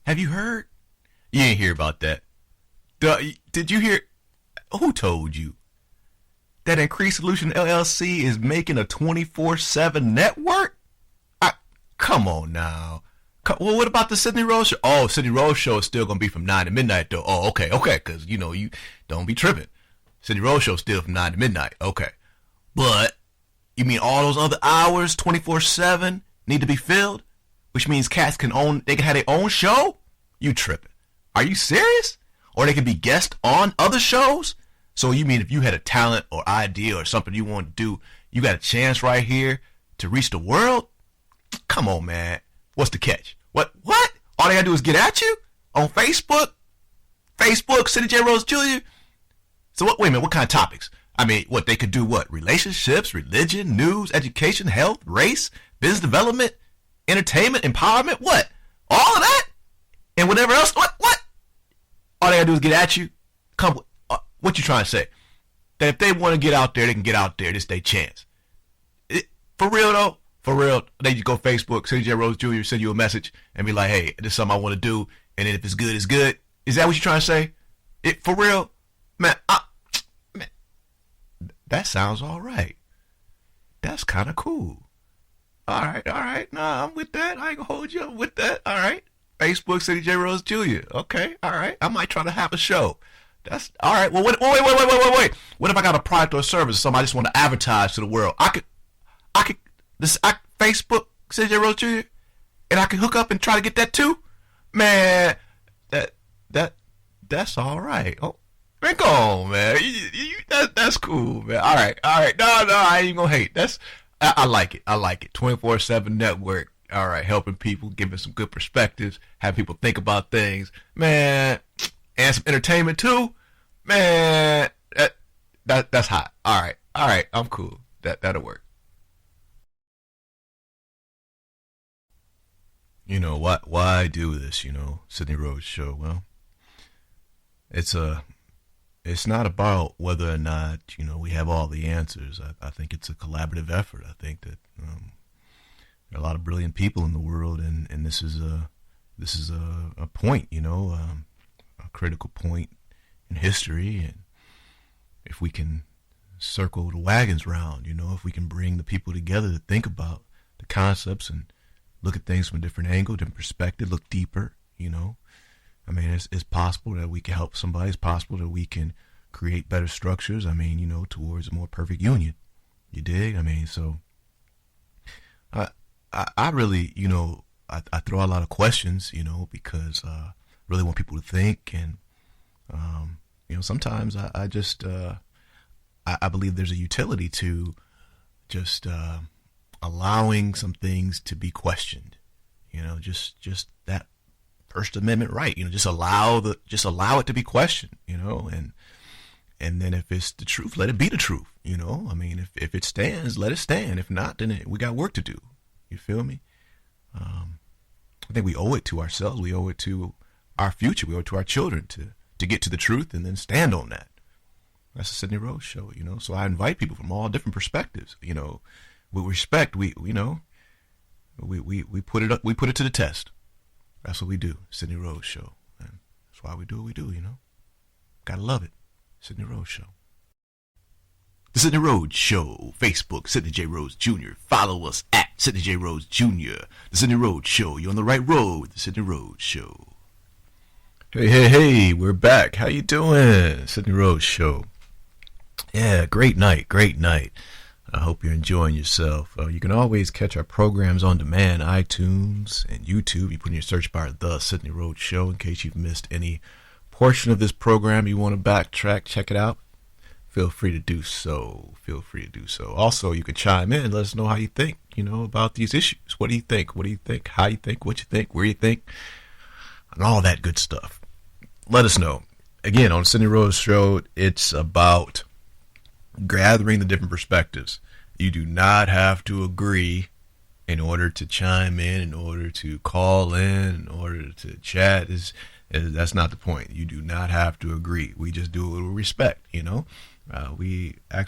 Speaker 2: Have you heard? You ain't hear about that. Did you hear? Who told you? That Increased Solution LLC is making a 24/7 network? Come on now. Well, what about the Sidney Rhodes show? Oh, Sidney Rhodes show is still going to be from 9 to midnight, though. Oh, okay, because, you don't be tripping. Sidney Rhodes show is still from 9 to midnight. Okay. But, you mean all those other hours, 24/7, need to be filled? Which means cats they can have their own show? You tripping. Are you serious? Or they can be guests on other shows? So you mean if you had a talent or idea or something you want to do, you got a chance right here to reach the world? Come on, man. What's the catch? What? All they gotta do is get at you? On Facebook? Sidney J. Rhodes Jr.? So wait a minute, what kind of topics? I mean, what, they could do what? Relationships, religion, news, education, health, race, business development, entertainment, empowerment? What? All of that? And whatever else? What? All they gotta do is get at you? What you trying to say? That if they want to get out there, they can get out there. This their chance. For real, though? For real, they just go Facebook, Sidney J. Rhodes Jr., send you a message and be like, hey, this is something I want to do. And then if it's good, it's good. Is that what you're trying to say? For real? Man, that sounds all right. That's kind of cool. All right. Nah, I'm with that. I ain't going to hold you up with that. All right. Facebook, Sidney J. Rhodes Jr. Okay, all right. I might try to have a show. That's all right. Well, wait. What if I got a product or service, something I just want to advertise to the world? I could Facebook, Sidney J. Rhodes Jr., and I can hook up and try to get that too? Man, that's all right. Oh, man, go on, man. That's cool, man. All right. No, I ain't gonna hate. I like it. 24/7 network. All right, helping people, giving some good perspectives, having people think about things, man, and some entertainment too, man. That's hot. All right, I'm cool. That'll work. Why do this? Sidney Rhodes Show. Well, it's not about whether or not we have all the answers. I think it's a collaborative effort. I think that there are a lot of brilliant people in the world, and this is a point, a critical point in history. And if we can circle the wagons round, if we can bring the people together to think about the concepts and look at things from a different angle, different perspective, look deeper, I mean, it's possible that we can help somebody. It's possible that we can create better structures, towards a more perfect union. You dig? I mean, so I really, I throw out a lot of questions, because I really want people to think. And, sometimes I just, I believe there's a utility to just allowing some things to be questioned, just that First Amendment right, just allow it to be questioned, and then if it's the truth, let it be the truth, I mean, if it stands, let it stand. If not, then we got work to do. You feel me? I think we owe it to ourselves. We owe it to our future. We owe it to our children to get to the truth and then stand on that. That's the Sidney Rhodes Show, So I invite people from all different perspectives, with respect. We put it up. We put it to the test. That's what we do. Sidney Rhodes Show, and that's why we do what we do. Gotta love it. Sidney Rhodes Show. The Sidney Rhodes Show. Facebook, Sidney J. Rhodes Jr. Follow us at Sidney J. Rhodes Jr. The Sidney Rhodes Show. You're on the right road with the Sidney Rhodes Show. Hey, we're back. How you doing? Sidney Rhodes Show. Yeah, great night. I hope you're enjoying yourself. You can always catch our programs on demand, iTunes and YouTube. You put in your search bar, The Sidney Rhodes Show, in case you've missed any portion of this program. You want to backtrack, check it out. Feel free to do so. Also, you can chime in and let us know how you think, about these issues. What do you think? How you think? What you think? Where you think? And all that good stuff. Let us know. Again, on the Sidney Rhodes Show, it's about gathering the different perspectives. You do not have to agree in order to chime in order to call in order to chat. That's not the point. You do not have to agree. We just do it with respect,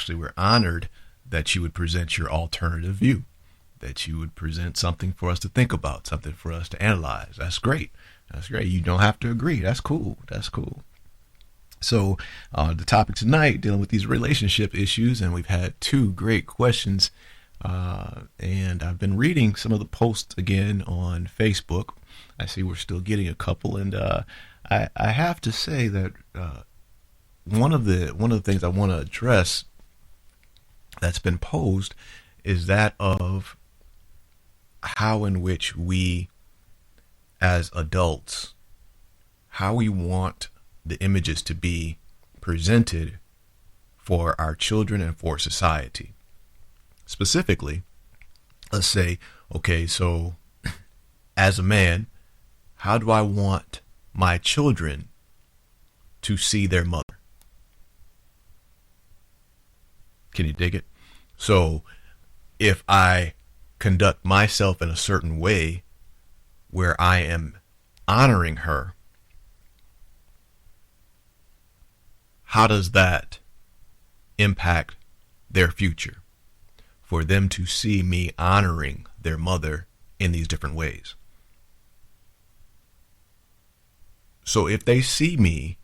Speaker 2: we're honored that you would present your alternative view, that you would present something for us to think about, something for us to analyze. That's great. That's great. You don't have to agree. That's cool. That's cool. So the topic tonight, dealing with these relationship issues, and we've had 2 great questions. And I've been reading some of the posts again on Facebook. I see we're still getting a couple, and I have to say that one of the things I want to address that's been posed is that of how in which we, as adults, how we want the images to be presented for our children and for society. Specifically, let's say, okay, so as a man, how do I want my children to see their mother? Can you dig it? So if I conduct myself in a certain way where I am honoring her, how does that impact their future? For them to see me honoring their mother in these different ways. So if they see me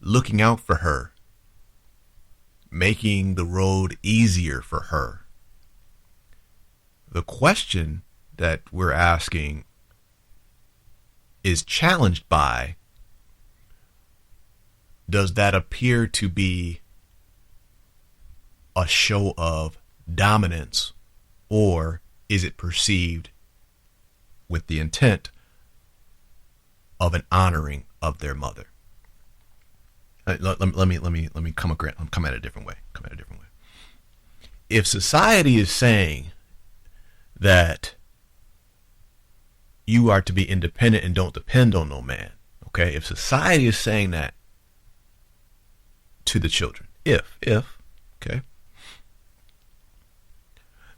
Speaker 2: looking out for her, making the road easier for her, the question that we're asking is challenged by, does that appear to be a show of dominance, or is it perceived with the intent of an honoring of their mother? Let me come at it a different way. If society is saying that you are to be independent and don't depend on no man, okay? If society is saying that to the children, okay?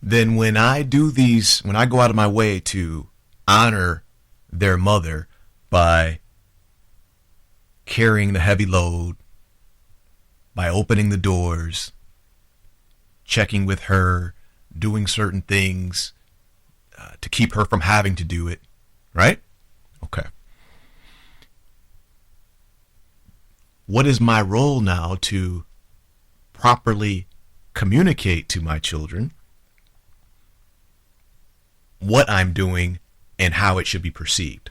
Speaker 2: Then when I go out of my way to honor their mother by carrying the heavy load, by opening the doors, checking with her, doing certain things to keep her from having to do it, right? Okay. What is my role now to properly communicate to my children what I'm doing and how it should be perceived?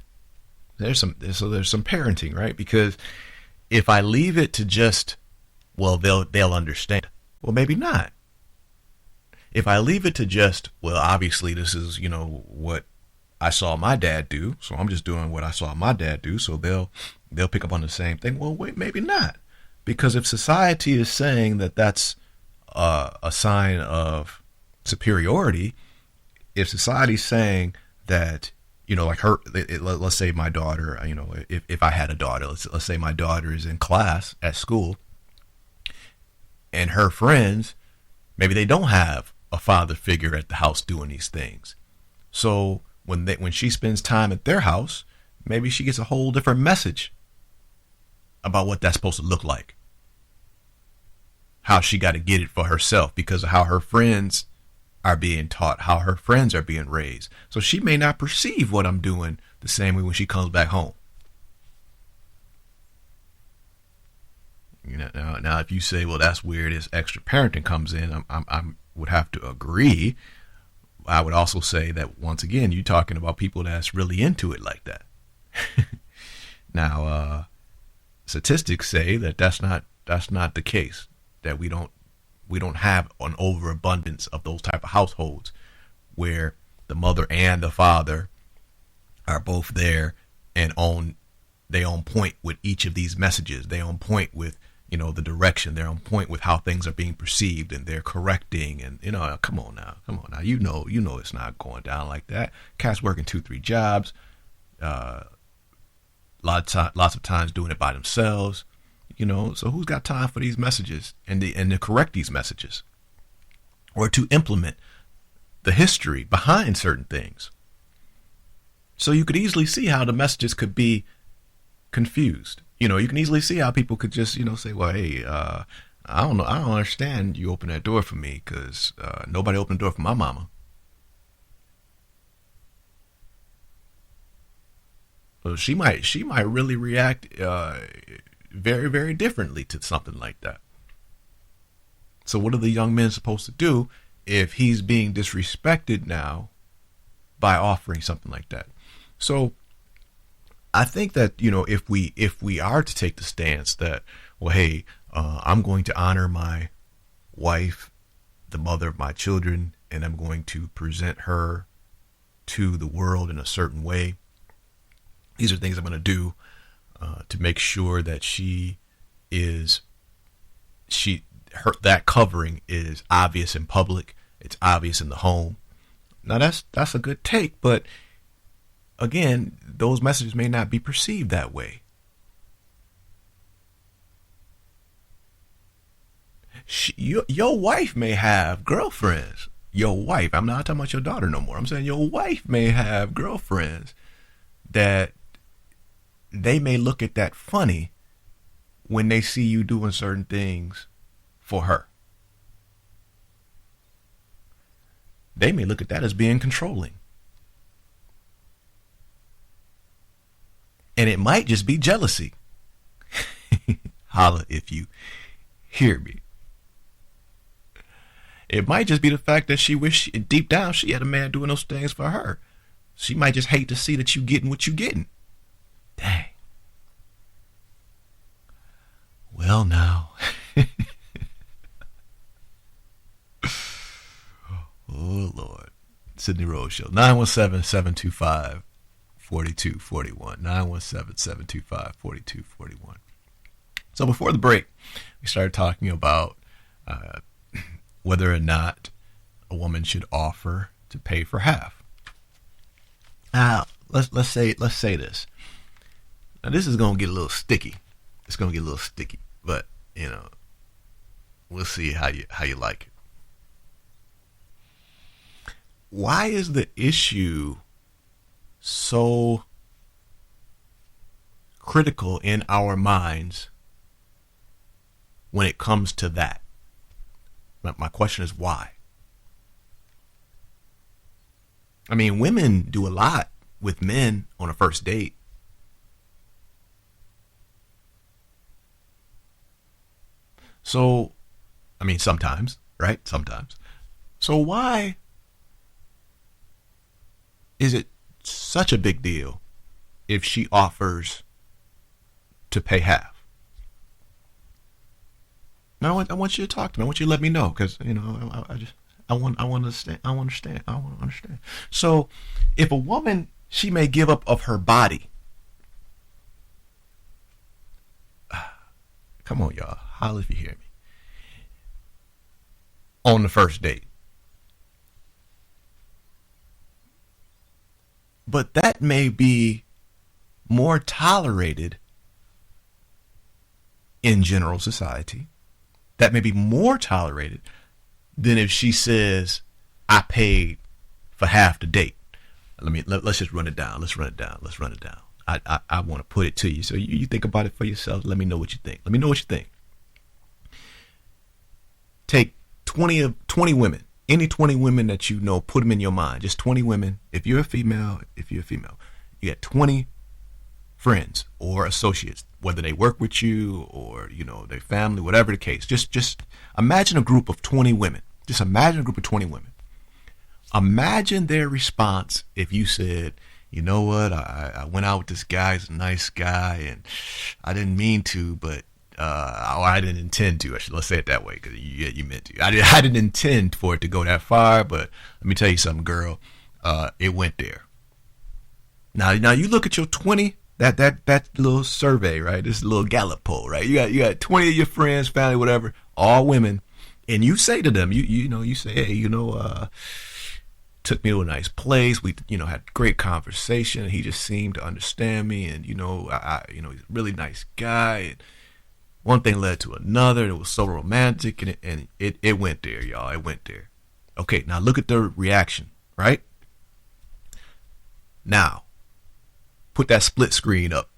Speaker 2: There's some parenting, right? Because if I leave it to just, well, they'll understand. Well, maybe not. If I leave it to just, well, obviously this is, what I saw my dad do, so I'm just doing what I saw my dad do, so they'll pick up on the same thing. Well, wait, maybe not. Because if society is saying that that's a sign of superiority, if society's saying that, like let's say my daughter, if I had a daughter, let's say my daughter is in class at school, and her friends, maybe they don't have a father figure at the house doing these things. So when she spends time at their house, maybe she gets a whole different message about what that's supposed to look like. How she got to get it for herself because of how her friends are being taught, how her friends are being raised. So she may not perceive what I'm doing the same way when she comes back home. Now if you say, well, that's where this extra parenting comes in, I would have to agree. I would also say that, once again, you're talking about people that's really into it like that. Now, statistics say that that's not the case, that we don't have an overabundance of those type of households where the mother and the father are both there and they on point with each of these messages. They on point with, the direction. They're on point with how things are being perceived, and they're correcting. And, come on now. It's not going down like that. Cats working 2-3 jobs, lots of times doing it by themselves. So who's got time for these messages and to correct these messages or to implement the history behind certain things? So you could easily see how the messages could be confused. You can easily see how people could just, say, well, hey, I don't know. I don't understand you open that door for me because nobody opened the door for my mama. She might really react very, very differently to something like that. So what are the young men supposed to do if he's being disrespected now by offering something like that? So I think that, if we are to take the stance that, well, hey, I'm going to honor my wife, the mother of my children, and I'm going to present her to the world in a certain way. These are things I'm going to do to make sure that that covering is obvious in public. It's obvious in the home. Now that's a good take, but again, those messages may not be perceived that way. Your wife may have girlfriends. Your wife, I'm not talking about your daughter no more. I'm saying your wife may have girlfriends that they may look at that funny when they see you doing certain things for her. They may look at that as being controlling. And it might just be jealousy. Holla if you hear me. It might just be the fact that she wish deep down she had a man doing those things for her. She might just hate to see that you getting what you getting. Dang. Well, now. Oh, Lord. Sidney Rhodes Show. 917-725-4241. 917-725-4241. So before the break, we started talking about whether or not a woman should offer to pay for half. Now, let's say this. Now, this is going to get a little sticky. It's going to get a little sticky, but we'll see how you like it. Why is the issue so critical in our minds when it comes to that? My question is why? I mean, women do a lot with men on a first date. So, I mean, sometimes, right? Sometimes. So why is it such a big deal if she offers to pay half? Now, I want you to talk to me. I want you to let me know, because I want to understand. So, if a woman, she may give up of her body. Come on, y'all. Holler if you hear me. On the first date. But that may be more tolerated in general society. That may be more tolerated than if she says, I paid for half the date. Let's just run it down. Let's run it down. I want to put it to you. So you think about it for yourself. Let me know what you think. Take 20 women. Any 20 women that you know, put them in your mind. Just 20 women. If you're a female, you got 20 friends or associates, whether they work with you or, their family, whatever the case. Just imagine a group of 20 women. Just imagine a group of 20 women. Imagine their response if you said, you know what, I went out with this guy, he's a nice guy, and I didn't mean to, but I didn't intend to. Let's say it that way, because you meant to. I didn't intend for it to go that far, but let me tell you something, girl. It went there. Now you look at your 20, that little survey, right? This little Gallup poll, right? You got 20 of your friends, family, whatever, all women, and you say to them, you say, hey, took me to a nice place. We, had a great conversation. He just seemed to understand me, and he's a really nice guy. And one thing led to another. It was so romantic, and it went there, y'all. It went there. Okay, now look at the reaction, right? Now, put that split screen up.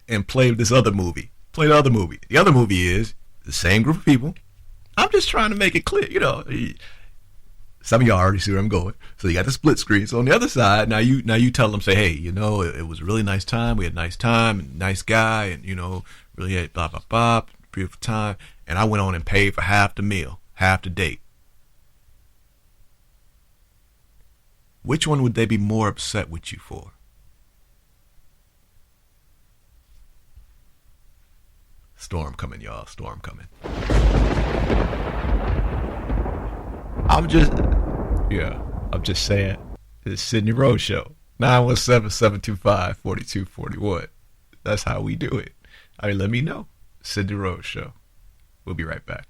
Speaker 2: And play this other movie. Play the other movie. The other movie is the same group of people. I'm just trying to make it clear, Some of y'all already see where I'm going. So you got the split screen. So on the other side, now you tell them, say, hey, it was a really nice time. We had a nice time, and nice guy, and really had blah blah blah, beautiful time. And I went on and paid for half the meal, half the date. Which one would they be more upset with you for? Storm coming, y'all. Storm coming. I'm just saying. It's Sidney Rhodes Show. 917-725-4241. That's how we do it. I mean, let me know. Sidney Rhodes Show. We'll be right back.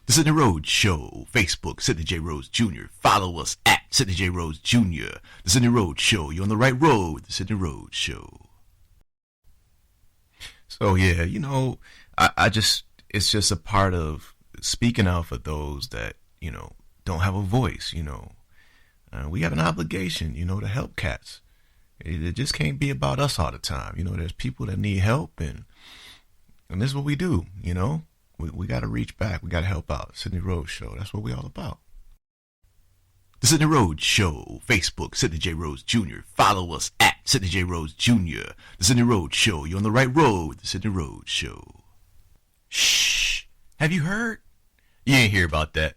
Speaker 2: The Sidney Rhodes Show, Facebook, Sidney J. Rhodes Jr. Follow us at Sidney J. Rhodes Jr. The Sidney Rhodes Show. You're on the right road with the Sidney Rhodes Show. So, yeah, you know, it's just a part of speaking out for those that, you know, don't have a voice, you know. We have an obligation, you know, to help cats. It just can't be about us all the time. You know, there's people that need help, and this is what we do, you know. We got to reach back. We got to help out. Sidney Rhodes Show. That's what we all about. The Sidney Rhodes Show. Facebook, Sidney J. Rhodes Jr. Follow us at Sidney J. Rhodes Jr. The Sidney Rhodes Show. You're on the right road with the Sidney Rhodes Show. Shh. Have you heard? You ain't hear about that.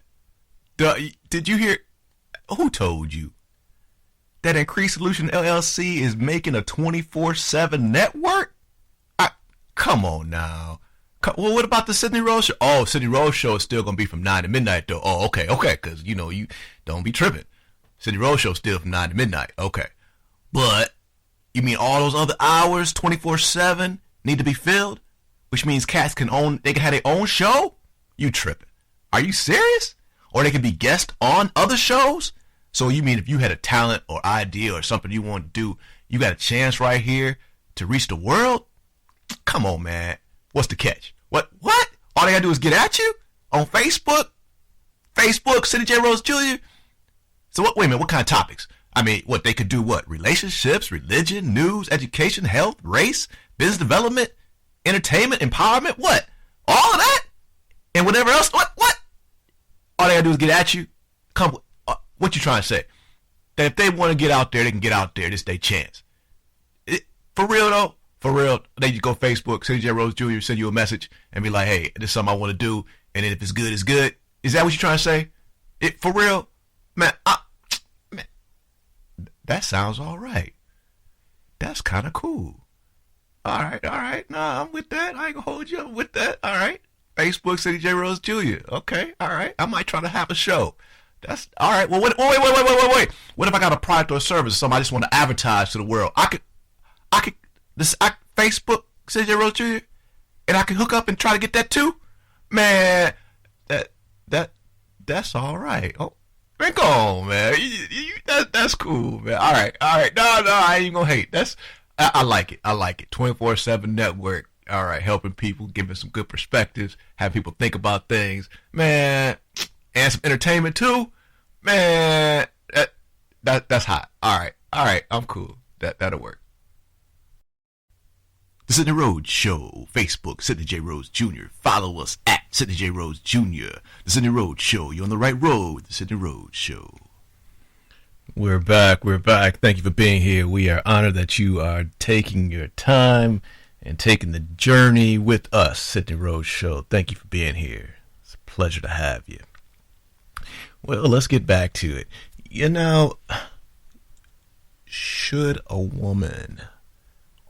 Speaker 2: Did you hear? Who told you? That Increased Solution LLC is making a 24/7 network? Come on now. Well, what about the Sidney Rhodes Show? Oh, Sidney Rhodes Show is still going to be from 9 to midnight, though. Oh, okay, because, you know, you don't be tripping. Sidney Rhodes Show is still from 9 to midnight. Okay. But, you mean all those other hours, 24/7, need to be filled? Which means cats can have their own show? You tripping. Are you serious? Or they can be guests on other shows? So you mean if you had a talent or idea or something you want to do, you got a chance right here to reach the world? Come on, man. What's the catch? What? All they gotta do is get at you on Facebook? Facebook, Sidney J. Rhodes Jr.? So wait a minute, what kind of topics? I mean, what, they could do what? Relationships, religion, news, education, health, race, business development, entertainment, empowerment? What? All of that? And whatever else? What? All they gotta do is get at you? What you trying to say? That if they want to get out there, they can get out there. This is their chance. For real, though? For real, they just go Facebook, Sidney J. Rhodes Jr., send you a message and be like, hey, this is something I want to do. And then if it's good, it's good. Is that what you're trying to say? For real? Man, that sounds all right. That's kind of cool. All right. Nah, I'm with that. I ain't going to hold you up with that. All right. Facebook, Sidney J. Rhodes Jr. Okay, all right. I might try to have a show. That's all right. Well, wait. What if I got a product or a service or something I just want to advertise to the world? I could Facebook, Sidney J. Rhodes Jr., and I can hook up and try to get that too? Man, that's all right. Oh, man, go on, man. That's cool, man. All right. No, I ain't gonna hate. I like it. 24/7 network. All right, helping people, giving some good perspectives, have people think about things, man, and some entertainment too, man. That's hot. All right, I'm cool. That'll work. The Sidney Rhodes Show, Facebook, Sidney J. Rhodes Jr. Follow us at Sidney J. Rhodes Jr. The Sidney Rhodes Show. You're on the right road with the Sidney Rhodes Show. We're back. Thank you for being here. We are honored that you are taking your time and taking the journey with us, Sidney Rhodes Show. Thank you for being here. It's a pleasure to have you. Well, let's get back to it. You know, should a woman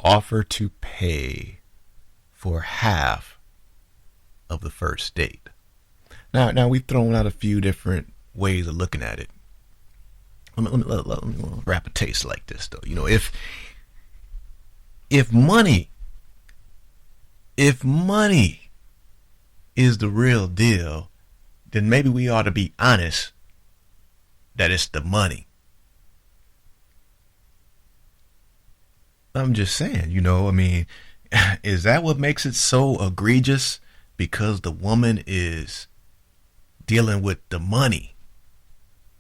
Speaker 2: offer to pay for half of the first date? Now we've thrown out a few different ways of looking at it. Let me wrap a taste like this, though. You know, if money is the real deal, then maybe we ought to be honest that it's the money. I'm just saying, you know, I mean, is that what makes it so egregious? Because the woman is dealing with the money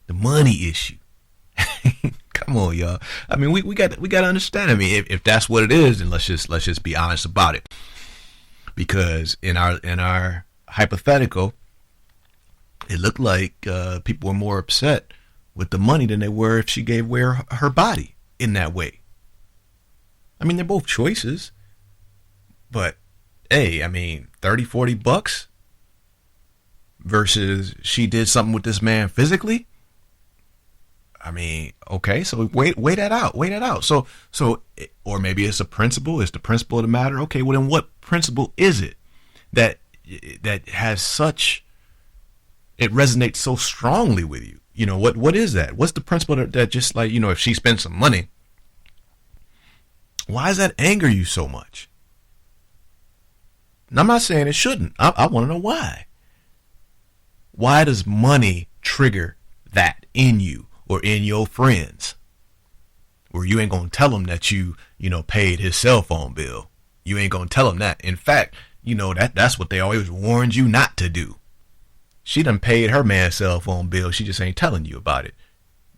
Speaker 2: issue. Come on, y'all. I mean, we got to understand. I mean, if that's what it is, then let's just be honest about it. Because in our hypothetical, it looked like people were more upset with the money than they were if she gave away her body in that way. I mean, they're both choices, but hey, I mean, $30-$40 versus she did something with this man physically. I mean, okay, so wait that out. So, or maybe it's a principle. It's the principle of the matter. Okay, well then, what principle is it that has such, it resonates so strongly with you? You know, what is that? What's the principle that just like, you know, if she spends some money, why does that anger you so much? And I'm not saying it shouldn't. I want to know why. Why does money trigger that in you or in your friends? Where you ain't going to tell them that you paid his cell phone bill. You ain't going to tell them that. In fact, that's what they always warned you not to do. She done paid her man's cell phone bill. She just ain't telling you about it.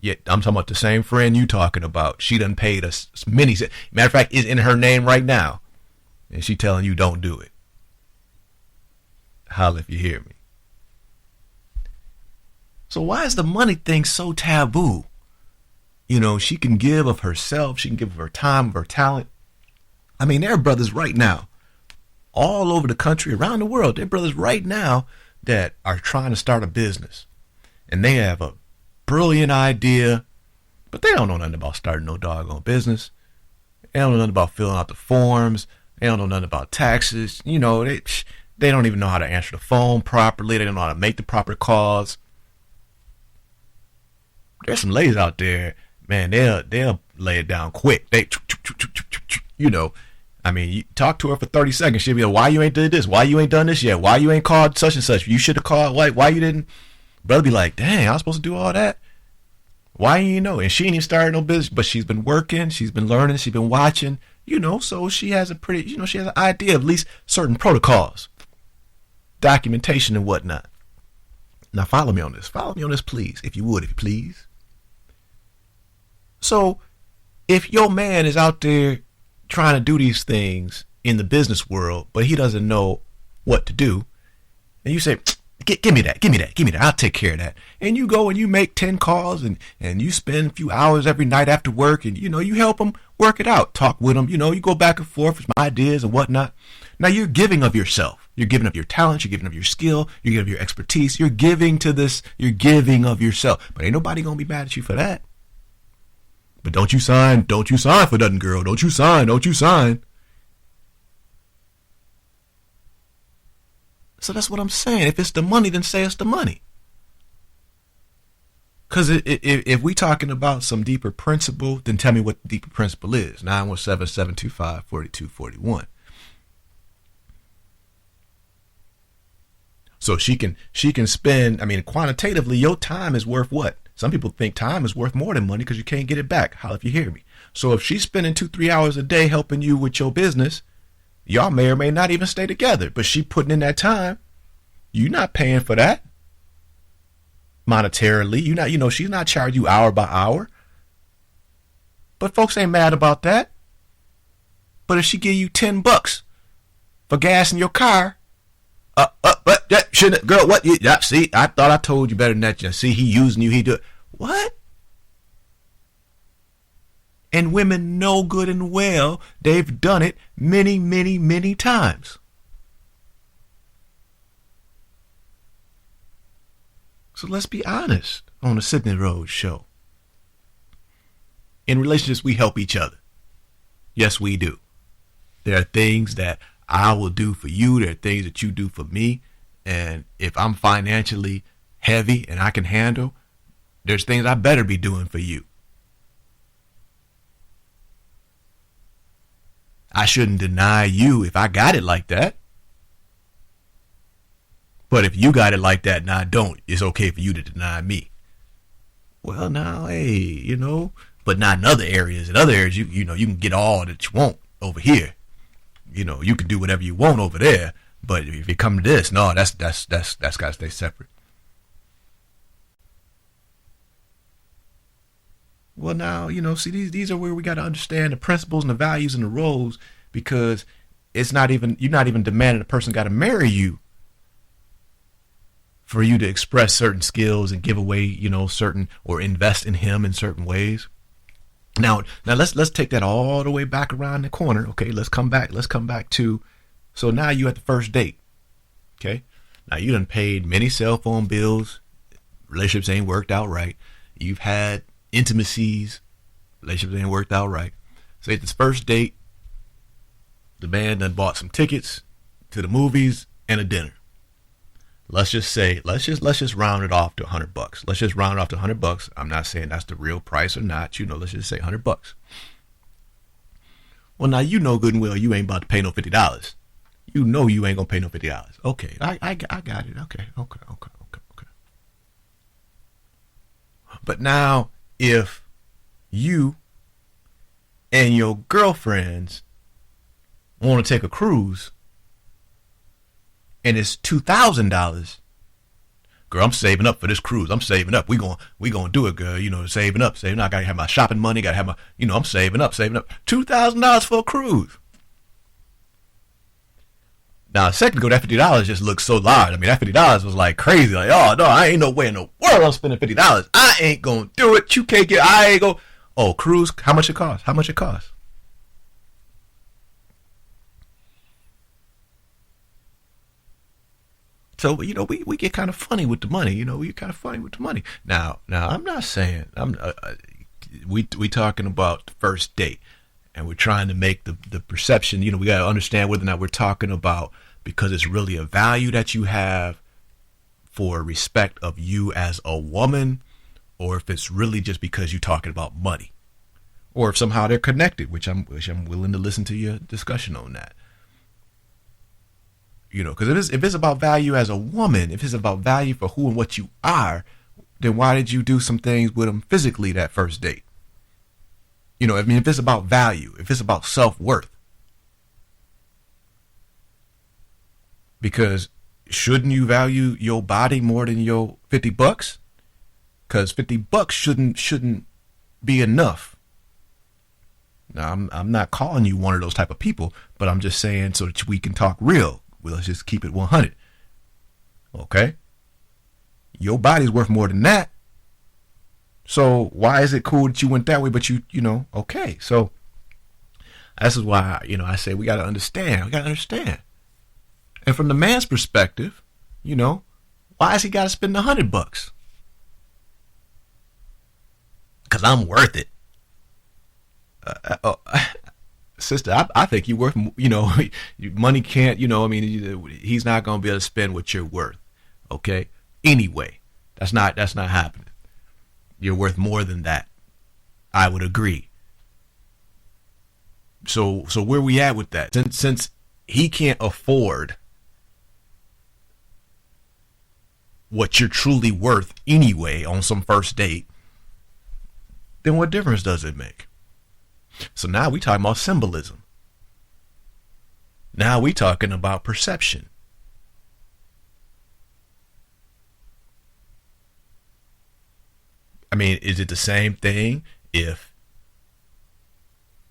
Speaker 2: Yet I'm talking about the same friend you talking about. She done paid us many. Matter of fact, it's in her name right now. And she telling you don't do it. Holla if you hear me. So why is the money thing so taboo? She can give of herself. She can give of her time, of her talent. I mean, there are brothers right now, all over the country, around the world. There are brothers right now that are trying to start a business. And they have a brilliant idea, but they don't know nothing about starting no doggone business. They don't know nothing about filling out the forms. They don't know nothing about taxes. They don't even know how to answer the phone properly. They don't know how to make the proper calls. There's some ladies out there, man, they'll lay it down quick. I mean, you talk to her for 30 seconds. She'll be like, why you ain't did this? Why you ain't done this yet? Why you ain't called such and such? You should have called. Why you didn't? Brother be like, dang, I was supposed to do all that? Why you know? And she ain't even started no business, but she's been working. She's been learning. She's been watching, so she has a pretty, she has an idea of at least certain protocols, documentation and whatnot. Now follow me on this. Follow me on this, please. If you would, if you please. So if your man is out there trying to do these things in the business world, but he doesn't know what to do, and you say, give me that, I'll take care of that. And you go and you make 10 calls and you spend a few hours every night after work and, you help him work it out, talk with him, you go back and forth with ideas and whatnot. Now you're giving of yourself. You're giving of your talent. You're giving of your skill. You're giving of your expertise. You're giving to this. You're giving of yourself. But ain't nobody going to be mad at you for that. But don't you sign for nothing, girl. Don't you sign. So that's what I'm saying. If it's the money, then say it's the money. Because if we talking about some deeper principle, then tell me what the deeper principle is. 917-725-4241. So she can spend, quantitatively, your time is worth what? Some people think time is worth more than money because you can't get it back. How if you hear me? So if she's spending 2-3 hours a day helping you with your business, y'all may or may not even stay together, but she putting in that time. You're not paying for that monetarily. She's not charging you hour by hour. But folks ain't mad about that. But if she give you $10 for gas in your car, but that shouldn't, girl, what? See, I thought I told you better than that. See, he using you. He do it. What? And women know good and well they've done it many, many, many times. So let's be honest on the Sidney Rhodes show. In relationships, we help each other. Yes, we do. There are things that I will do for you. There are things that you do for me. And if I'm financially heavy and I can handle, there's things I better be doing for you. I shouldn't deny you if I got it like that. But if you got it like that and I don't, it's okay for you to deny me. Well, now, hey, but not in other areas. In other areas, you can get all that you want over here. You can do whatever you want over there. But if you come to this, no, that's got to stay separate. Well, now, see, these are where we got to understand the principles and the values and the roles, because you're not even demanding a person got to marry you for you to express certain skills and give away, certain, or invest in him in certain ways. Now let's take that all the way back around the corner. Okay, let's come back to, so now you at the first date. Okay, now you done paid many cell phone bills. Relationships ain't worked out right. You've had intimacies. Relationships ain't worked out right. So at this first date, the man done bought some tickets to the movies and a dinner. Let's just round it off to $100. Let's just round it off to $100. I'm not saying that's the real price or not. Let's just say $100. Well, now good and well you ain't about to pay no $50. You ain't gonna pay no $50. Okay, I got it. Okay. But now, if you and your girlfriends want to take a cruise and it's $2,000, girl, I'm saving up for this cruise. I'm saving up. We gonna do it, girl. You know, saving up. I gotta have my shopping money. Gotta have my, I'm saving up. $2,000 for a cruise. Now, a second ago, that $50 just looked so large. I mean, that $50 was like crazy. Like, oh no, I ain't no way in the world I'm spending $50. I ain't gonna do it. You can't get. I ain't go. Oh, cruise. How much it cost? How much it cost? So, we get kind of funny with the money. We kind of funny with the money. Now, I'm not saying we talking about the first date, and we're trying to make the perception. We got to understand whether or not we're talking about because it's really a value that you have for respect of you as a woman, or if it's really just because you're talking about money, or if somehow they're connected, which I'm willing to listen to your discussion on that. Because if it's about value as a woman, if it's about value for who and what you are, then why did you do some things with them physically that first date? If it's about value, if it's about self-worth. Because shouldn't you value your body more than your $50? Because $50 shouldn't be enough. Now, I'm not calling you one of those type of people, but I'm just saying so that we can talk real. Well, let's just keep it 100. Okay? Your body's worth more than that. So why is it cool that you went that way, but okay. So this is why, I say we got to understand. We got to understand. And from the man's perspective, why has he got to spend $100? Because I'm worth it. Sister, I think you're worth, money can't, he's not going to be able to spend what you're worth. Okay. Anyway, that's not happening. You're worth more than that. I would agree. So where we at with that? Since he can't afford what you're truly worth anyway on some first date, then what difference does it make? So now we talking about symbolism. Now we talking about perception. I mean, is it the same thing if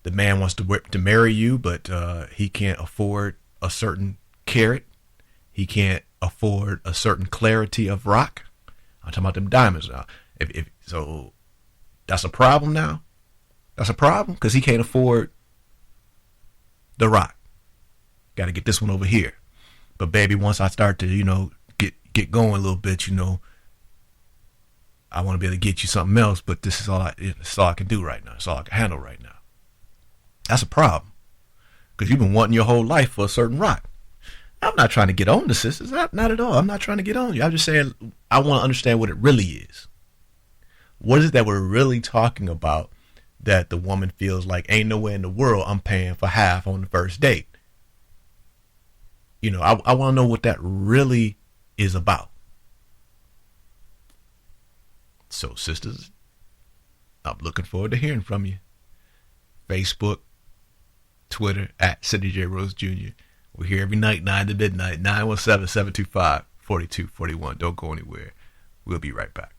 Speaker 2: the man wants to marry you, but he can't afford a certain carat? He can't afford a certain clarity of rock? I'm talking about them diamonds now. If so, that's a problem now. That's a problem because he can't afford the rock. Got to get this one over here. But baby, once I start to get going a little bit, I want to be able to get you something else. But this is all I can do right now. It's all I can handle right now. That's a problem because you've been wanting your whole life for a certain rock. I'm not trying to get on the sisters. Not at all. I'm not trying to get on you. I'm just saying I want to understand what it really is. What is it that we're really talking about that the woman feels like ain't nowhere in the world I'm paying for half on the first date? I want to know what that really is about. So, sisters, I'm looking forward to hearing from you. Facebook, Twitter, at Sidney J. Rhodes Jr. We're here every night, 9 to midnight, 917-725-4241. Don't go anywhere. We'll be right back.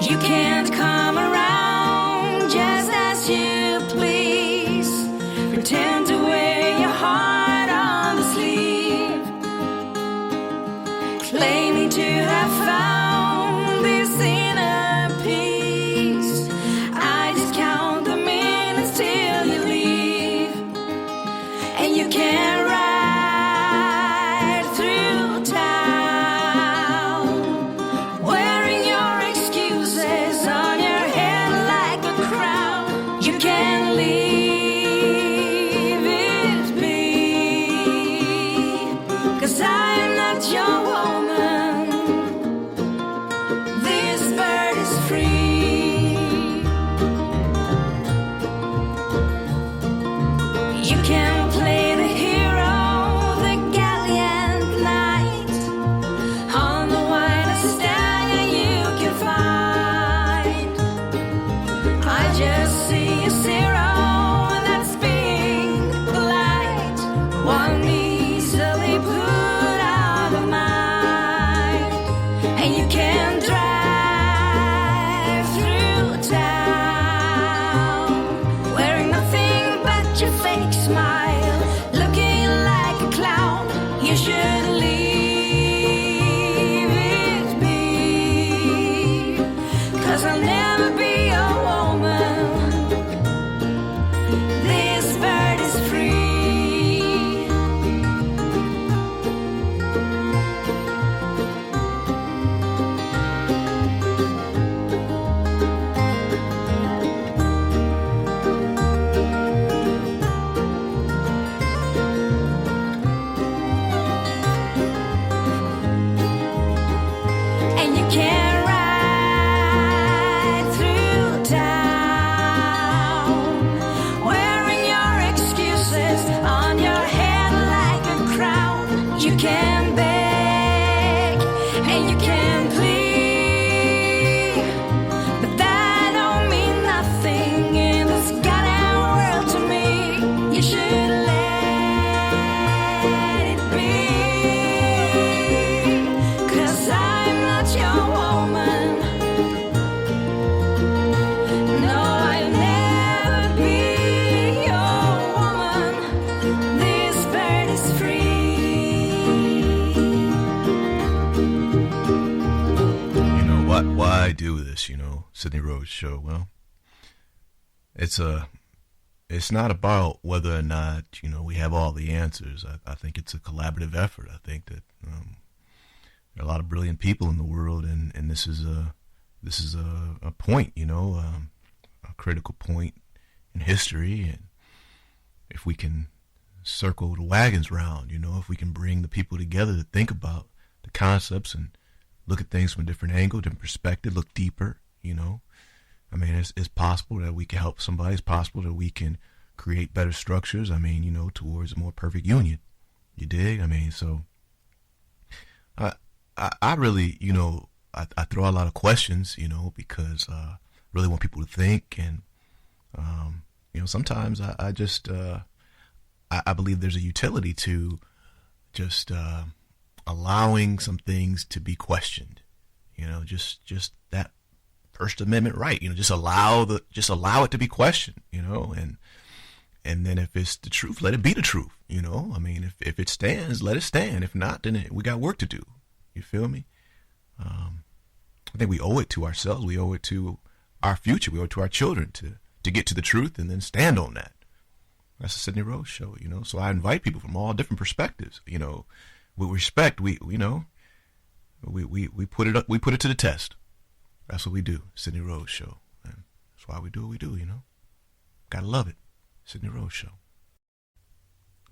Speaker 6: You can't come around just as you please. Pretend to wear your heart on the sleeve, claiming to have found this inner peace. I just count the minutes till you leave, and you can't ride through town wearing your excuses on your head like a crown. You can't leave it be, 'cause I'm not your woman. This bird is free. You can play the hero, the gallant knight, on the widest stallion you can find. I just see a zero that's being polite, one easily put out of mind. And you can drive through town wearing nothing but your fake smile, looking like a clown. You should leave it be, 'cause I'll never be your woman. This bird is free. And you can't ride through town wearing your excuses on your head like a crown. You can beg and you can plead, but that don't mean nothing in this goddamn world to me. You should let it be, 'cause I'm not your woman. No, I'll never be your woman. This bird is free.
Speaker 2: You know what? Why do this? Sidney Rhodes Show. Well, it's not about whether or not we have all the answers. I think it's a collaborative effort. I think that there are a lot of brilliant people in the world, and this is a point, a critical point in history. And if we can circle the wagons round, if we can bring the people together to think about the concepts and look at things from a different angle, different perspective, look deeper, I mean, it's possible that we can help somebody. It's possible that we can create better structures, towards a more perfect union. You dig? I mean, so I really, I throw out a lot of questions, because I really want people to think. And, sometimes I just, I believe there's a utility to just allowing some things to be questioned, just that First Amendment right, just allow it to be questioned, and then if it's the truth, let it be the truth, I mean, if it stands, let it stand. If not, then we got work to do. You feel me? I think we owe it to ourselves. We owe it to our future. We owe it to our children to get to the truth and then stand on that. That's the Sidney Rhodes Show, So I invite people from all different perspectives, with respect. We put it up. We put it to the test. That's what we do. Sidney Rhodes Show. And that's why we do what we do. Gotta love it. Sidney Rhodes Show.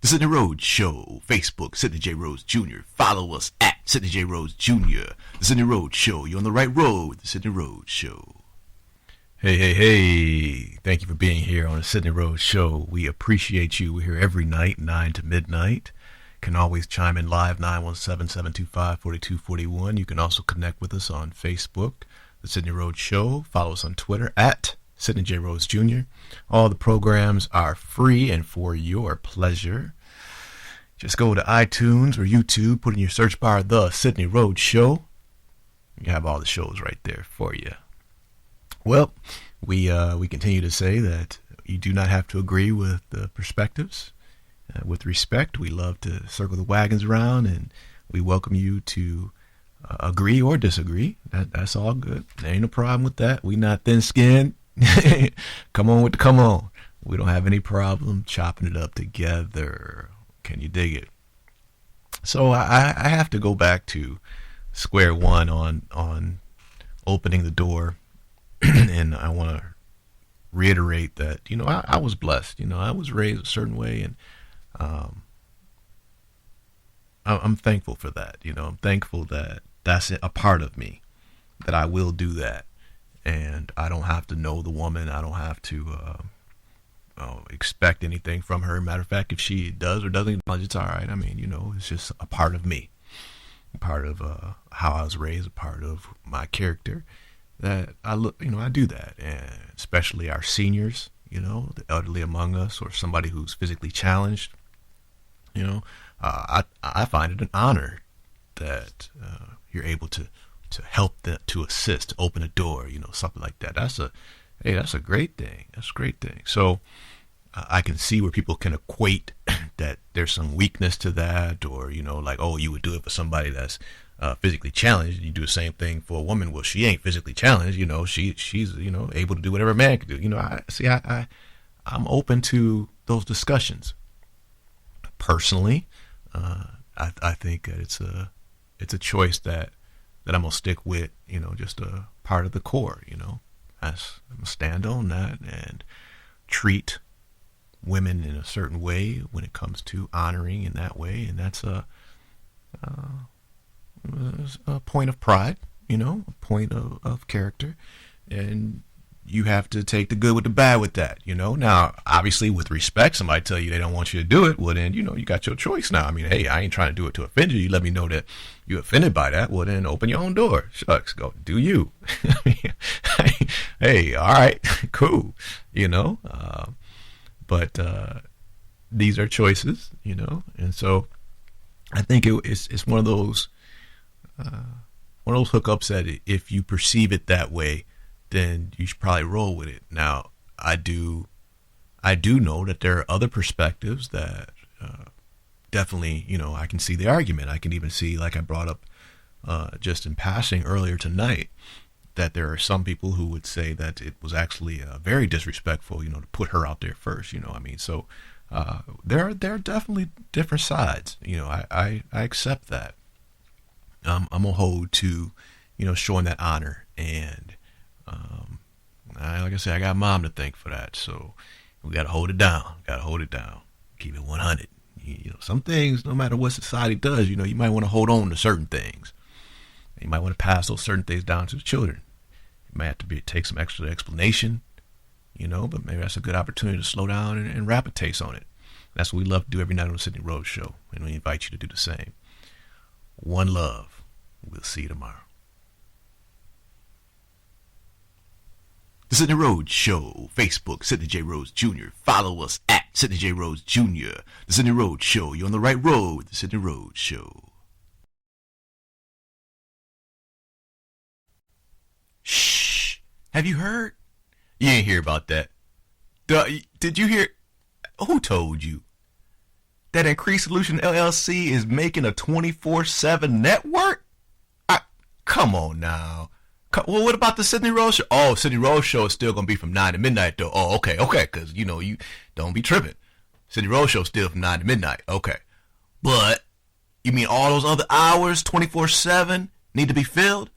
Speaker 2: The Sidney Rhodes Show. Facebook, Sidney J. Rhodes Jr. Follow us at Sidney J. Rhodes Jr. The Sidney Rhodes Show. You're on the right road. The Sidney Rhodes Show. Hey. Thank you for being here on the Sidney Rhodes Show. We appreciate you. We're here every night, 9 to midnight. Can always chime in live, 917-725-4241. You can also connect with us on Facebook, The Sidney Rhodes Show. Follow us on Twitter at Sidney J. Rhodes Jr. All the programs are free and for your pleasure. Just go to iTunes or YouTube, put in your search bar, The Sidney Rhodes Show. You have all the shows right there for you. Well, we continue to say that you do not have to agree with the perspectives. With respect, we love to circle the wagons around, and we welcome you to agree or disagree. That's all good. There ain't no problem with that. We not thin-skinned. Come on. We don't have any problem chopping it up together. Can you dig it? So I have to go back to square one on opening the door, and I want to reiterate that, I was blessed. I was raised a certain way, and I'm thankful for that. I'm thankful that that's a part of me, that I will do that. And I don't have to know the woman. I don't have to expect anything from her. Matter of fact, if she does or doesn't acknowledge, it's all right. I mean, it's just a part of me, a part of how I was raised, a part of my character, that I do that. And especially our seniors, the elderly among us, or somebody who's physically challenged, I find it an honor that you're able to help them, to assist, to open a door, something like that. That's a great thing. That's a great thing. So I can see where people can equate that there's some weakness to that, or, like, oh, you would do it for somebody that's physically challenged. You do the same thing for a woman. Well, she ain't physically challenged. She's able to do whatever a man can do. I'm open to those discussions. Personally, I think that it's a choice that I'm gonna stick with. Just a part of the core. I'm gonna stand on that and treat women in a certain way when it comes to honoring in that way, and that's a point of pride, a point of character, and you have to take the good with the bad with that, Now, obviously, with respect, somebody tell you they don't want you to do it, well, then, you got your choice now. I mean, hey, I ain't trying to do it to offend you. You let me know that you're offended by that. Well, then open your own door. Shucks, go do you. Hey, all right, cool, but these are choices, and so I think it's one of those hookups that if you perceive it that way, then you should probably roll with it. Now, I do know that there are other perspectives that definitely, I can see the argument. I can even see, like I brought up just in passing earlier tonight, that there are some people who would say that it was actually very disrespectful, to put her out there first. So there are definitely different sides. I accept that. I'm gonna hold to, showing that honor, and like I said, I got mom to thank for that. So we gotta hold it down. Keep it 100. Some things, no matter what society does, you might want to hold on to certain things. You might want to pass those certain things down to the children. It might have to take some extra explanation, but maybe that's a good opportunity to slow down and rapid taste on it. That's what we love to do every night on the Sidney Rhodes Show, and we invite you to do the same. One love. We'll see you tomorrow. The Sidney Rhodes Show, Facebook, Sidney J. Rhodes Jr. Follow us at Sidney J. Rhodes Jr. The Sidney Rhodes Show. You're on the right road with the Sidney Rhodes Show. Shh. Have you heard? You ain't hear about that. Did you hear? Who told you? That Increased Solution LLC is making a 24/7 network? Come on now. Well, what about the Sidney Rhodes Show? Oh, Sidney Rhodes Show is still going to be from 9 to midnight, though. Oh, okay, because, you don't be tripping. Sidney Rhodes Show is still from 9 to midnight. Okay. But, you mean all those other hours, 24/7, need to be filled?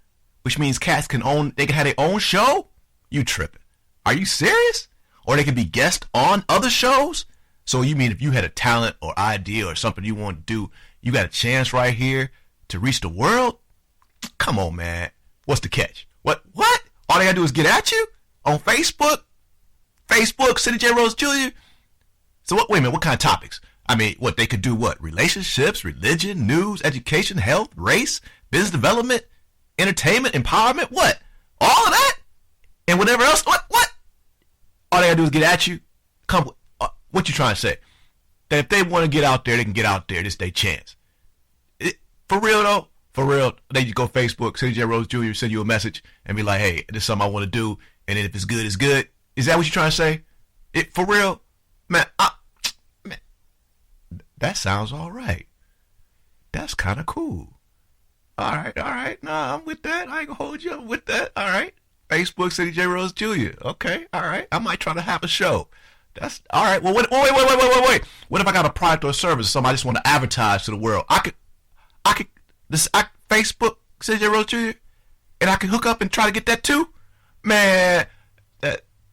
Speaker 2: Which means cats they can have their own show? You tripping. Are you serious? Or they can be guests on other shows? So you mean if you had a talent or idea or something you want to do, you got a chance right here to reach the world? Come on, man. What's the catch? What? All they gotta do is get at you on Facebook? Facebook, Sidney J. Rhodes Jr.? So wait a minute, what kind of topics? I mean, what, they could do what? Relationships, religion, news, education, health, race, business development, entertainment, empowerment? What? All of that? And whatever else? What? All they gotta do is get at you? Come, what you trying to say? That if they want to get out there, they can get out there. This is their chance. For real, though? For real, they just go Facebook, Sidney J. Rhodes Jr., send you a message and be like, hey, this is something I want to do. And then if it's good, it's good. Is that what you're trying to say? It for real? Man, man, that sounds all right. That's kind of cool. All right. Nah, I'm with that. I ain't gonna hold you up with that. All right. Facebook, Sidney J. Rhodes Jr. Okay, all right. I might try to have a show. That's all right. Well, wait. What if I got a product or a service, something I just want to advertise to the world? I could, Facebook, Sidney J. Rhodes Jr., and I can hook up and try to get that too? Man,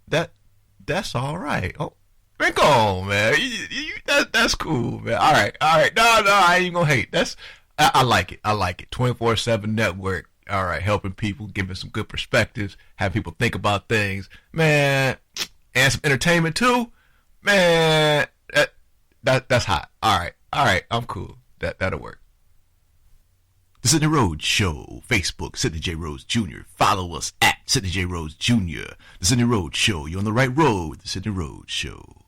Speaker 2: that's all right. Oh, man, go on, man. That's cool, man. All right. No, I ain't gonna hate. I like it. 24/7 network. All right, helping people, giving some good perspectives, have people think about things, man, and some entertainment too, man. That's hot. All right, I'm cool. That'll work. The Sidney Rhodes Show, Facebook, Sidney J. Rhodes Jr. Follow us at Sidney J. Rhodes Jr. The Sidney Rhodes Show. You're on the right road. The Sidney Rhodes Show.